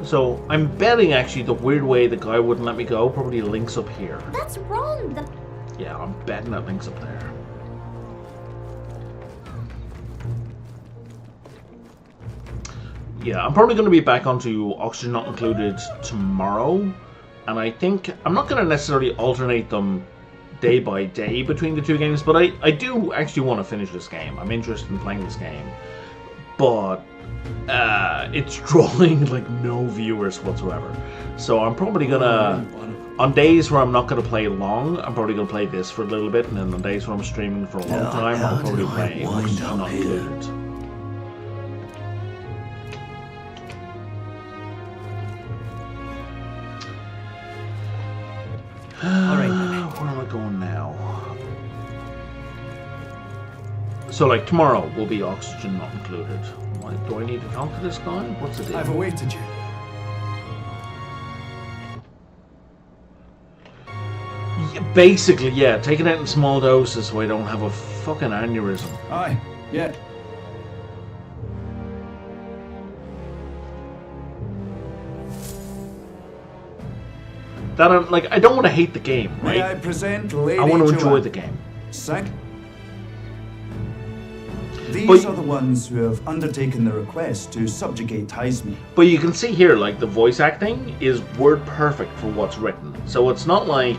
So I'm betting actually the weird way the guy wouldn't let me go probably links up here. That's wrong. Yeah, I'm betting that links up there. Yeah, I'm probably going to be back onto Oxygen Not Included tomorrow. And I think I'm not going to necessarily alternate them day by day between the two games, but I do actually want to finish this game. I'm interested in playing this game. But it's drawing like no viewers whatsoever. So I'm probably going to, on days where I'm not going to play long, I'm probably going to play this for a little bit. And then on days where I'm streaming for a long time, I'll probably play Oxygen Not Included. Alright, where am I going now? So, like, tomorrow will be Oxygen Not Included. Do I need to talk to this guy? What's the deal? I've awaited you. Yeah, basically, yeah. Take it out in small doses so I don't have a fucking aneurysm. Aye, yeah. That I don't want to hate the game, right? May I present Lady I want to enjoy Joanne. the game. These are the ones who have undertaken the request to subjugate Heisme. But you can see here, like, the voice acting is word perfect for what's written. So it's not like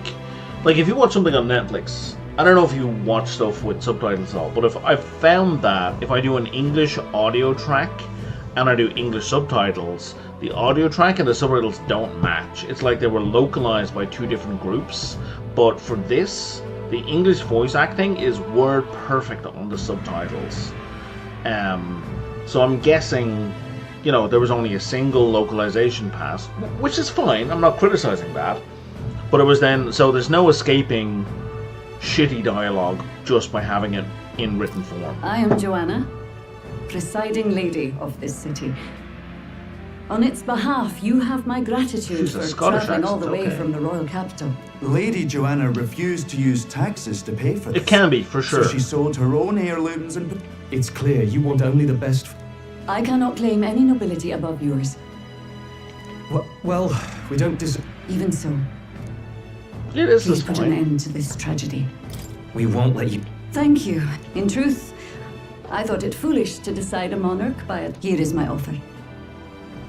if you watch something on Netflix, I don't know if you watch stuff with subtitles at all, but if I've found that if I do an English audio track and I do English subtitles, the audio track and the subtitles don't match. It's like they were localized by two different groups. But for this, the English voice acting is word perfect on the subtitles. So I'm guessing, there was only a single localization pass, which is fine. I'm not criticizing that. But it was then, so there's no escaping shitty dialogue just by having it in written form. I am Joanna, presiding lady of this city. On its behalf, you have my gratitude She's a for Scottish traveling all accent, the way okay. from the royal capital. Lady Joanna refused to use taxes to pay for this. It can be, for sure. So she sold her own heirlooms and... It's clear you want only the best. I cannot claim any nobility above yours. Well, we don't Even so, please put an end to this tragedy. We won't let you. Thank you. In truth, I thought it foolish to decide a monarch by it. Here is my offer.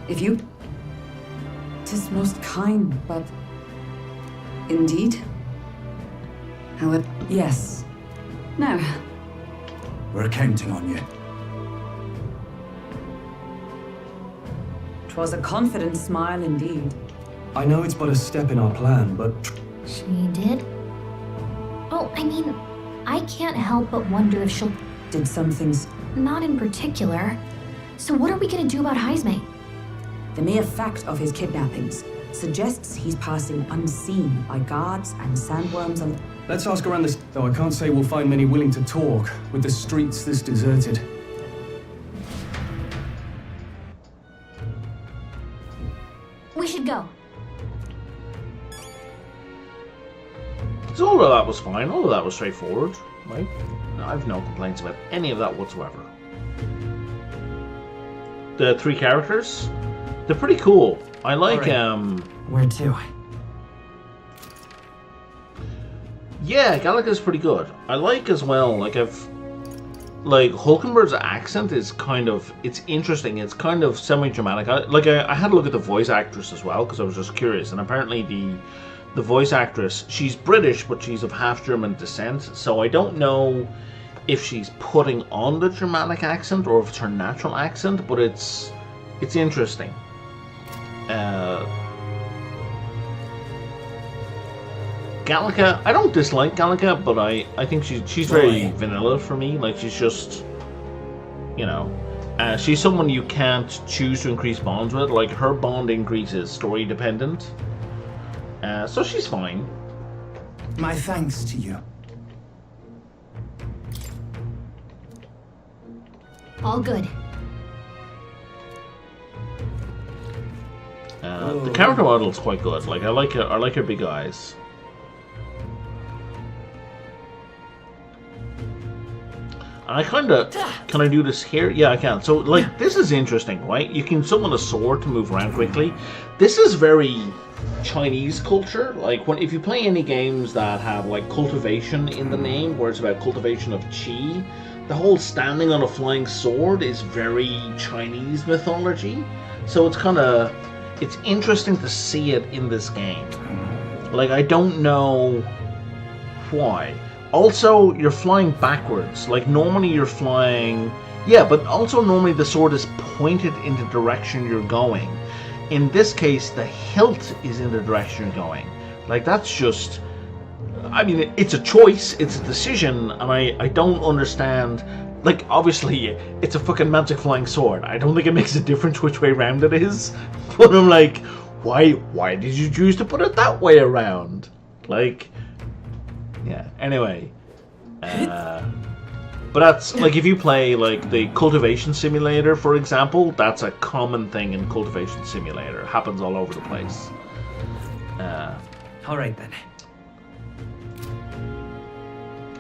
If you... 'Tis most kind, but... Indeed? However... Yes. Now... We're counting on you. 'Twas a confident smile indeed. I know it's but a step in our plan, but... She did? Oh, I mean, I can't help but wonder if she'll... Did some things... Not in particular. So what are we gonna do about Heisme? The mere fact of his kidnappings suggests he's passing unseen by guards and sandworms and... Let's ask around this, though I can't say we'll find many willing to talk, with the streets this deserted. We should go. So all of that was fine, all of that was straightforward, right? No, I've no complaints about any of that whatsoever. The 3 characters, they're pretty cool. I like, Where to? Yeah, Gallica's pretty good. I like as well, like Hulkenberg's accent is kind of, it's interesting, it's kind of semi-Germanic. I had a look at the voice actress as well, because I was just curious, and apparently the voice actress, she's British, but she's of half-German descent, so I don't know if she's putting on the Germanic accent, or if it's her natural accent, but it's interesting. Gallica, I don't dislike Gallica, but I think she's very vanilla for me. Like, she's just, you know, she's someone you can't choose to increase bonds with. Like, her bond increase is story dependent. So she's fine. My thanks to you. All good. The character model is quite good. Like, I like her big eyes. And I can I do this here? Yeah, I can. So, like, this is interesting, right? You can summon a sword to move around quickly. This is very Chinese culture. Like, if you play any games that have, like, cultivation in the name, where it's about cultivation of chi, the whole standing on a flying sword is very Chinese mythology. So it's interesting to see it in this game. Like, I don't know why. Also, you're flying backwards. Like, normally you're flying... Yeah, but also normally the sword is pointed in the direction you're going. In this case, the hilt is in the direction you're going. Like, that's just... I mean, it's a choice, it's a decision, and I don't understand... Like, obviously, it's a fucking magic flying sword. I don't think it makes a difference which way around it is. But I'm like, why did you choose to put it that way around? Like... Yeah, anyway. But that's, like, if you play, like, the Cultivation Simulator, for example, that's a common thing in Cultivation Simulator. It happens all over the place. Alright then.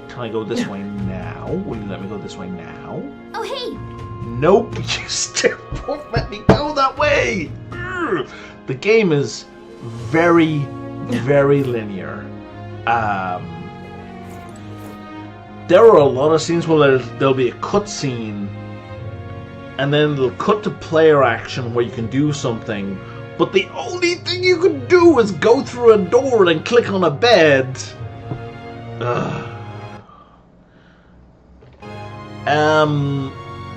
Can I go this way now? Will you let me go this way now? Oh, hey! Nope, you still won't let me go that way! The game is very, very linear. There are a lot of scenes where there'll be a cutscene, and then it'll cut to player action where you can do something, but the only thing you can do is go through a door and click on a bed.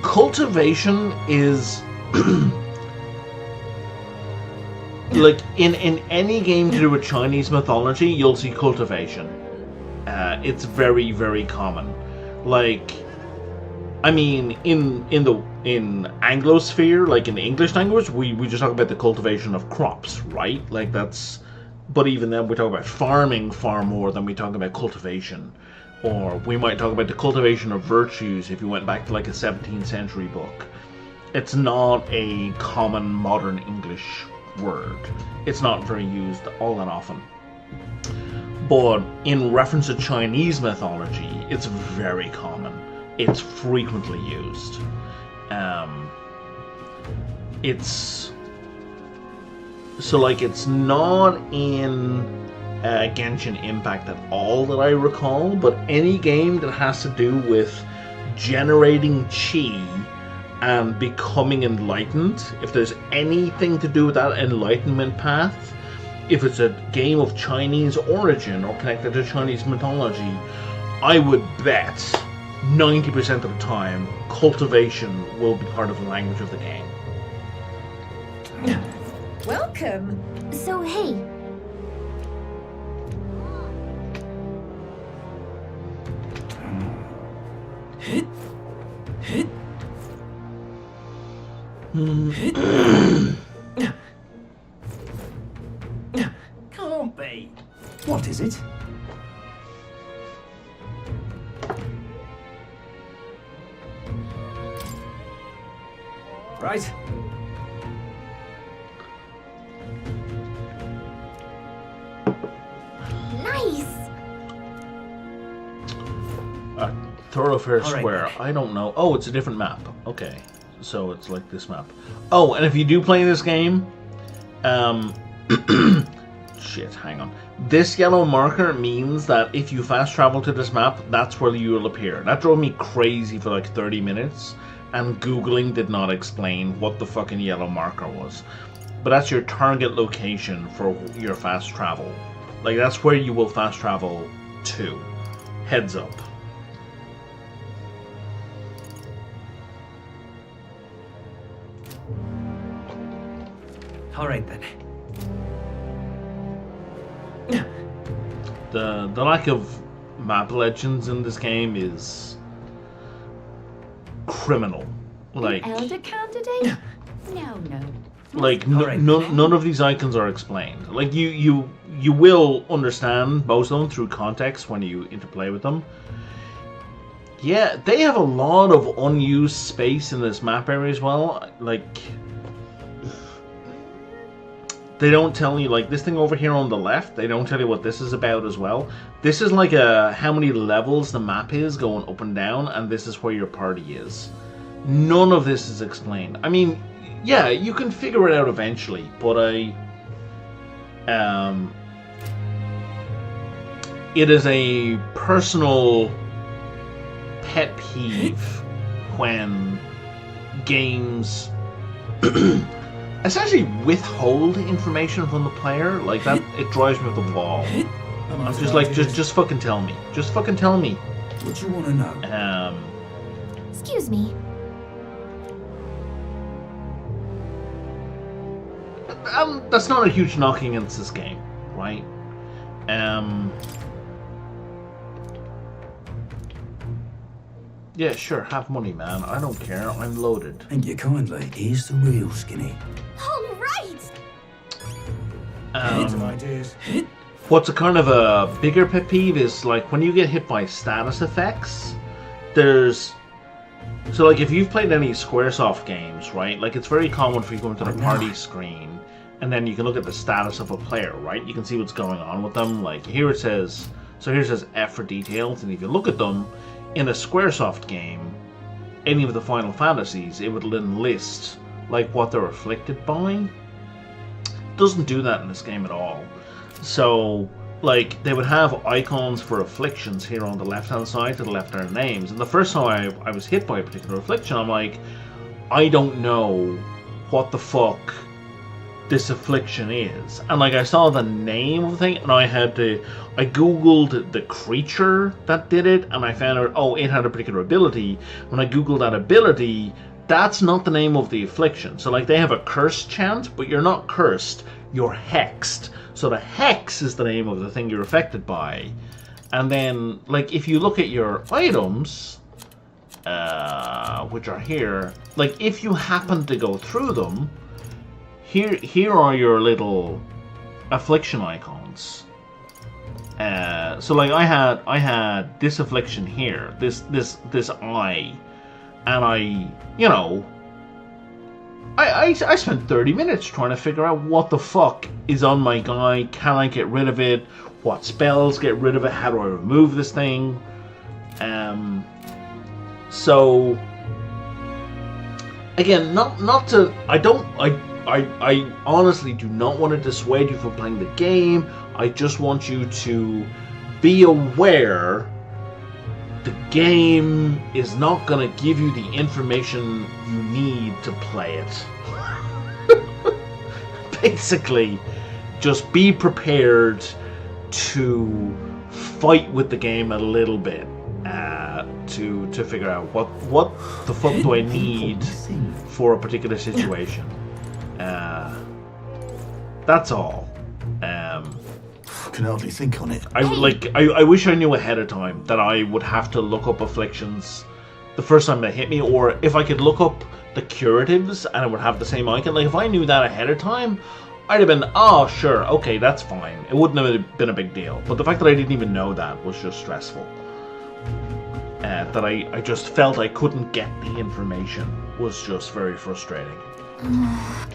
Cultivation is like in any game to do with Chinese mythology, you'll see cultivation. It's very, very common. Like, I mean, in Anglosphere, like in the English language, we just talk about the cultivation of crops, right? Like, that's... But even then, we talk about farming far more than we talk about cultivation. Or we might talk about the cultivation of virtues if you went back to, like, a 17th century book. It's not a common modern English word. It's not very used all that often. but in reference to Chinese mythology, it's very common. It's frequently used. It's so like it's not in Genshin Impact at all that I recall, but any game that has to do with generating chi and becoming enlightened, if there's anything to do with that enlightenment path, if it's a game of Chinese origin or connected to Chinese mythology, I would bet 90% of the time cultivation will be part of the language of the game. Welcome. So, hey. Can't be. What is it? Right. Nice. Thoroughfare Square. I don't know. Oh, it's a different map. Okay. So it's like this map. Oh, and if you do play this game, shit, hang on. This yellow marker means that if you fast travel to this map, that's where you will appear. That drove me crazy for like 30 minutes, and Googling did not explain what the fucking yellow marker was. But that's your target location for your fast travel. Like, that's where you will fast travel to. Heads up. All right, then. The lack of map legends in this game is criminal. Like, Elder candidate? No. like none of these icons are explained. Like you will understand most of them through context when you interplay with them. Yeah, they have a lot of unused space in this map area as well. Like, they don't tell you, like, this thing over here on the left, they don't tell you what this is about as well. This is like how many levels the map is going up and down, and this is where your party is. None of this is explained. I mean, yeah, you can figure it out eventually, but it is a personal pet peeve when games essentially withhold information from the player. Like, that, it drives me up the wall. I'm just like, just fucking tell me. Just fucking tell me. What you want to know? Excuse me. That's not a huge knock against this game, right? Yeah, sure, have money, man. I don't care. I'm loaded. Thank you kindly. Here's the real skinny. All right. What's a kind of a bigger pet peeve is, like, when you get hit by status effects, there's... So, like, if you've played any Squaresoft games, right? Like, it's very common for you to go into the party screen, and then you can look at the status of a player, right? You can see what's going on with them. Like, here it says... So here it says F for details, and if you look at them, in a Squaresoft game, any of the Final Fantasies, it would then list, like, what they're afflicted by. It doesn't do that in this game at all. So, like, they would have icons for afflictions here on the left-hand side to the left are names. And the first time I was hit by a particular affliction, I'm like, I don't know what the fuck this affliction is. And, like, I saw the name of the thing, and I googled the creature that did it, and I found out, oh, it had a particular ability. When I googled that ability, that's not the name of the affliction. So, like, they have a curse chant, but you're not cursed, you're hexed. So the hex is the name of the thing you're affected by. And then, like, if you look at your items, which are here, like, if you happen to go through them, here are your little affliction icons. So, like, I had this affliction here, this eye, and I spent 30 minutes trying to figure out what the fuck is on my guy. Can I get rid of it? what spells get rid of it, how do I remove this thing. So again, not to, I honestly do not want to dissuade you from playing the game. I just want you to be aware the game is not going to give you the information you need to play it. Basically, just be prepared to fight with the game a little bit to figure out what the fuck do I need for a particular situation. That's all. I can hardly think on it. I wish I knew ahead of time that I would have to look up afflictions the first time they hit me, or if I could look up the curatives and it would have the same icon. Like, if I knew that ahead of time, I'd have been, oh sure, okay, that's fine. It wouldn't have been a big deal. But the fact that I didn't even know that was just stressful. That I just felt I couldn't get the information was just very frustrating.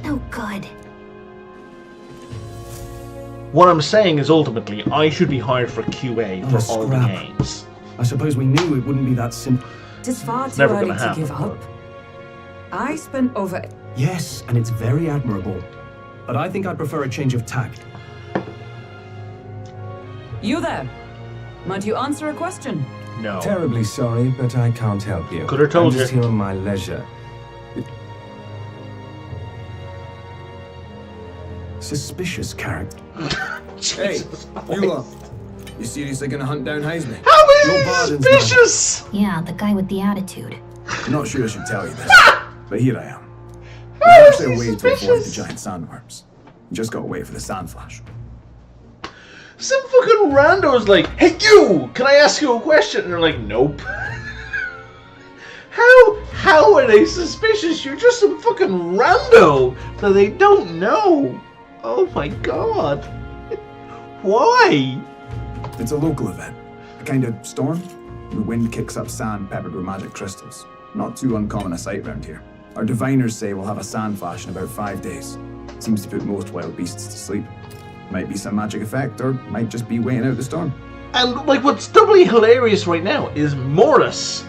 No good. What I'm saying is, ultimately, I should be hired for QA for all the games. I suppose we knew it wouldn't be that simple. It's far too never early gonna to happen, give up. I spent over... Yes, and it's very admirable. But I think I'd prefer a change of tack. You there? Might you answer a question? No. Terribly sorry, but I can't help you. Could have told I'm just you. here on my leisure. Suspicious character. Hey, you are. You seriously gonna hunt down Heisman? How is he suspicious? Yeah, the guy with the attitude. I'm not sure I should tell you this, but here I am. There's actually a way to avoid the giant sandworms. You just gotta wait for the sand flash. Some fucking rando's like, hey you, can I ask you a question? And they're like, nope. How are they suspicious? You're just some fucking rando that they don't know. Oh my god. Why? It's a local event. A kind of storm. The wind kicks up sand peppered with magic crystals. Not too uncommon a sight round here. Our diviners say we'll have a sand flash in about 5 days. Seems to put most wild beasts to sleep. Might be some magic effect, or might just be waiting out the storm. And like, what's doubly hilarious right now is Morris.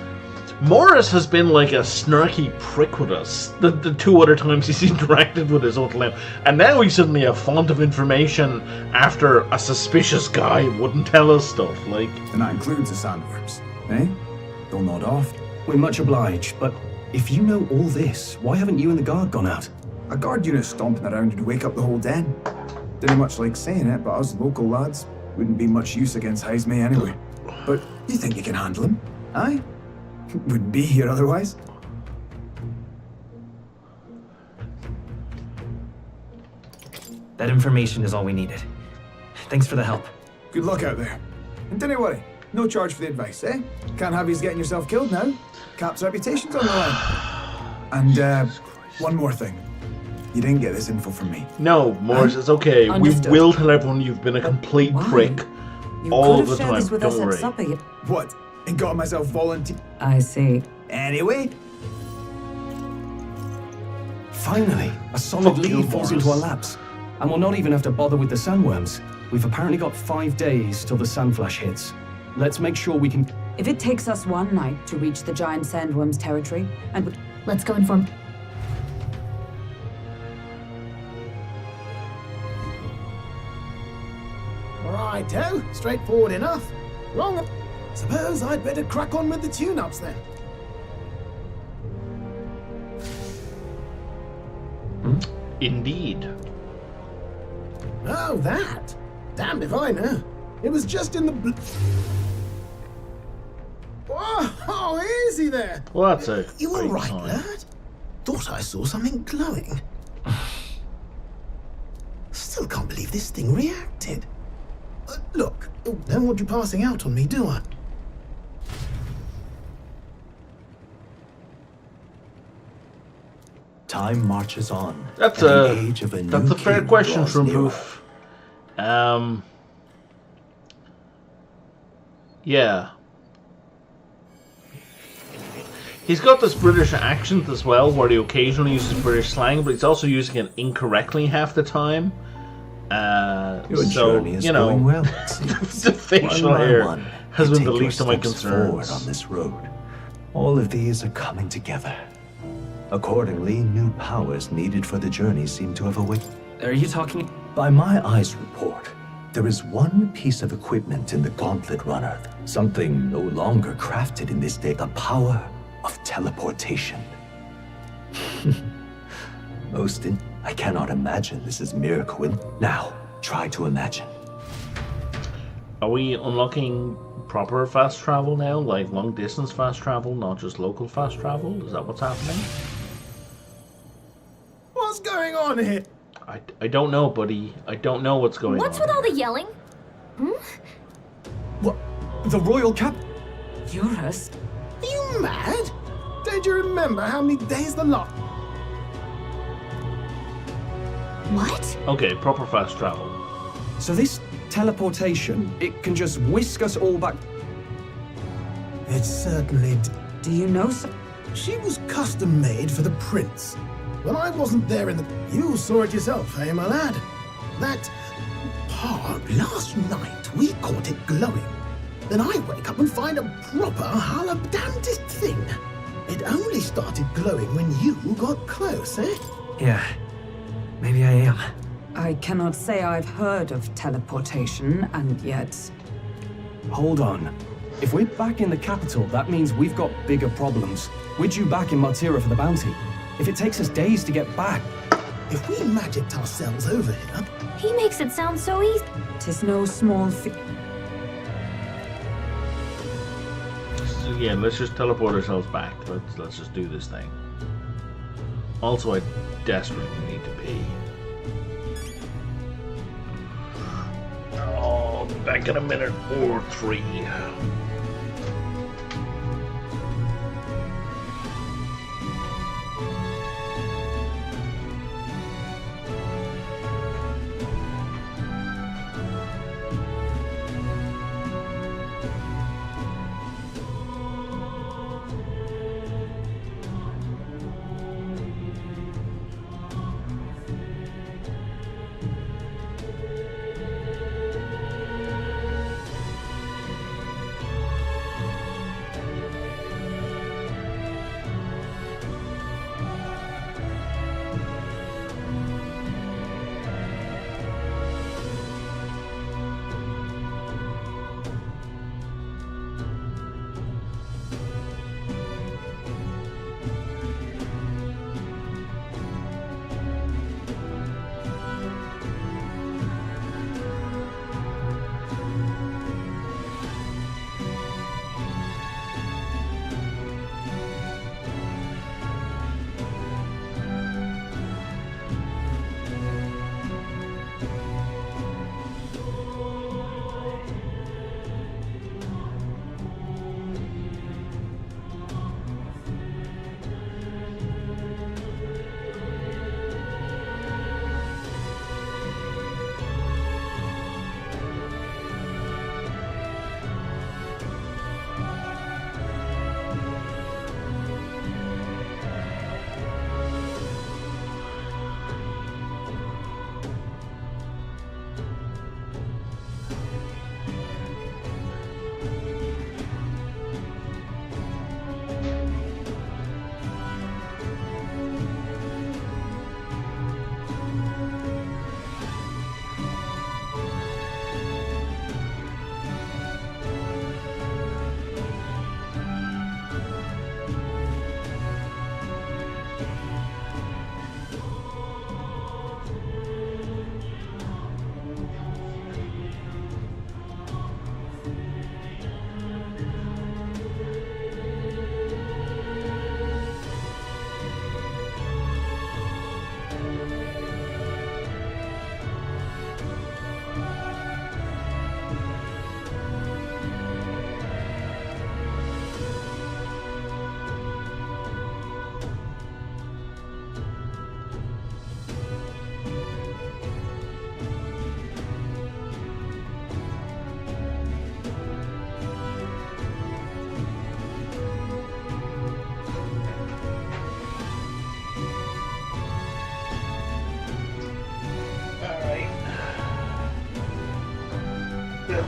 Morris has been like a snarky prick with us the 2 other times he's interacted with his old lamp, and now he's suddenly a font of information after a suspicious guy wouldn't tell us stuff. Like, and that includes the sandworms, eh? They'll nod off. We're much obliged, but if you know all this, why haven't you and the guard gone out? A guard unit stomping around would wake up the whole den. Didn't much like saying it, but us local lads wouldn't be much use against Heisman anyway. But you think you can handle him? Aye? Wouldn't be here otherwise. That information is all we needed. Thanks for the help. Good luck out there. And don't worry, no charge for the advice, eh? Can't have you getting yourself killed now. Cap's reputation's on the line. And one more thing. You didn't get this info from me. no, Morris, it's okay. Understood. We will tell everyone you've been a complete prick You all could the have shared time. this with Don't us worry. at supper. What? And got myself volunteer. I see. Anyway. Finally, a solid Fuck you, lead falls into our Morris. laps. And we'll not even have to bother with the sandworms. We've apparently got 5 days till the sandflash hits. Let's make sure we can... If it takes us one night to reach the giant sandworm's territory, and Let's go inform. Righto, straightforward enough. Wrong. Suppose I'd better crack on with the tune-ups then. Indeed. Oh, that? Damned if I know. It was just in the Oh, easy there. Well, that's a You all great right, sign. lad? Thought I saw something glowing. Still can't believe this thing reacted. Look, don't want you passing out on me, do I? Time marches on. That's and a the age of a new fair king question, draws nearer. Shrimpoof. Yeah. He's got this British accent as well, where he occasionally uses British slang, but he's also using it incorrectly half the time. Your so, journey is you know, going well. the facial One by hair one, has you been the take your least of my steps forward concerns. on this road. All of these are coming together. Accordingly, new powers needed for the journey seem to have awakened. Are you talking? By my eyes report, there is one piece of equipment in the Gauntlet Runner, something no longer crafted in this day, the power of teleportation. I cannot imagine this is mere coincidence. Now, try to imagine. Are we unlocking proper fast travel now? Like long distance fast travel, not just local fast travel? Is that what's happening? What's going on here? I don't know, buddy. I don't know what's going What's on. with all the yelling? Hmm? What? The royal cap? Eurus? Are you mad? Don't you remember how many days the lot? What? Okay, proper fast travel. So this teleportation, it can just whisk us all back. It certainly Do you know so? She was custom made for the prince. When I wasn't there in the... You saw it yourself, eh, my lad? That part, last night, we caught it glowing. Then I wake up and find a proper halabdantic thing. It only started glowing when you got close, eh? Yeah. Maybe I am. I cannot say I've heard of teleportation, and yet... Hold on. If we're back in the capital, that means we've got bigger problems. We're due back in Martira for the bounty. If it takes us days to get back... If we magicked ourselves over here... He makes it sound so easy. 'Tis no small feat. So yeah, let's just teleport ourselves back. Let's just do this thing. Also, I desperately need to pee. Oh, I'll be back in a minute or three.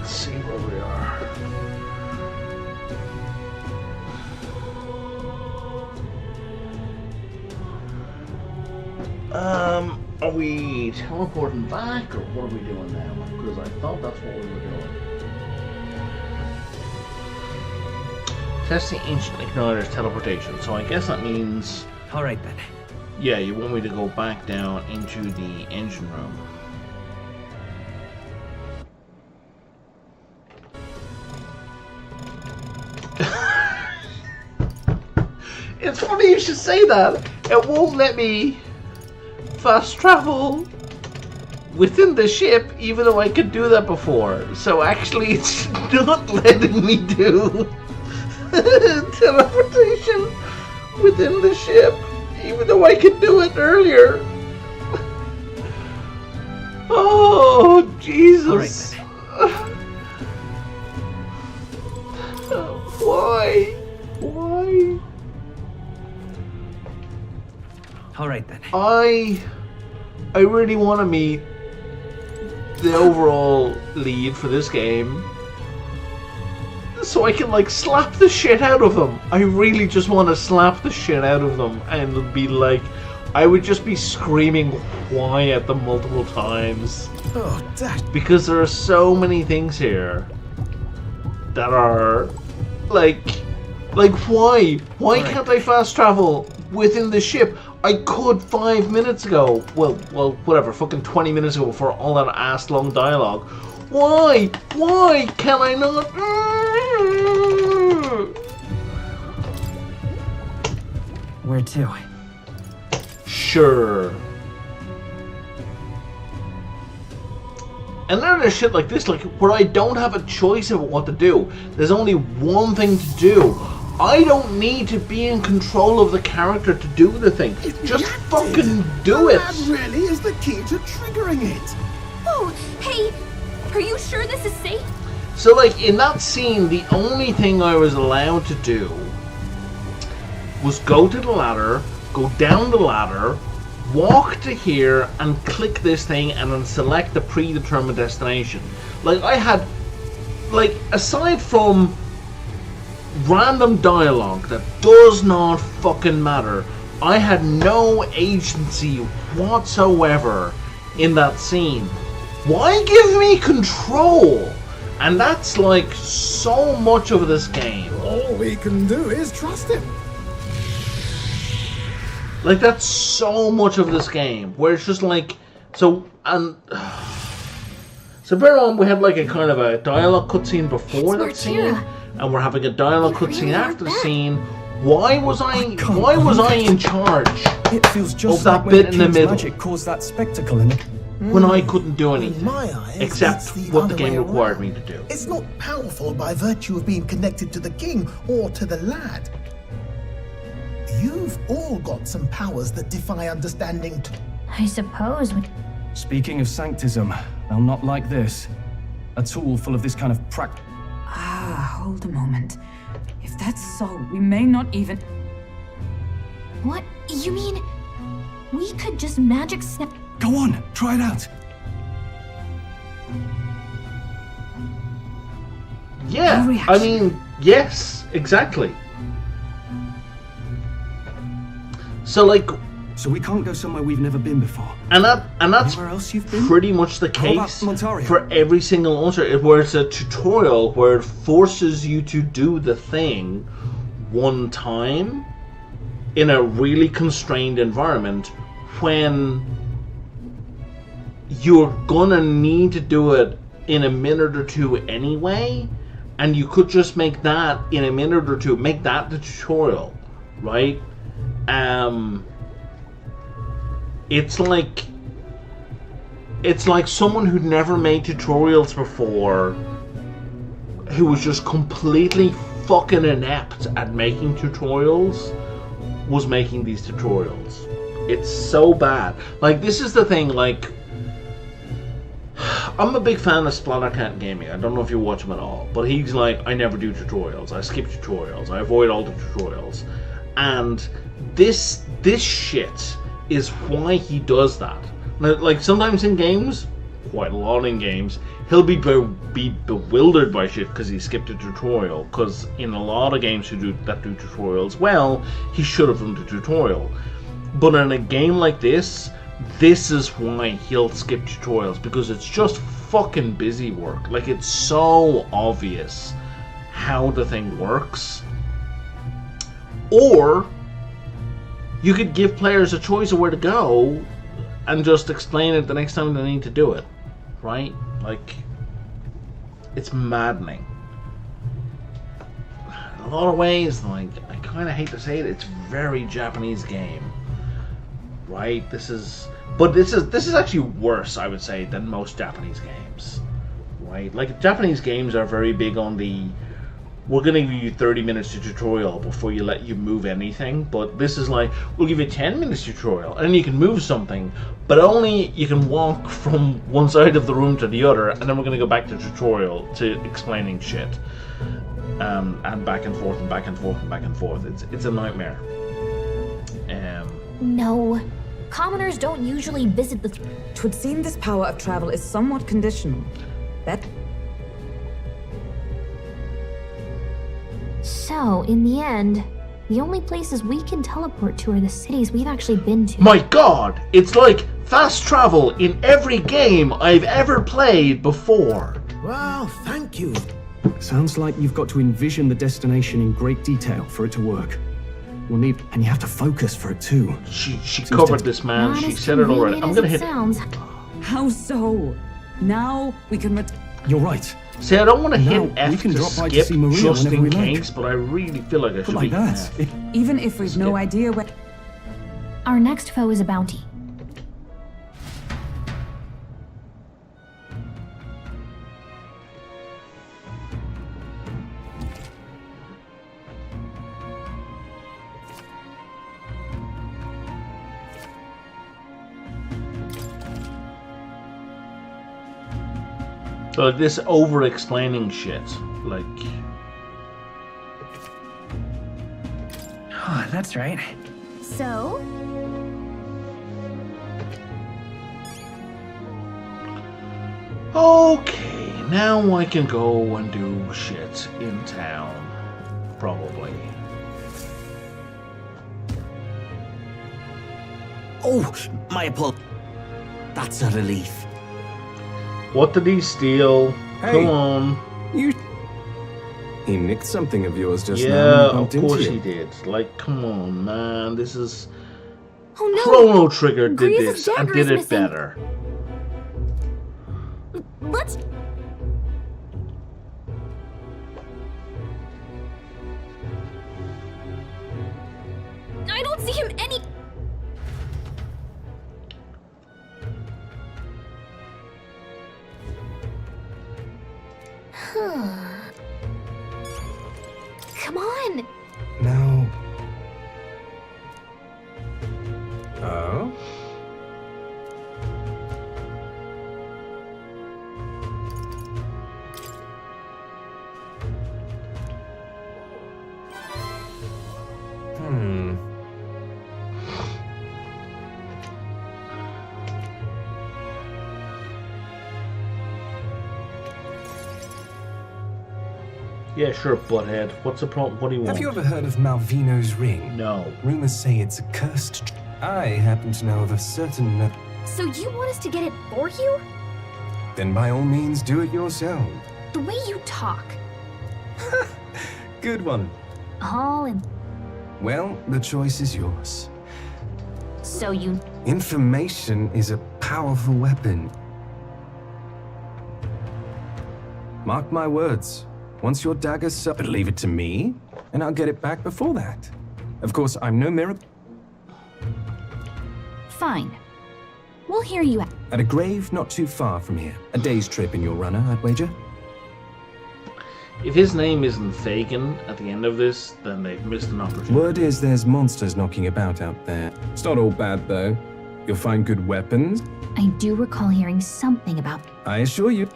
Let's see where we are. Are we teleporting back, or what are we doing now? Because I thought that's what we were doing. Test the ancient igniter's teleportation. So I guess that means... Alright then. Yeah, you want me to go back down into the engine room. It's funny you should say that. It won't let me fast travel within the ship, even though I could do that before. So actually, it's not letting me do teleportation within the ship, even though I could do it earlier. Oh, Jesus. Why? Why? Alright then. I really want to meet the overall lead for this game, so I can like slap the shit out of them. I really just want to slap the shit out of them and be like, I would just be screaming why at them multiple times. Oh, Dad. Because there are so many things here that are like why? Why can't I fast travel within the ship? I could 5 minutes ago. Well, whatever, fucking 20 minutes ago for all that ass long dialogue. Why? Why can I not? Where to? Sure. And then there's shit like this, like where I don't have a choice about what to do. There's only one thing to do. I don't need to be in control of the character to do the thing. Just fucking do it. That really is the key to triggering it. Oh, hey, are you sure this is safe? So like in that scene, the only thing I was allowed to do was go to the ladder, go down the ladder, walk to here and click this thing and then select the predetermined destination. Like I had, like aside from random dialogue that does not fucking matter, I had no agency whatsoever in that scene. Why give me control? And that's like so much of this game. All we can do is trust him. Like that's so much of this game where it's just like so bear on, we had like a kind of a dialogue cutscene before that scene, and we're having a dialogue cutscene after the scene. Why was I in charge? It feels just of that like bit when in the kid's middle magic caused that spectacle in it. when I couldn't do anything my eyes, except it's the what the other game way required around. me to do. It's not powerful by virtue of being connected to the king or to the lad. You've all got some powers that defy understanding. I suppose. Speaking of sanctism, well, not like this. A tool full of this kind of Hold a moment. If that's so, we may not even... What? You mean we could just magic snap? Go on, try it out. Yeah, I mean, yes, exactly. So like, so we can't go somewhere we've never been before. And that's else you've been? pretty much the case for every single altar, where it's a tutorial where it forces you to do the thing one time in a really constrained environment when you're gonna need to do it in a minute or two anyway, and you could just make that in a minute or two, make that the tutorial, right? It's like someone who'd never made tutorials before, who was just completely fucking inept at making tutorials, was making these tutorials. It's so bad. Like, this is the thing, like, I'm a big fan of Splattercat Gaming. I don't know if you watch him at all, but he's like, I never do tutorials. I skip tutorials. I avoid all the tutorials. And this shit is why he does that. Now, like, sometimes in games, quite a lot in games, he'll be bewildered by shit because he skipped a tutorial. Because in a lot of games that do tutorials well, he should have done the tutorial. But in a game like this is why he'll skip tutorials, because it's just fucking busy work. Like, it's so obvious how the thing works. Or you could give players a choice of where to go and just explain it the next time they need to do it, right? Like, it's maddening. In a lot of ways, like, I kind of hate to say it, it's very Japanese game, right? This is actually worse, I would say, than most Japanese games, right? Like, Japanese games are very big on the, we're going to give you 30 minutes to tutorial before you let you move anything. But this is like, we'll give you 10 minutes tutorial, and then you can move something, but only you can walk from one side of the room to the other, and then we're going to go back to tutorial, to explaining shit. And back and forth and back and forth and back and forth. It's a nightmare. No. Commoners don't usually visit the... Twould seem this power of travel is somewhat conditional. That... So, in the end, the only places we can teleport to are the cities we've actually been to. My god! It's like fast travel in every game I've ever played before. Well, thank you. Sounds like you've got to envision the destination in great detail for it to work. We'll need, and you have to focus for it too. She covered this, man. She said it already. I'm gonna hit. How so? Now we can. You're right. See, I don't want to hit F we can to drop by to skip see Maria just whenever in we case, like. but I really feel like I should like be that. F. Even if we've no idea where. Our next foe is a bounty. So like this over-explaining shit, like... Oh, that's right. So? Okay, now I can go and do shit in town. Probably. Oh, my apologies. That's a relief. What did he steal? Hey, Come on. He nicked something of yours just now. Yeah, when he of bumped into course you. he did. Like, come on, man. This is... Oh no! Chrono Trigger did Grease's this and dagger did is it missing. better. Let's... I don't see him any... Come on! No. Oh? Yeah, sure, butthead. What's the problem? What do you want? Have you ever heard of Malvino's ring? No. Rumors say it's a cursed... I happen to know of a certain... So you want us to get it for you? Then by all means, do it yourself. The way you talk. Good one. All in... Well, the choice is yours. So you... Information is a powerful weapon. Mark my words. Once your dagger's up, leave it to me, and I'll get it back before that. Of course, I'm no miracle. Fine. We'll hear you out. At a grave not too far from here. A day's trip in your runner, I'd wager. If his name isn't Fagin at the end of this, then they've missed an opportunity. Word is there's monsters knocking about out there. It's not all bad, though. You'll find good weapons. I do recall hearing something about... I assure you.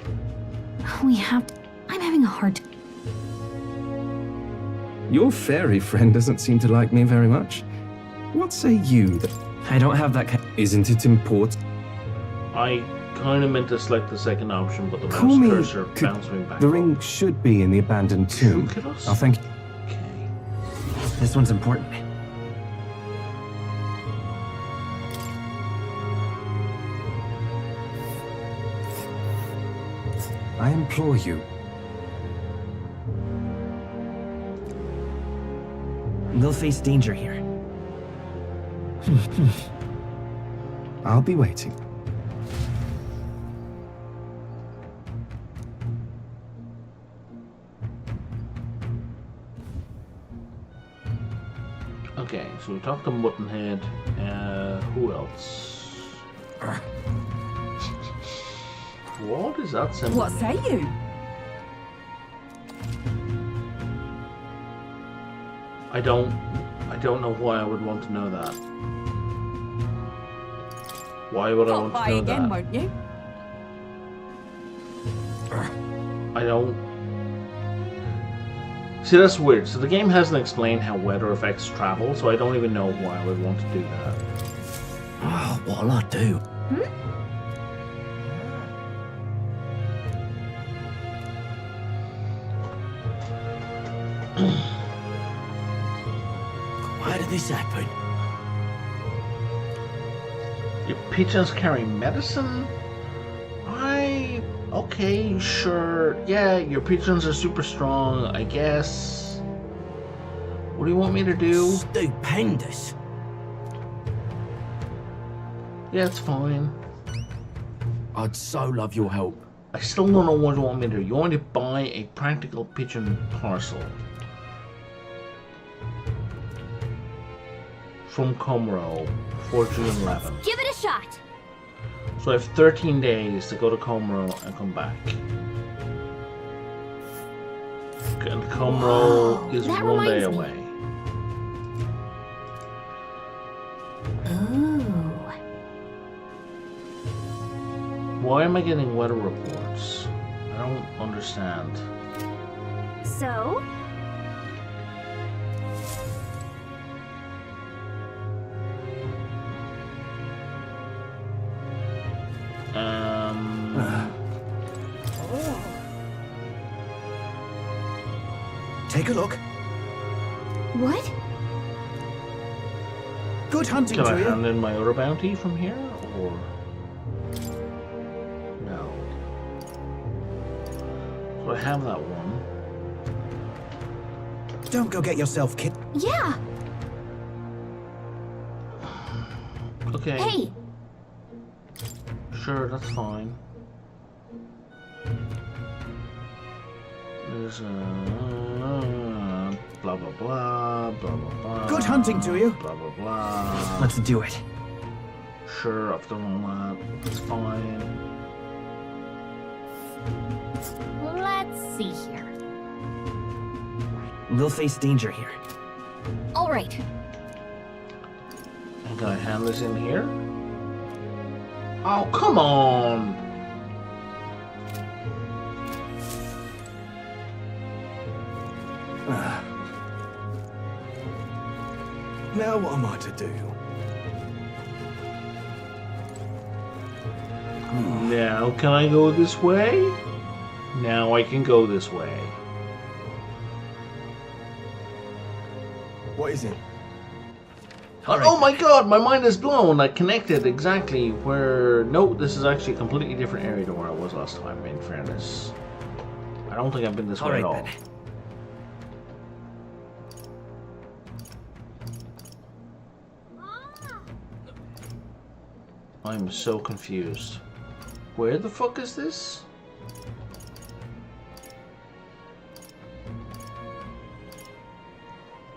We have to... I'm having a hard time. Your fairy friend doesn't seem to like me very much. What say you? I don't have that kind... Isn't it important? I kind of meant to select the second option, but the Call mouse me. cursor bounced me back. The ring should be in the abandoned tomb. I'll thank you. This one's important. I implore you. They'll face danger here. I'll be waiting. Okay, so we talked to Muttonhead. Who else? What is that symbol? What say you? I don't know why I would want to know that. Why would I want to know again, that? won't you? I don't... See, that's weird. So the game hasn't explained how weather affects travel, so I don't even know why I would want to do that. Oh, what'll I do? Why did this happen? Your pigeons carry medicine? Okay, sure. Yeah, your pigeons are super strong, I guess. What do you want me to do? Stupendous. Yeah, it's fine. I'd so love your help. I still don't know what you want me to do. You want me to buy a practical pigeon parcel from Comro for June 11th. Give it a shot. So I have 13 days to go to Comro and come back. And Comro is that 1 day reminds me. away. Ooh. Why am I getting weather reports? I don't understand. So? Take a look. What? Good hunting Can I to you. hand in my other bounty from here, or no? So I have that one. Don't go get yourself killed. Yeah. Okay. Hey. Sure, that's fine. There's blah blah blah blah blah blah. Good hunting to you. Blah blah blah. Let's do it. Sure, I've done all that. That's fine. Let's see here. They'll face danger here. All right. And can I hand this in here? Oh, come on! Now what am I to do? Now can I go this way? Now I can go this way. What is it? Oh my god, my mind is blown! I connected exactly where... No, this is actually a completely different area than where I was last time, in fairness. I don't think I've been this way at all. Then. I'm so confused. Where the fuck is this?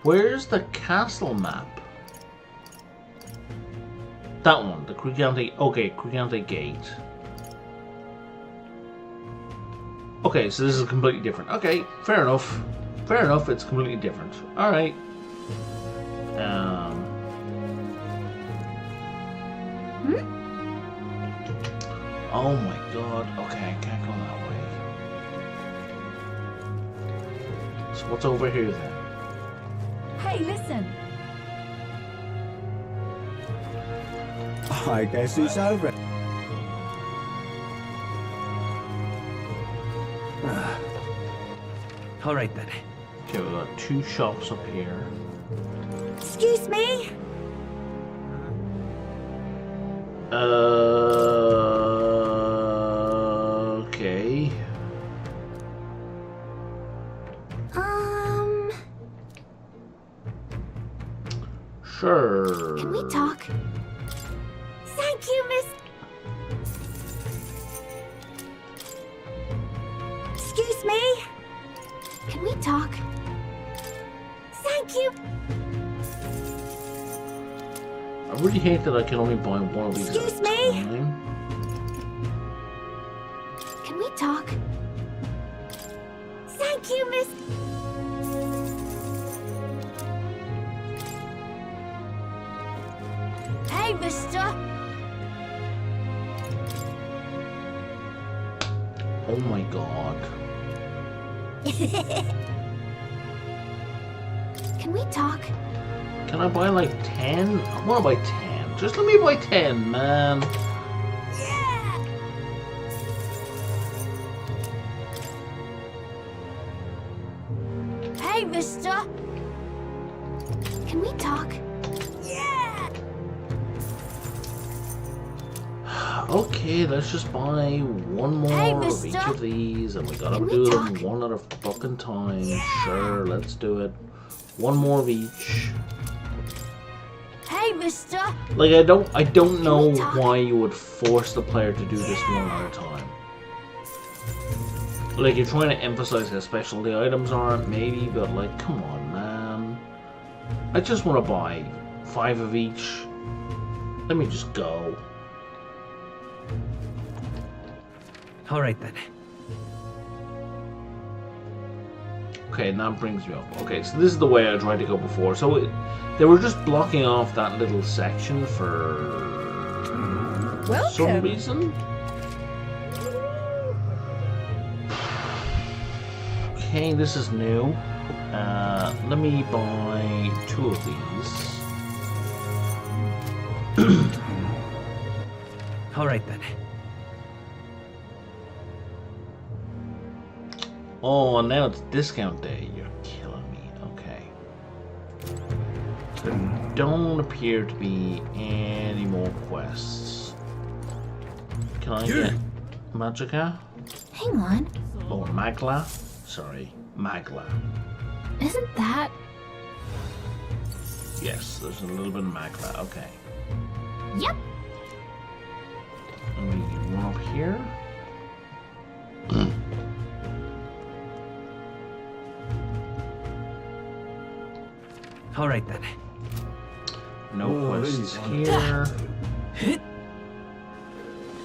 Where's the castle map? That one, the Crigante... Okay, Crigante Gate. Okay, so this is completely different. Okay, fair enough. Fair enough, it's completely different. Alright. Oh my god. Okay, I can't go that way. So what's over here then? Hey, listen. I guess it's over. All right then. Okay, we got 2 shops up here. Excuse me? Okay. Sure. Can we talk? Thank you, miss. Excuse me? Can we talk? Thank you. I really hate that I can only buy one of these. Excuse me? Can we talk? Thank you, miss. Hey, mister. Oh my god. Can we talk? Can I buy like 10? I want to buy 10. Just let me buy 10, man. Hey, mister. Can we talk? Yeah. Okay, let's just buy one more Hey, of each mister. of these, and we gotta Can we do them talk? one at a fucking time. Sure, let's do it. One more of each. Hey, mister. Like I don't know we talk? why you would force the player to do this one at a time. Like you're trying to emphasize how special the items are, maybe, but like, come on, man. I just want to buy 5 of each. Let me just go. All right then. Okay, and that brings me up. Okay, so this is the way I tried to go before. So they were just blocking off that little section for some reason. Okay, this is new. Let me buy 2 of these. All right then. Oh, now it's discount day. You're killing me. Okay. There don't appear to be any more quests. Can I get Magica? Hang on. Or Magla? Sorry, Magla. Isn't that... Yes, there's a little bit of Magla. Okay. Yep. And we get one up here. All right then. No quests here.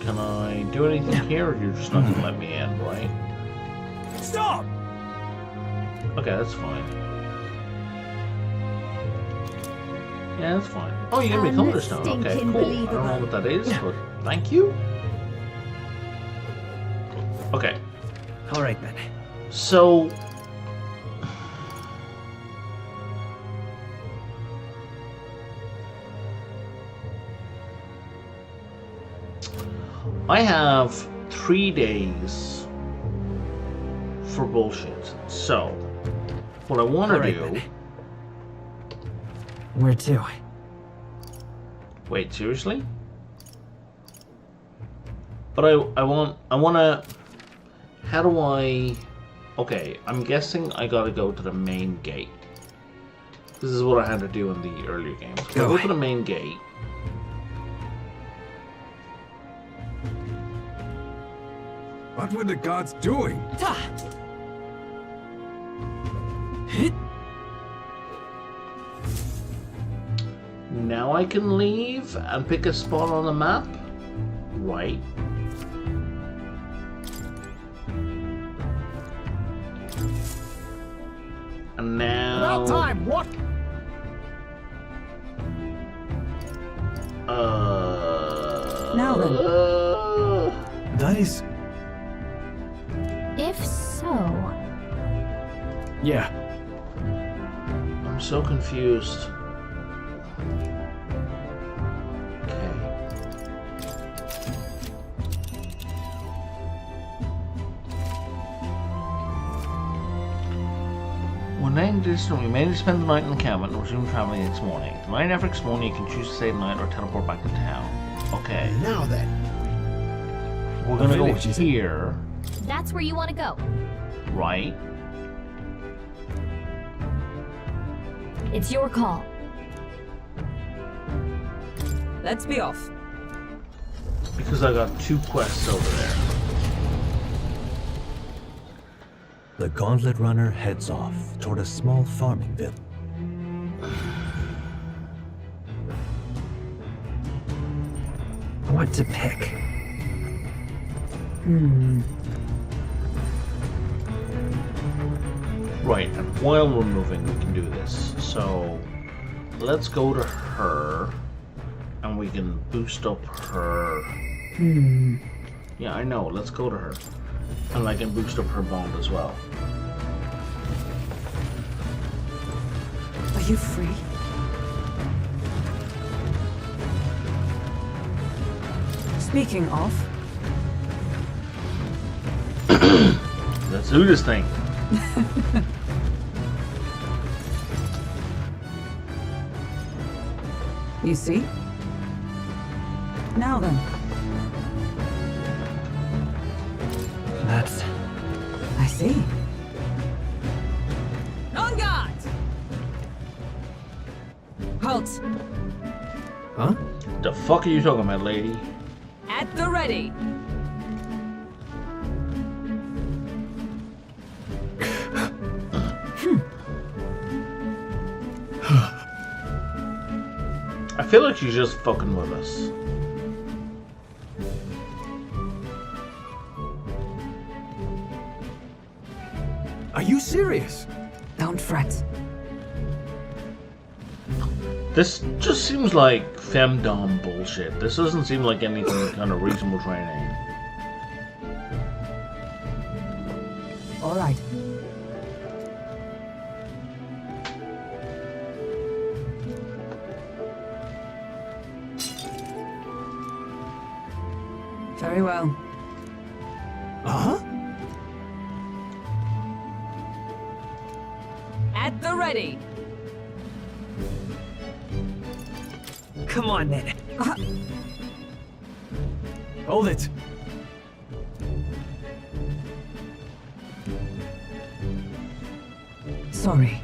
Can I do anything here, or you're just not gonna let me in, right? Stop! Okay, that's fine. Yeah, that's fine. Oh, you gave me Thunderstone. Okay, cool. I don't know what that is, but thank you. Okay. All right then. So... I have 3 days for bullshit. So, what I want to All right, do... then. Where to? Wait, seriously? But I want to... How do I... Okay, I'm guessing I gotta go to the main gate. This is what I had to do in the earlier games. Go to the main gate. What were the gods doing? Now I can leave and pick a spot on the map? Right. And now... About time, what? Now then. That is... If so... Yeah. I'm so confused. we may spend the night in encampment and resume traveling next morning. The night after next morning, you can choose to stay the night or teleport back to town. Okay. Now then. We're gonna go here. That's where you want to go. Right. It's your call. Let's be off. Because I got 2 quests over there. The Gauntlet Runner heads off toward a small farming village. What to pick? Right, and while we're moving, we can do this. So, let's go to her, and we can boost up her. Yeah, I know, let's go to her. And I can boost up her bond as well. Are you free? Speaking of, let's do this thing. You see? Now then. That's... I see. On guard! Halt! Huh? The fuck are you talking about, lady? At the ready! I feel like she's just fucking with us. Are you serious? Don't fret. This just seems like femdom bullshit. This doesn't seem like anything kind of reasonable training. All right. Very well. Uh-huh. At the ready. Come on, then. Hold it. Sorry.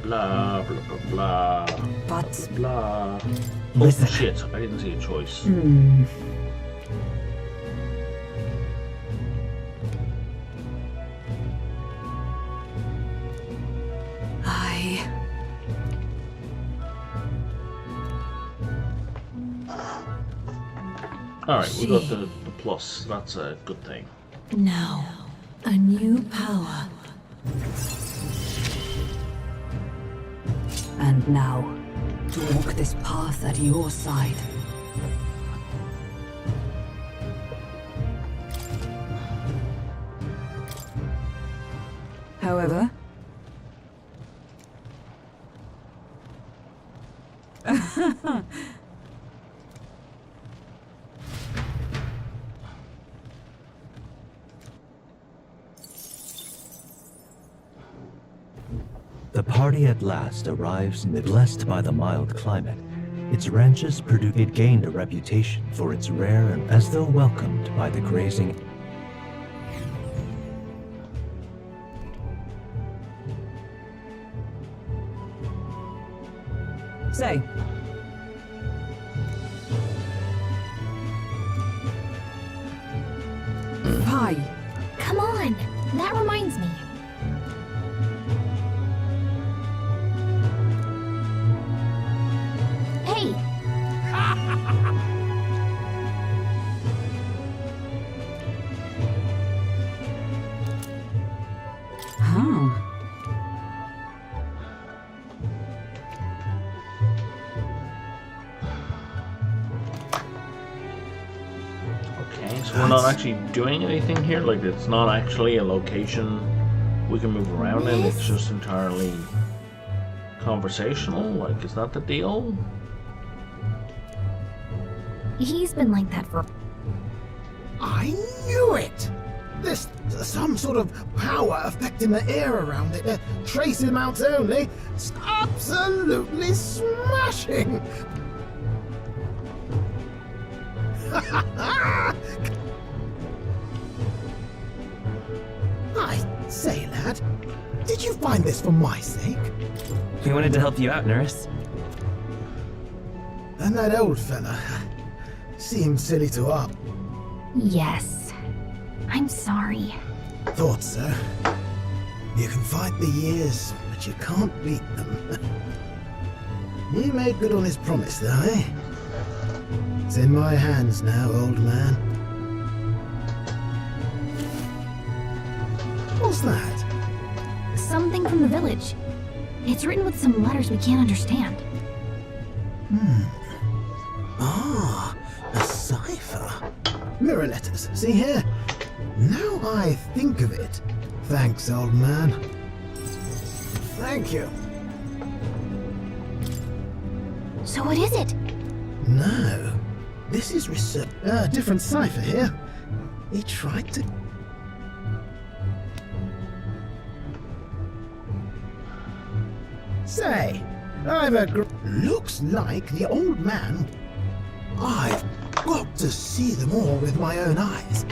Blah, blah, blah, blah. But... Blah. Listen. Oh, shit. I didn't see a choice. Alright, we got the plus. That's a good thing. Now, a new power. And now, to walk this path at your side. However... The party at last arrives blessed by the mild climate. Its ranches produce it gained a reputation for its rare and as though welcomed by the grazing. Say. Hi. Come on, that reminds me. Hey! Okay, so we're not actually doing anything here. Like, it's not actually a location we can move around in. It's just entirely conversational. Like, is that the deal? He's been like that for... I knew it! There's some sort of power affecting the air around it. Trace amounts only. It's absolutely smashing! I say, lad, did you find this for my sake? We wanted to help you out, nurse. And that old fella seems silly to up. Yes. I'm sorry. Thought so. You can fight the years, but you can't beat them. He made good on his promise, though, eh? It's in my hands now, old man. What's that? Something from the village. It's written with some letters we can't understand. Ah, a cipher. Mirror letters, see here? Now I think of it. Thanks, old man. Thank you. So what is it? No. This is research. Different cipher here. He tried to... Say, I've a looks like the old man. I've got to see them all with my own eyes.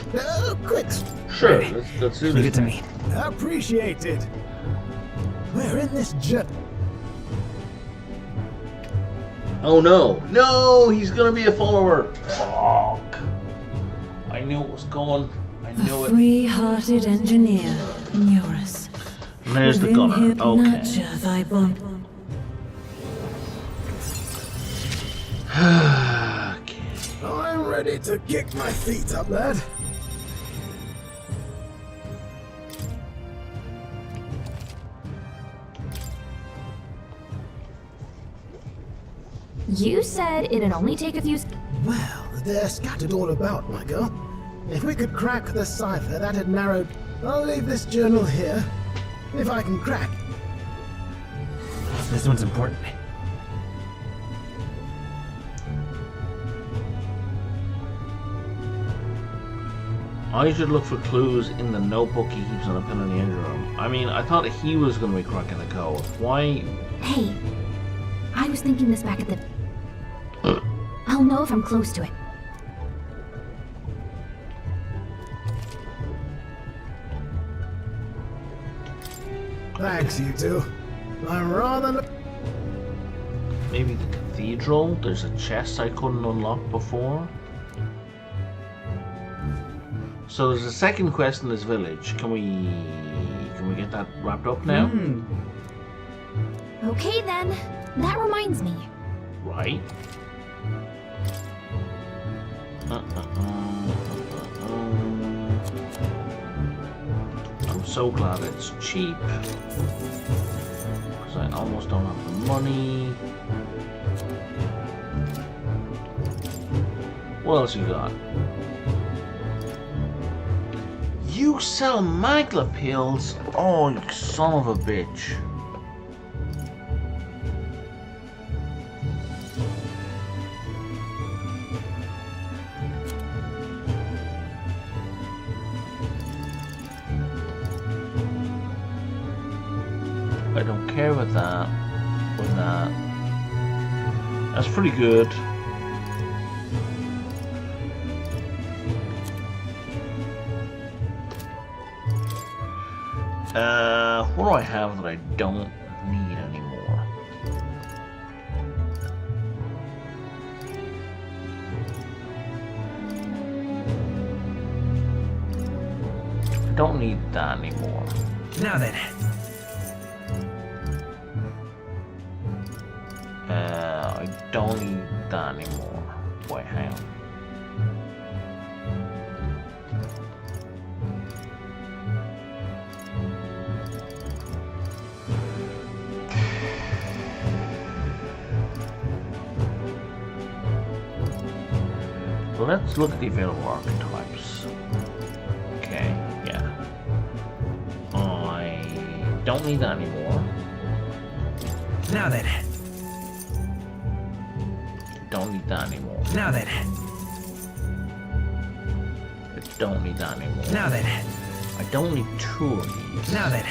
Quick. Sure, let's do Leave it to me. Appreciated. We're in this jet. Oh no. No, he's gonna be a follower. Fuck. I knew it was going. I knew it. Free-hearted engineer, Eurus. And there's the gunner. Okay. Thy bond. I'm ready to kick my feet up, lad. You said it'd only take a few... Well, they're scattered all about, my girl. If we could crack the cipher, that'd narrow... I'll leave this journal here. If I can crack. This one's important. I should look for clues in the notebook he keeps on a pin in the engine room. I mean, I thought he was going to be cracking the code. Why? Hey, I was thinking this back at the... I'll know if I'm close to it. Thanks, you two. I'm rather... Maybe the cathedral? There's a chest I couldn't unlock before. So there's a second quest in this village. Can we get that wrapped up now? Okay then. That reminds me. Right. I'm so glad it's cheap. Because I almost don't have the money. What else you got? You sell Magla pills? Oh, you son of a bitch. I don't care with that. With that. That's pretty good. What do I have that I don't need anymore? I don't need that anymore. Now then. I don't need that anymore. Wait, hang on. Let's look at the available archetypes. don't need that anymore. Now then. Don't need that anymore. Now then. I don't need that anymore. Now then. I don't need 2 of these. Now then.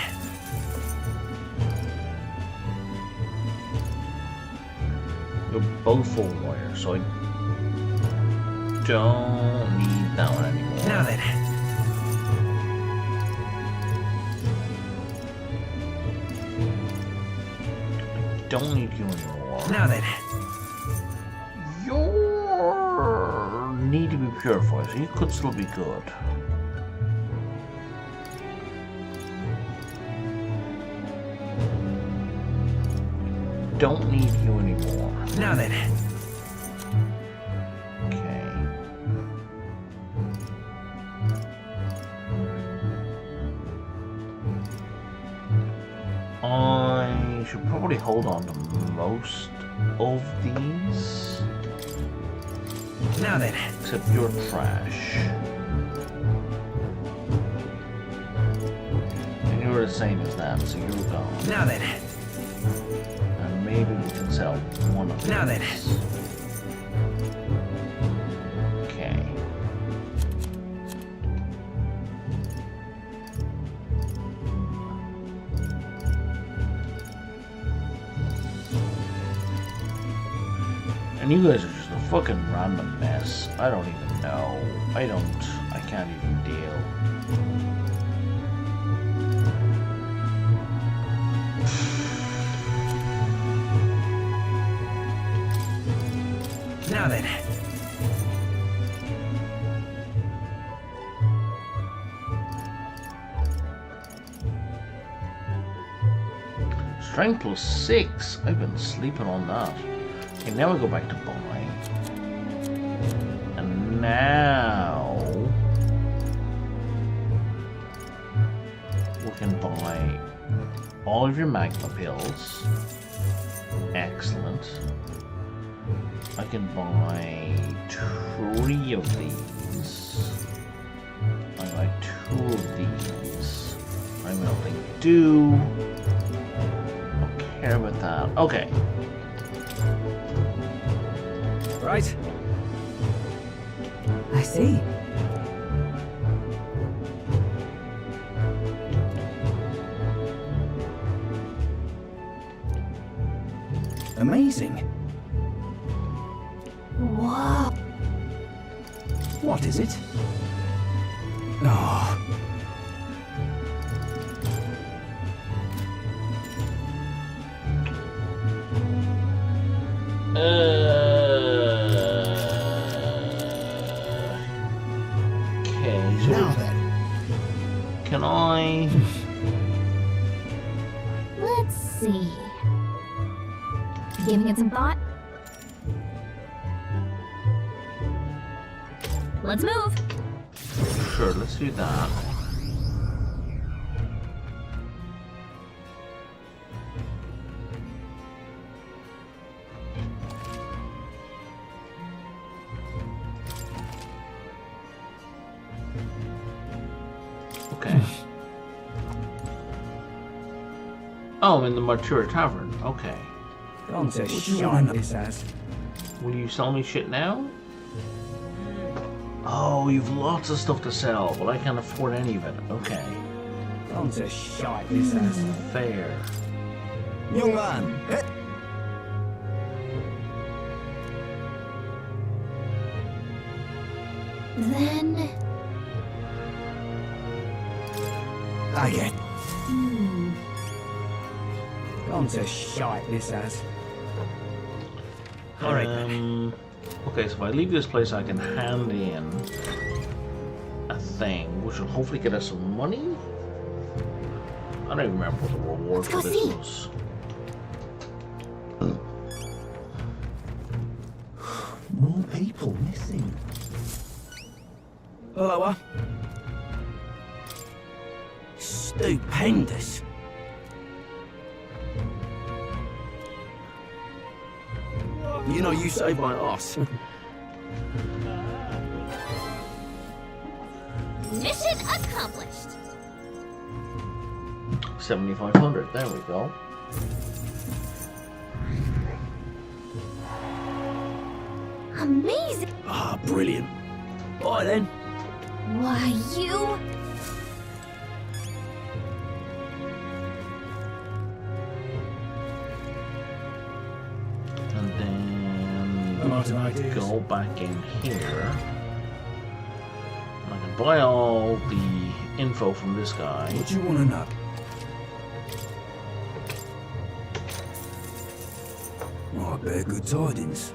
They're both full wire, so I don't need that one anymore. Now then. Don't need you anymore. Now then. You need to be purified, so you could still be good. Don't need you anymore. Now then. Okay. I should probably hold on to most of these. Now then. Except your trash. And you're the same as them, so you're gone. Now then. And maybe we can sell one of these. Now then. Okay. And you guys are just a fucking random mess. I don't even know. I can't even deal. Now then. Strength +6. I've been sleeping on that. Okay, now we go back to buying. And now we can buy all of your magma pills. Excellent. I can buy 3 of these. I buy 2 of these. I'm melting dew. Don't care about that. Okay. Right. I see. Amazing. Whoa. What is it? Oh. Okay, so Now then. can I? Let's see. Giving it some thought? Let's move. Sure, let's do that. Okay. Oh, I'm in the Mature Tavern. Okay. Gone to shine this as. Will you sell me shit now? Oh, you've lots of stuff to sell, but I can't afford any of it. Okay. Gone to shite this as. Fair. Young man. Then... I get. Gone to shite this as. Alright. Okay, so if I leave this place, I can hand in a thing, which will hopefully get us some money. I don't even remember what the reward for this was. More people missing. Lower. Stupendous. You know, you saved my ass. Mission accomplished. 7,500. There we go. Amazing! Ah, brilliant. Bye then. Why, you... And then go back in here. I can buy all the info from this guy. What do you want to know? I bear good tidings.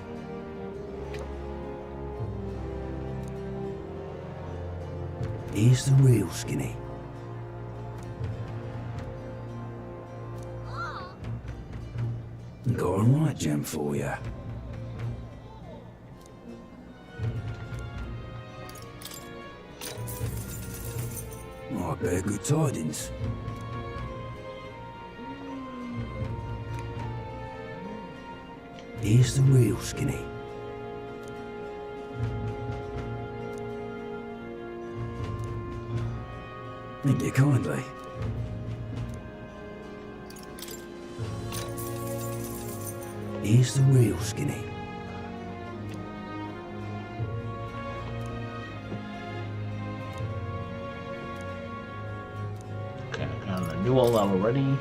Here's the real Skinny. Got a right gem for you. I bear good tidings. Here's the real Skinny. Thank you kindly. Here's the real Skinny. Okay, I kind of knew all that already.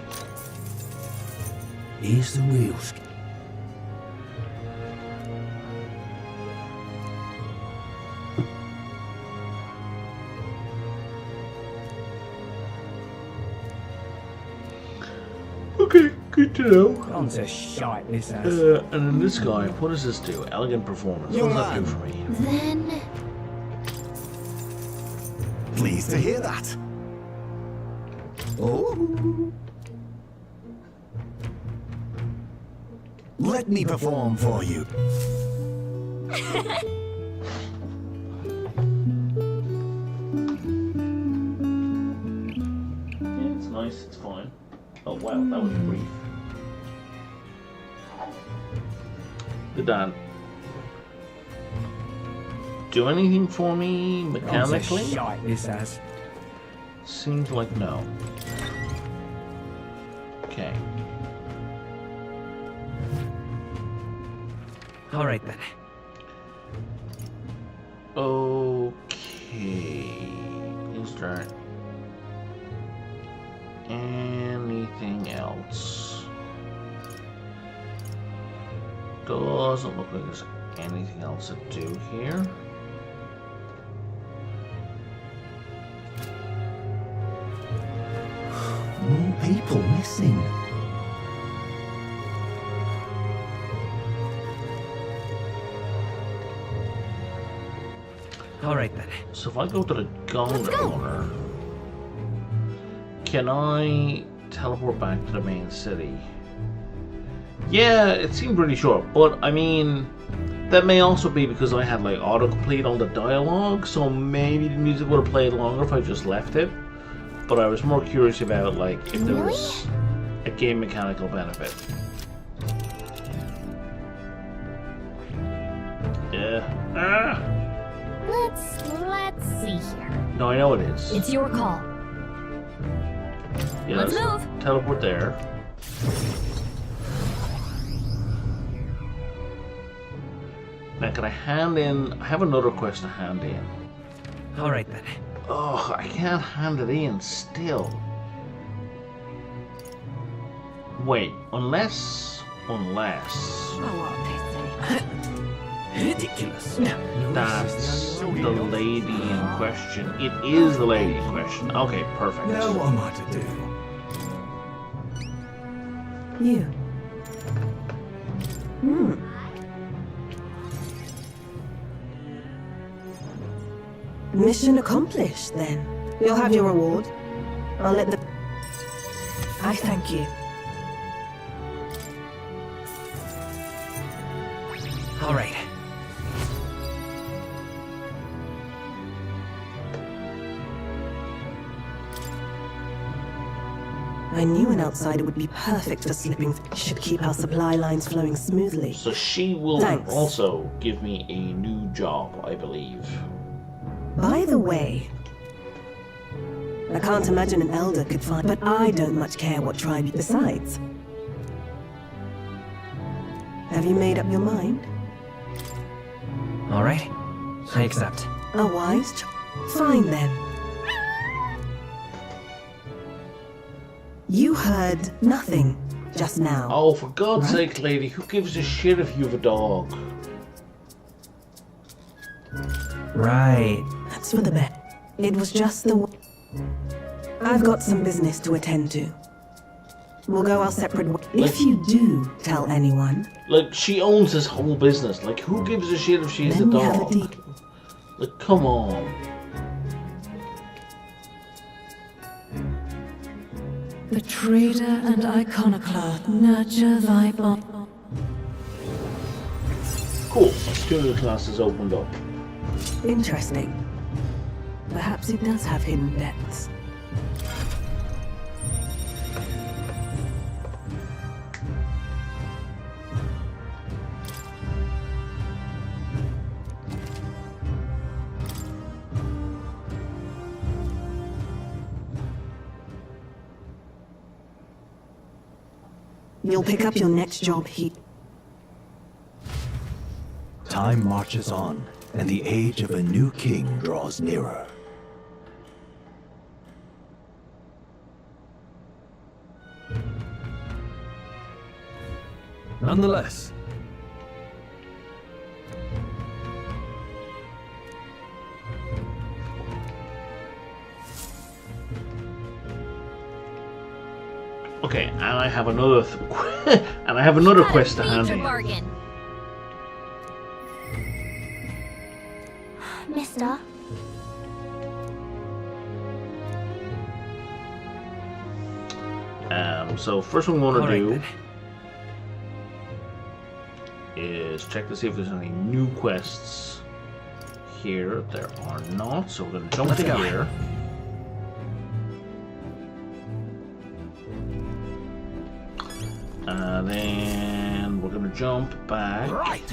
Here's the real Skinny. Okay, good to know. I'm just shite this ass. And then this guy, what does this do? Elegant performance. What does that do for me? Then... Pleased to hear that. Oh. Let me perform for you. Yeah, it's nice, it's fine. Oh wow, that was brief. Did that do anything for me mechanically? Shite this ass. Seems like no. Okay. Alright then. Okay. Is there anything else? Doesn't look like there's anything else to do here. More people missing. Alright then. So if I go to the Gong corner, can I teleport back to the main city? Yeah, it seemed pretty short, but I mean, that may also be because I had like autocomplete on the dialogue, so maybe the music would have played longer if I just left it. But I was more curious about like if there was a game mechanical benefit. Yeah. Ah! Let's see here. No, I know it is. It's your call. Yeah, Let's move. Teleport there. Now, can I hand in? I have another quest to hand in. Alright then. Oh, I can't hand it in still. Wait, unless. Ridiculous. That's the lady in question. It is the lady in question. Okay, perfect. Now what am I to do? You. Mission accomplished, then. You'll have your reward. I'll let the... I thank you. Alright. I knew an outsider would be perfect for slipping. Should keep our supply lines flowing smoothly. So she will Thanks. also give me a new job, I believe. By the way, I can't imagine an elder could find, but I don't much care what tribe. Besides, have you made up your mind? All right, I accept. A wise Fine then. You heard nothing just now. Oh, for God's sake, lady, who gives a shit if you have a dog? Right. That's for the best. It was just the... I've got some business to attend to. We'll go our separate ways. If you do tell anyone... Like, she owns this whole business. Like, who gives a shit if she's a dog? Like, come on. The trader and iconoclast nurture thy bond. Cool. Two new classes opened up. Interesting. Perhaps it does have hidden depths. You'll pick up your next job here. Time marches on, and the age of a new king draws nearer. Nonetheless, okay, and I have another, quest to hand in. Bargain. Mister. So first one I'm gonna do is check to see if there's any new quests here. There are not, so we're gonna jump to here. Then we're gonna jump back. Right,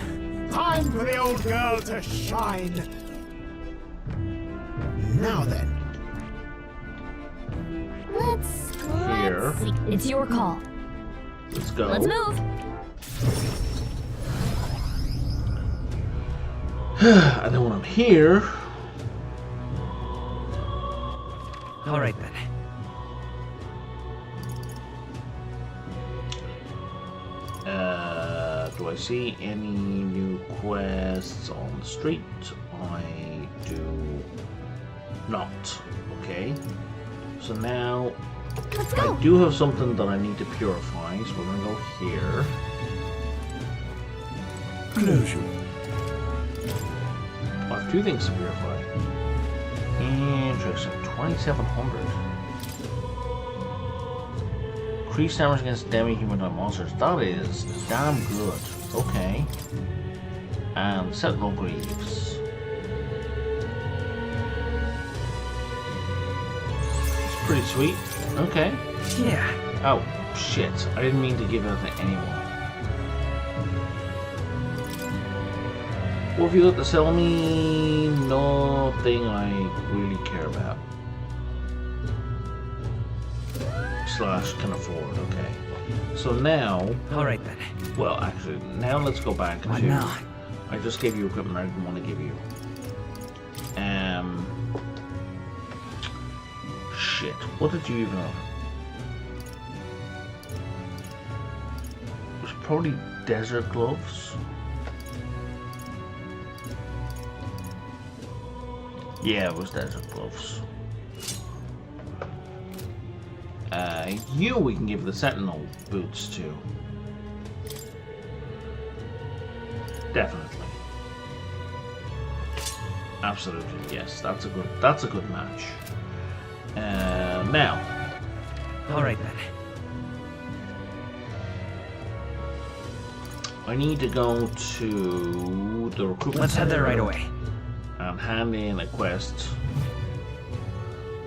time for the old girl to shine. Now then. Let's see. It's your call. Let's go. Let's move. And then when I'm here. All right then. Do I see any new quests on the street? I do not. Okay. So now I do have something that I need to purify, so we're gonna go here. Closure. I have two things to purify. Interesting. 2700. Increased damage against demi-humanoid monsters. That is damn good. Okay. And Sentinel Greaves. It's pretty sweet. Okay. Yeah. Oh, shit. I didn't mean to give it to anyone. What have you got to sell me? Nothing I really care about. Slash can afford, okay. So now... Alright then. Well, actually, now let's go back What to... now? I just gave you equipment I didn't want to give you. Shit. What did you even have? It was probably desert gloves. Yeah, it was desert gloves. You we can give the Sentinel boots to. Definitely. Absolutely, yes. That's a good match. Now. Alright then. I need to go to the recruitment Let's head there center right away. and hand in a quest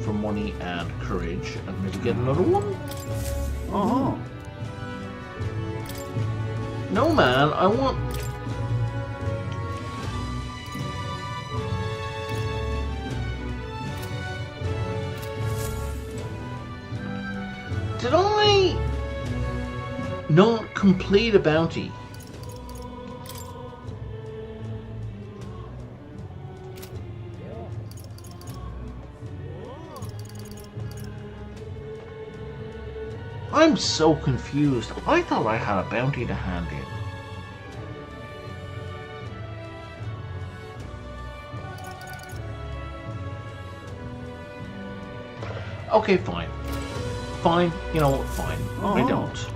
for money and courage, and maybe get another one? Uh-huh. No, man, I want... Did I not complete a bounty? I'm so confused. I thought I had a bounty to hand in. Okay, fine. Fine. You know what? Fine. I don't.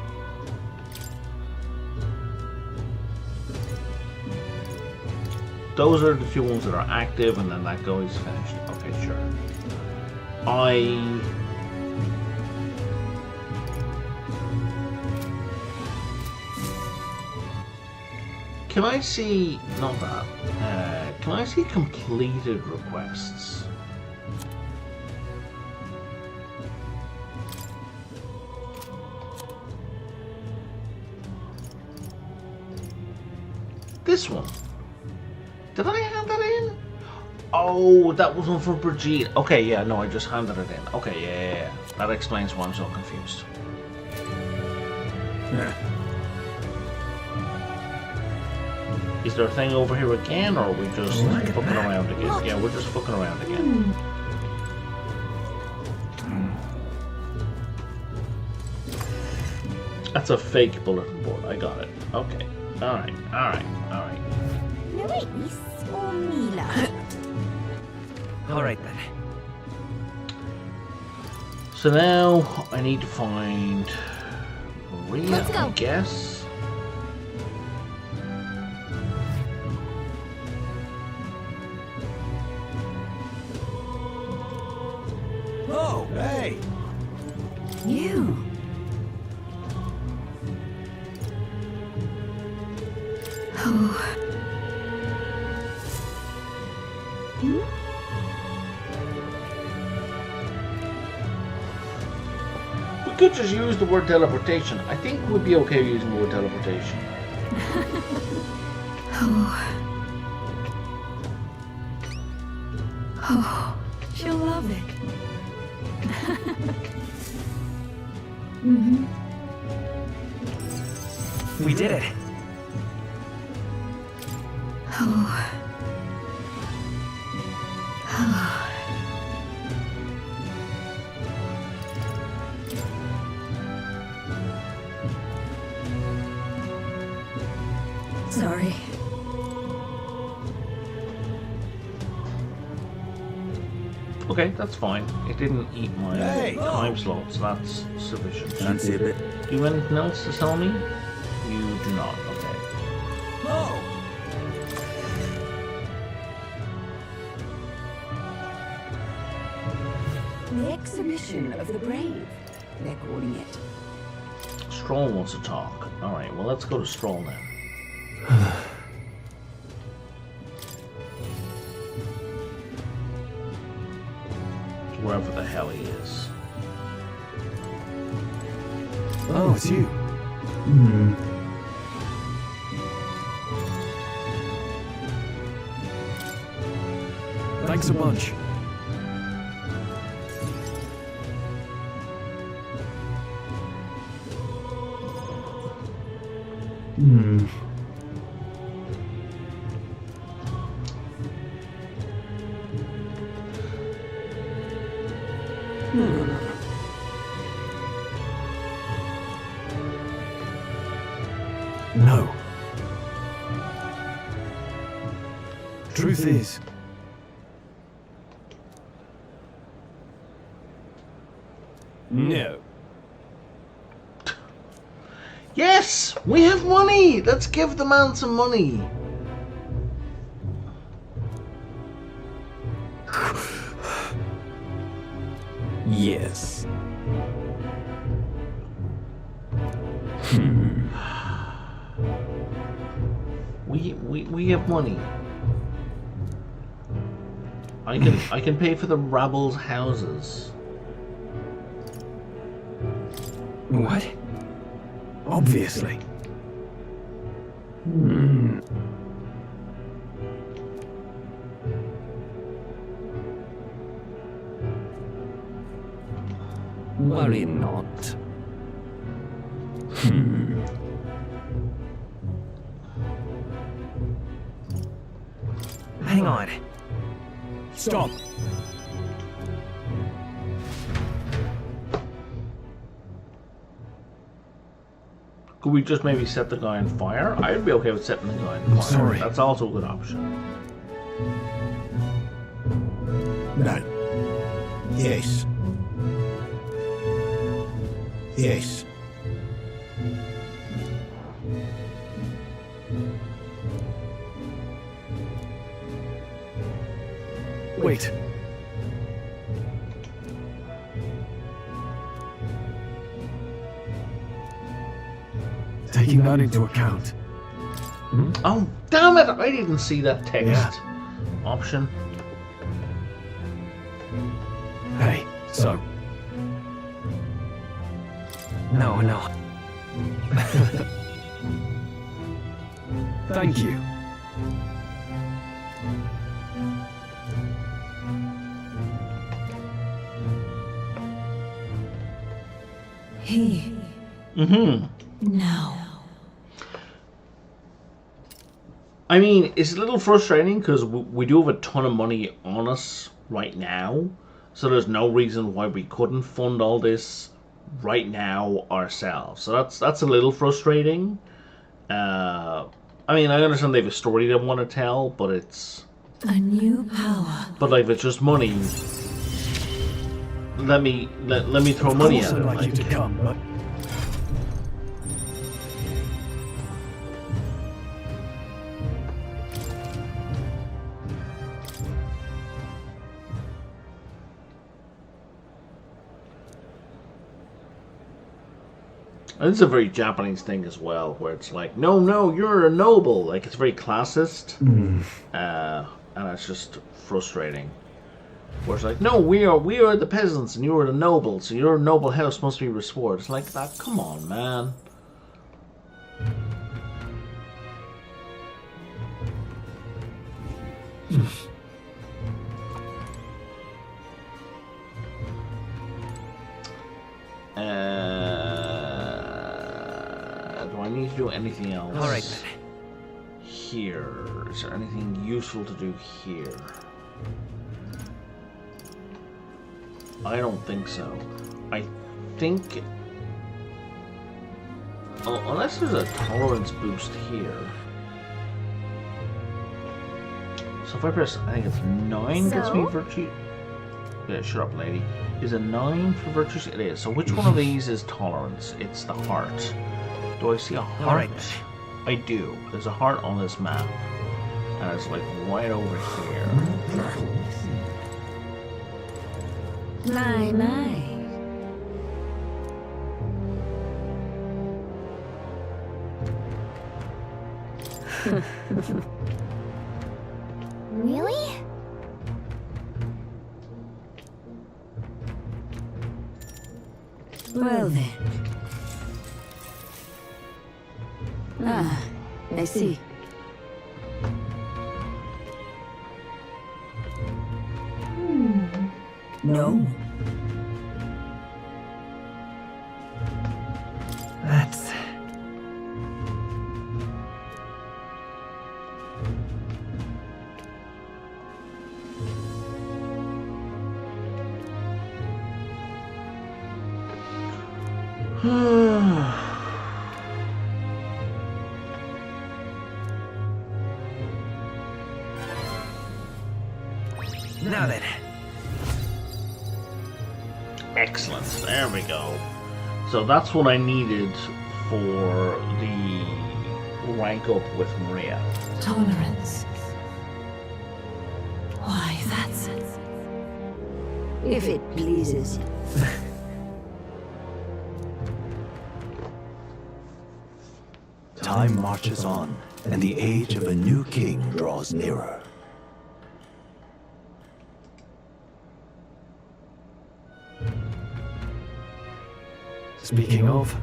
Those are the two ones that are active, and then that guy's finished. Okay, sure. Can I see... not that. Can I see completed requests? This one. Did I hand that in? Oh, that was one for Brigitte. Okay, yeah, no, I just handed it in. Okay, yeah. That explains why I'm so confused. Yeah. Is there a thing over here again, or are we just fucking around again? Yeah, we're just fucking around again. That's a fake bulletin board. I got it. Okay. Alright. Luis or Mila? Alright then. So now I need to find Maria, Let's go. I guess. Oh, hey! You. Oh. We could just use the word teleportation. I think we'd be okay using the word teleportation. Oh, she'll love it. We did it. Sorry. Okay, that's fine. It didn't eat my time slot, so that's sufficient. Fancy a bit. Do you have anything else to tell me? You do not. Okay. Oh! The exhibition of the brave, they're calling it. Stroll wants to talk. Alright, well, let's go to Stroll now. Wherever the hell he is. Oh, it's you. Thanks a bunch. No. Truth is, no. Yes! We have money! Let's give the man some money! Yes. We have money. I can pay for the rabble's houses. What? obviously. Worry not. Hang on. Stop. Could we just maybe set the guy on fire? I'd be okay with setting the guy on fire. Sorry. That's also a good option. No. Yes. Yes. Wait. Taking that into account. Oh, damn it! I didn't see that text option. Hey, so. No, no. Thank you. He. No. I mean, it's a little frustrating because we do have a ton of money on us right now, so there's no reason why we couldn't fund all this right now ourselves. So that's a little frustrating. I mean, I understand they have a story they want to tell, but it's A new power. but like if it's just money. Let me throw money at I'd it. like you to come, but And it's a very Japanese thing as well, where it's like, no, you're a noble. Like, it's very classist. And it's just frustrating. Where it's like, no, we are the peasants, and you are the nobles, so your noble house must be restored. It's like, that, come on, man. Do I need to do anything else? All right. Here. Is there anything useful to do here? I don't think so. I think... Oh, unless there's a tolerance boost here. So if I press, I think it's 9 gets me virtue. Yeah, shut up, lady. Is it 9 for virtue? It is. So which one of these is tolerance? It's the heart. Do I see a heart? Alright. I do. There's a heart on this map. And it's like right over here. My. Really? Well then. Ah, I see. No. That's... Now then. Excellent. There we go. So that's what I needed for the rank up with Maria. Tolerance. Why, that's... If it pleases. Time marches on, and the age of a new king draws nearer. speaking of,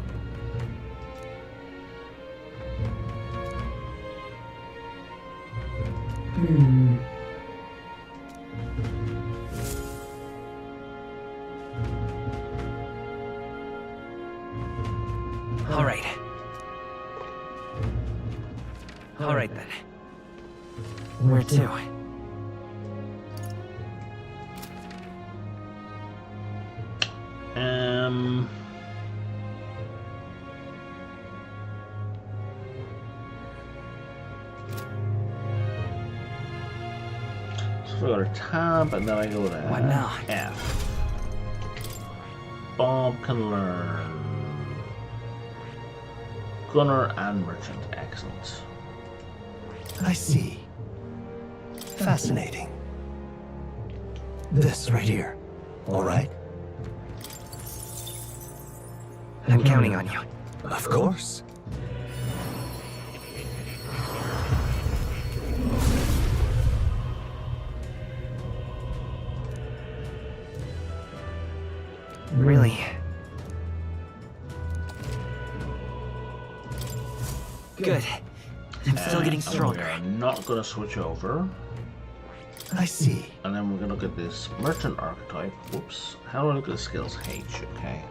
All right. All right then. Where to? So I go to tab, and then I go to What now? F. Bob can learn Gunner and Merchant. Excellent. I see. Fascinating. This right here. All right? I'm counting on you. Of course. Really? Good. I'm still getting stronger. We're not going to switch over. I see. And then we're going to look at this merchant archetype. Whoops. How do I look at the skills? H, okay.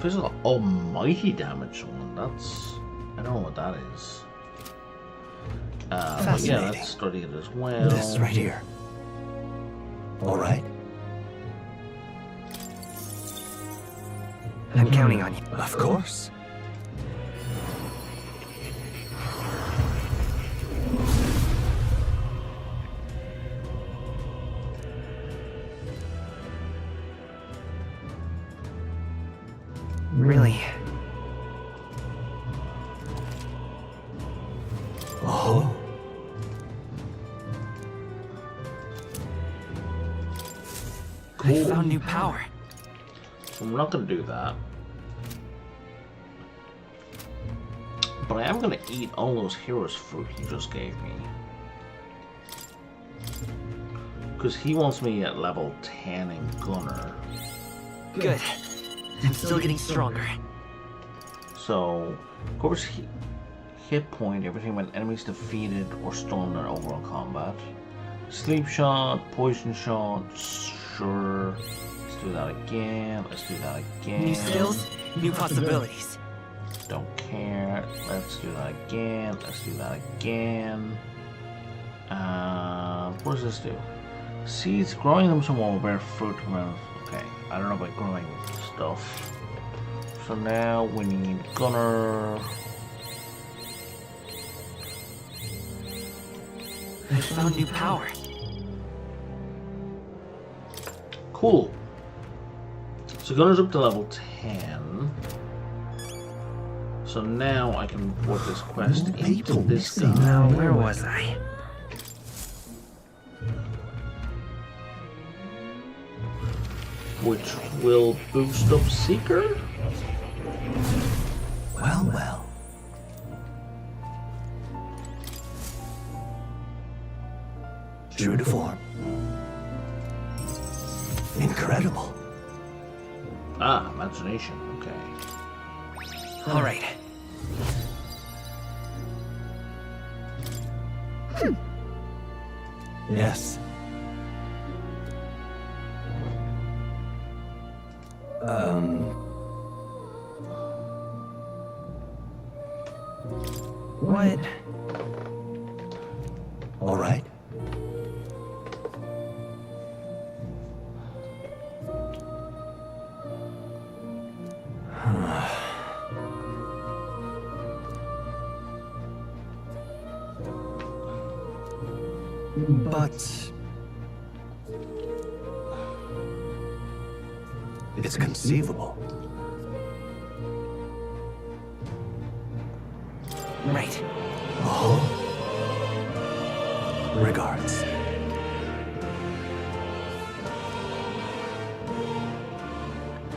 Physical almighty damage one. That's... I don't know what that is. But yeah, let's study it as well. This right here. All right. I'm counting on you. Of course. Really? Oh. I found new power. So I'm not going to do that. But I am going to eat all those heroes fruit he just gave me. Because he wants me at level 10 in Gunner. Good. I'm still getting stronger. So, of course, hit point, everything when enemies defeated or stunned in overall combat. Sleep shot, poison shot, sure. Let's do that again. Let's do that again. New skills, new possibilities. Don't care. Let's do that again. Let's do that again. What does this do? Seeds, growing them some more bear fruit. Okay, I don't know about growing stuff. So now we need Gunner. I found new power. Cool. So Gunner's up to level 10. So now I can put this quest into this guy. Now, where was I? Which will boost up Seeker? Well, well. True to form. Incredible. Ah, imagination. Okay. All right. Yes. What? All right. But it's conceivable. Right. Oh. Regards.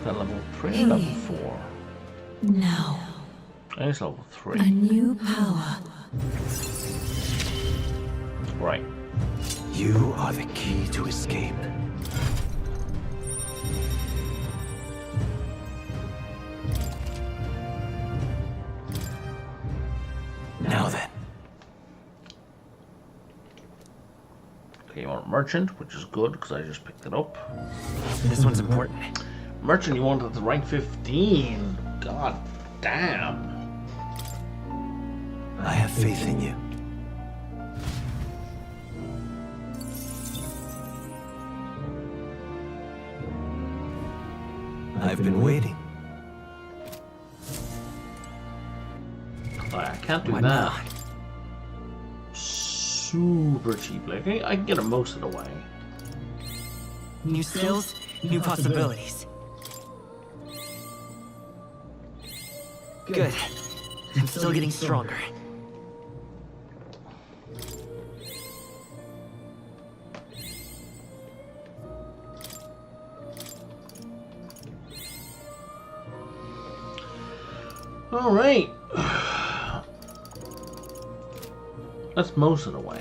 That level 3 or level 4? Now, It's level 3. a new power. Right. You are the key to escape. Now then. Okay, you want merchant, which is good because I just picked it up. This one's important. Merchant, you wanted to rank 15. God damn. I have faith in you. I've been waiting. I can't do Why that. not? Super cheap. Like I can get it most of the way. New skills, new possibilities. Good. I'm still getting stronger. All right. That's most of the way.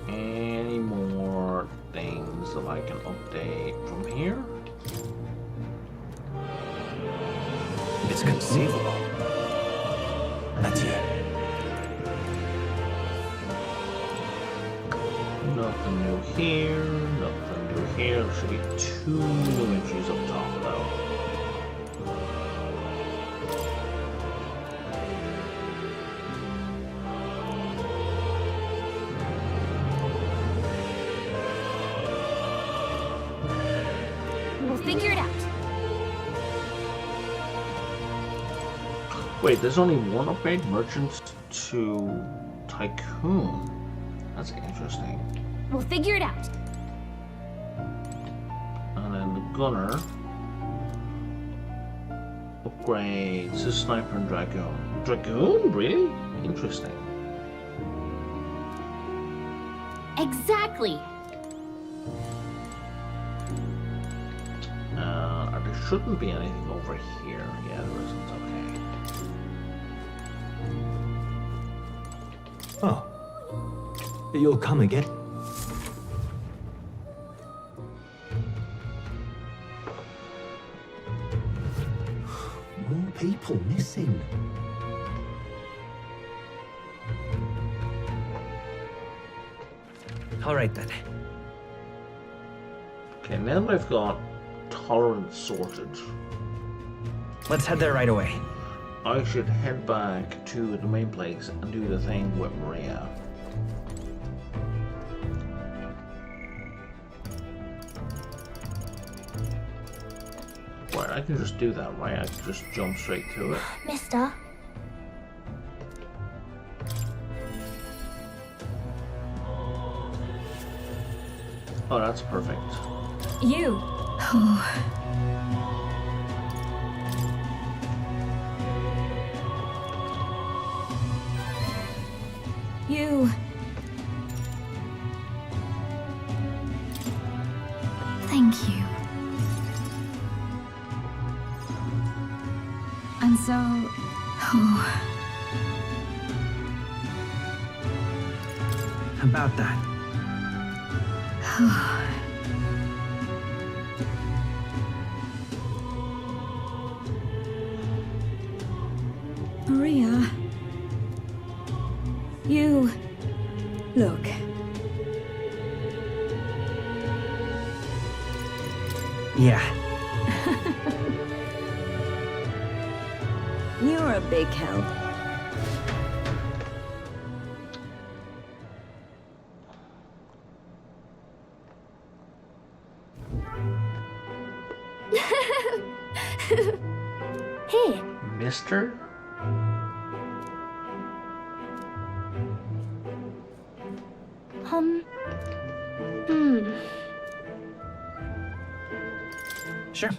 Any more things that I can update from here? It's conceivable. Not yet. Nothing new here. Nothing new here. There should be 2 new entries up top though. We'll figure it out. Wait, there's only one upgrade? Merchants to Tycoon. That's interesting. We'll figure it out. And then the Gunner upgrades to Sniper and Dragoon. Dragoon? Really? Interesting. Exactly. There shouldn't be anything over here. Yeah, there isn't. Okay. Oh. You'll come again? More people missing. All right then. Okay, now that I've got tolerance sorted, Let's head there right away. I should head back to the main place and do the thing with Maria. Right, I can just do that, right? I can just jump straight to it. Mister. Oh, that's perfect. You. You. Thank you. I'm so... About that. Maria. You. Look. Yeah. You're a big help. Hey. Mister? Sure.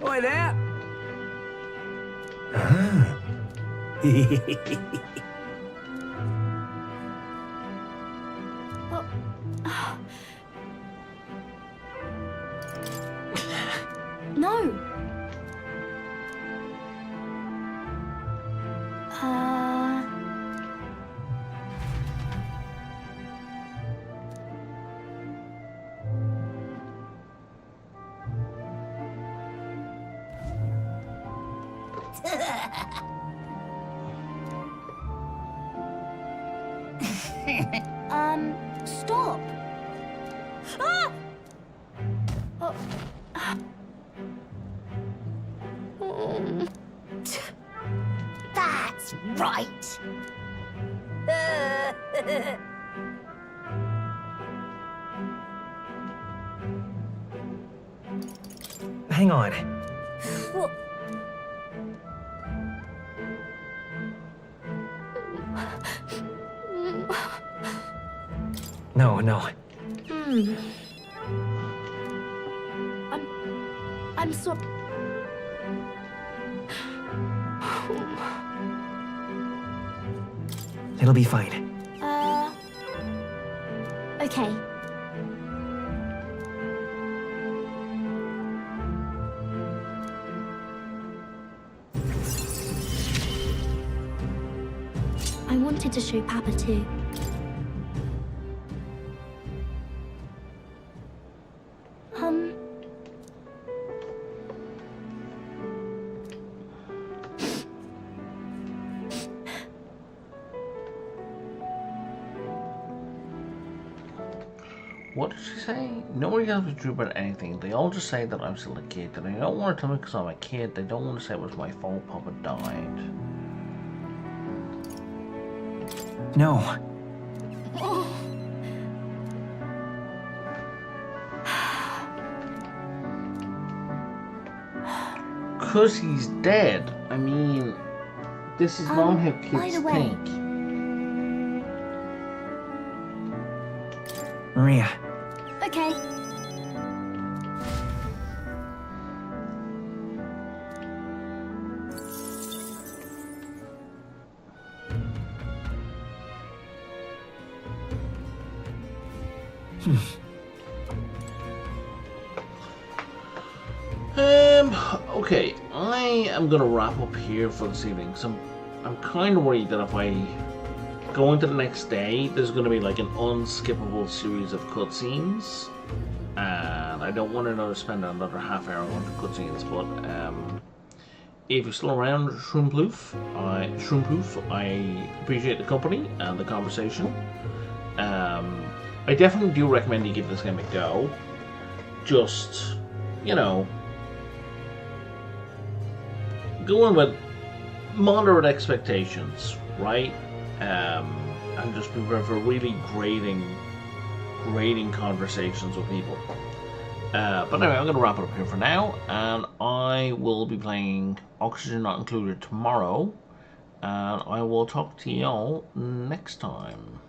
Oi there! No. Stop. Ah! Oh. That's right. Hang on. What? No. I'm sorry. It'll be fine. Okay. I wanted to show Papa too. What did she say? Nobody tells me true about anything. They all just say that I'm still a kid. And they don't want to tell me because I'm a kid. They don't want to say it was my fault Papa died. No. Because he's dead. I mean, this is not how kids think. Maria. Okay. Okay, I am gonna wrap up here for this evening. So I'm kind of worried that if I go into the next day, there's gonna be like an unskippable series of cutscenes, and I don't want to spend another half hour on the cutscenes. But if you're still around, Shroomploof, I appreciate the company and the conversation. I definitely do recommend you give this game a go. Just, you know, go in with moderate expectations, right? And just prepare for really grading conversations with people. But anyway, I'm going to wrap it up here for now, and I will be playing Oxygen Not Included tomorrow, and I will talk to y'all next time.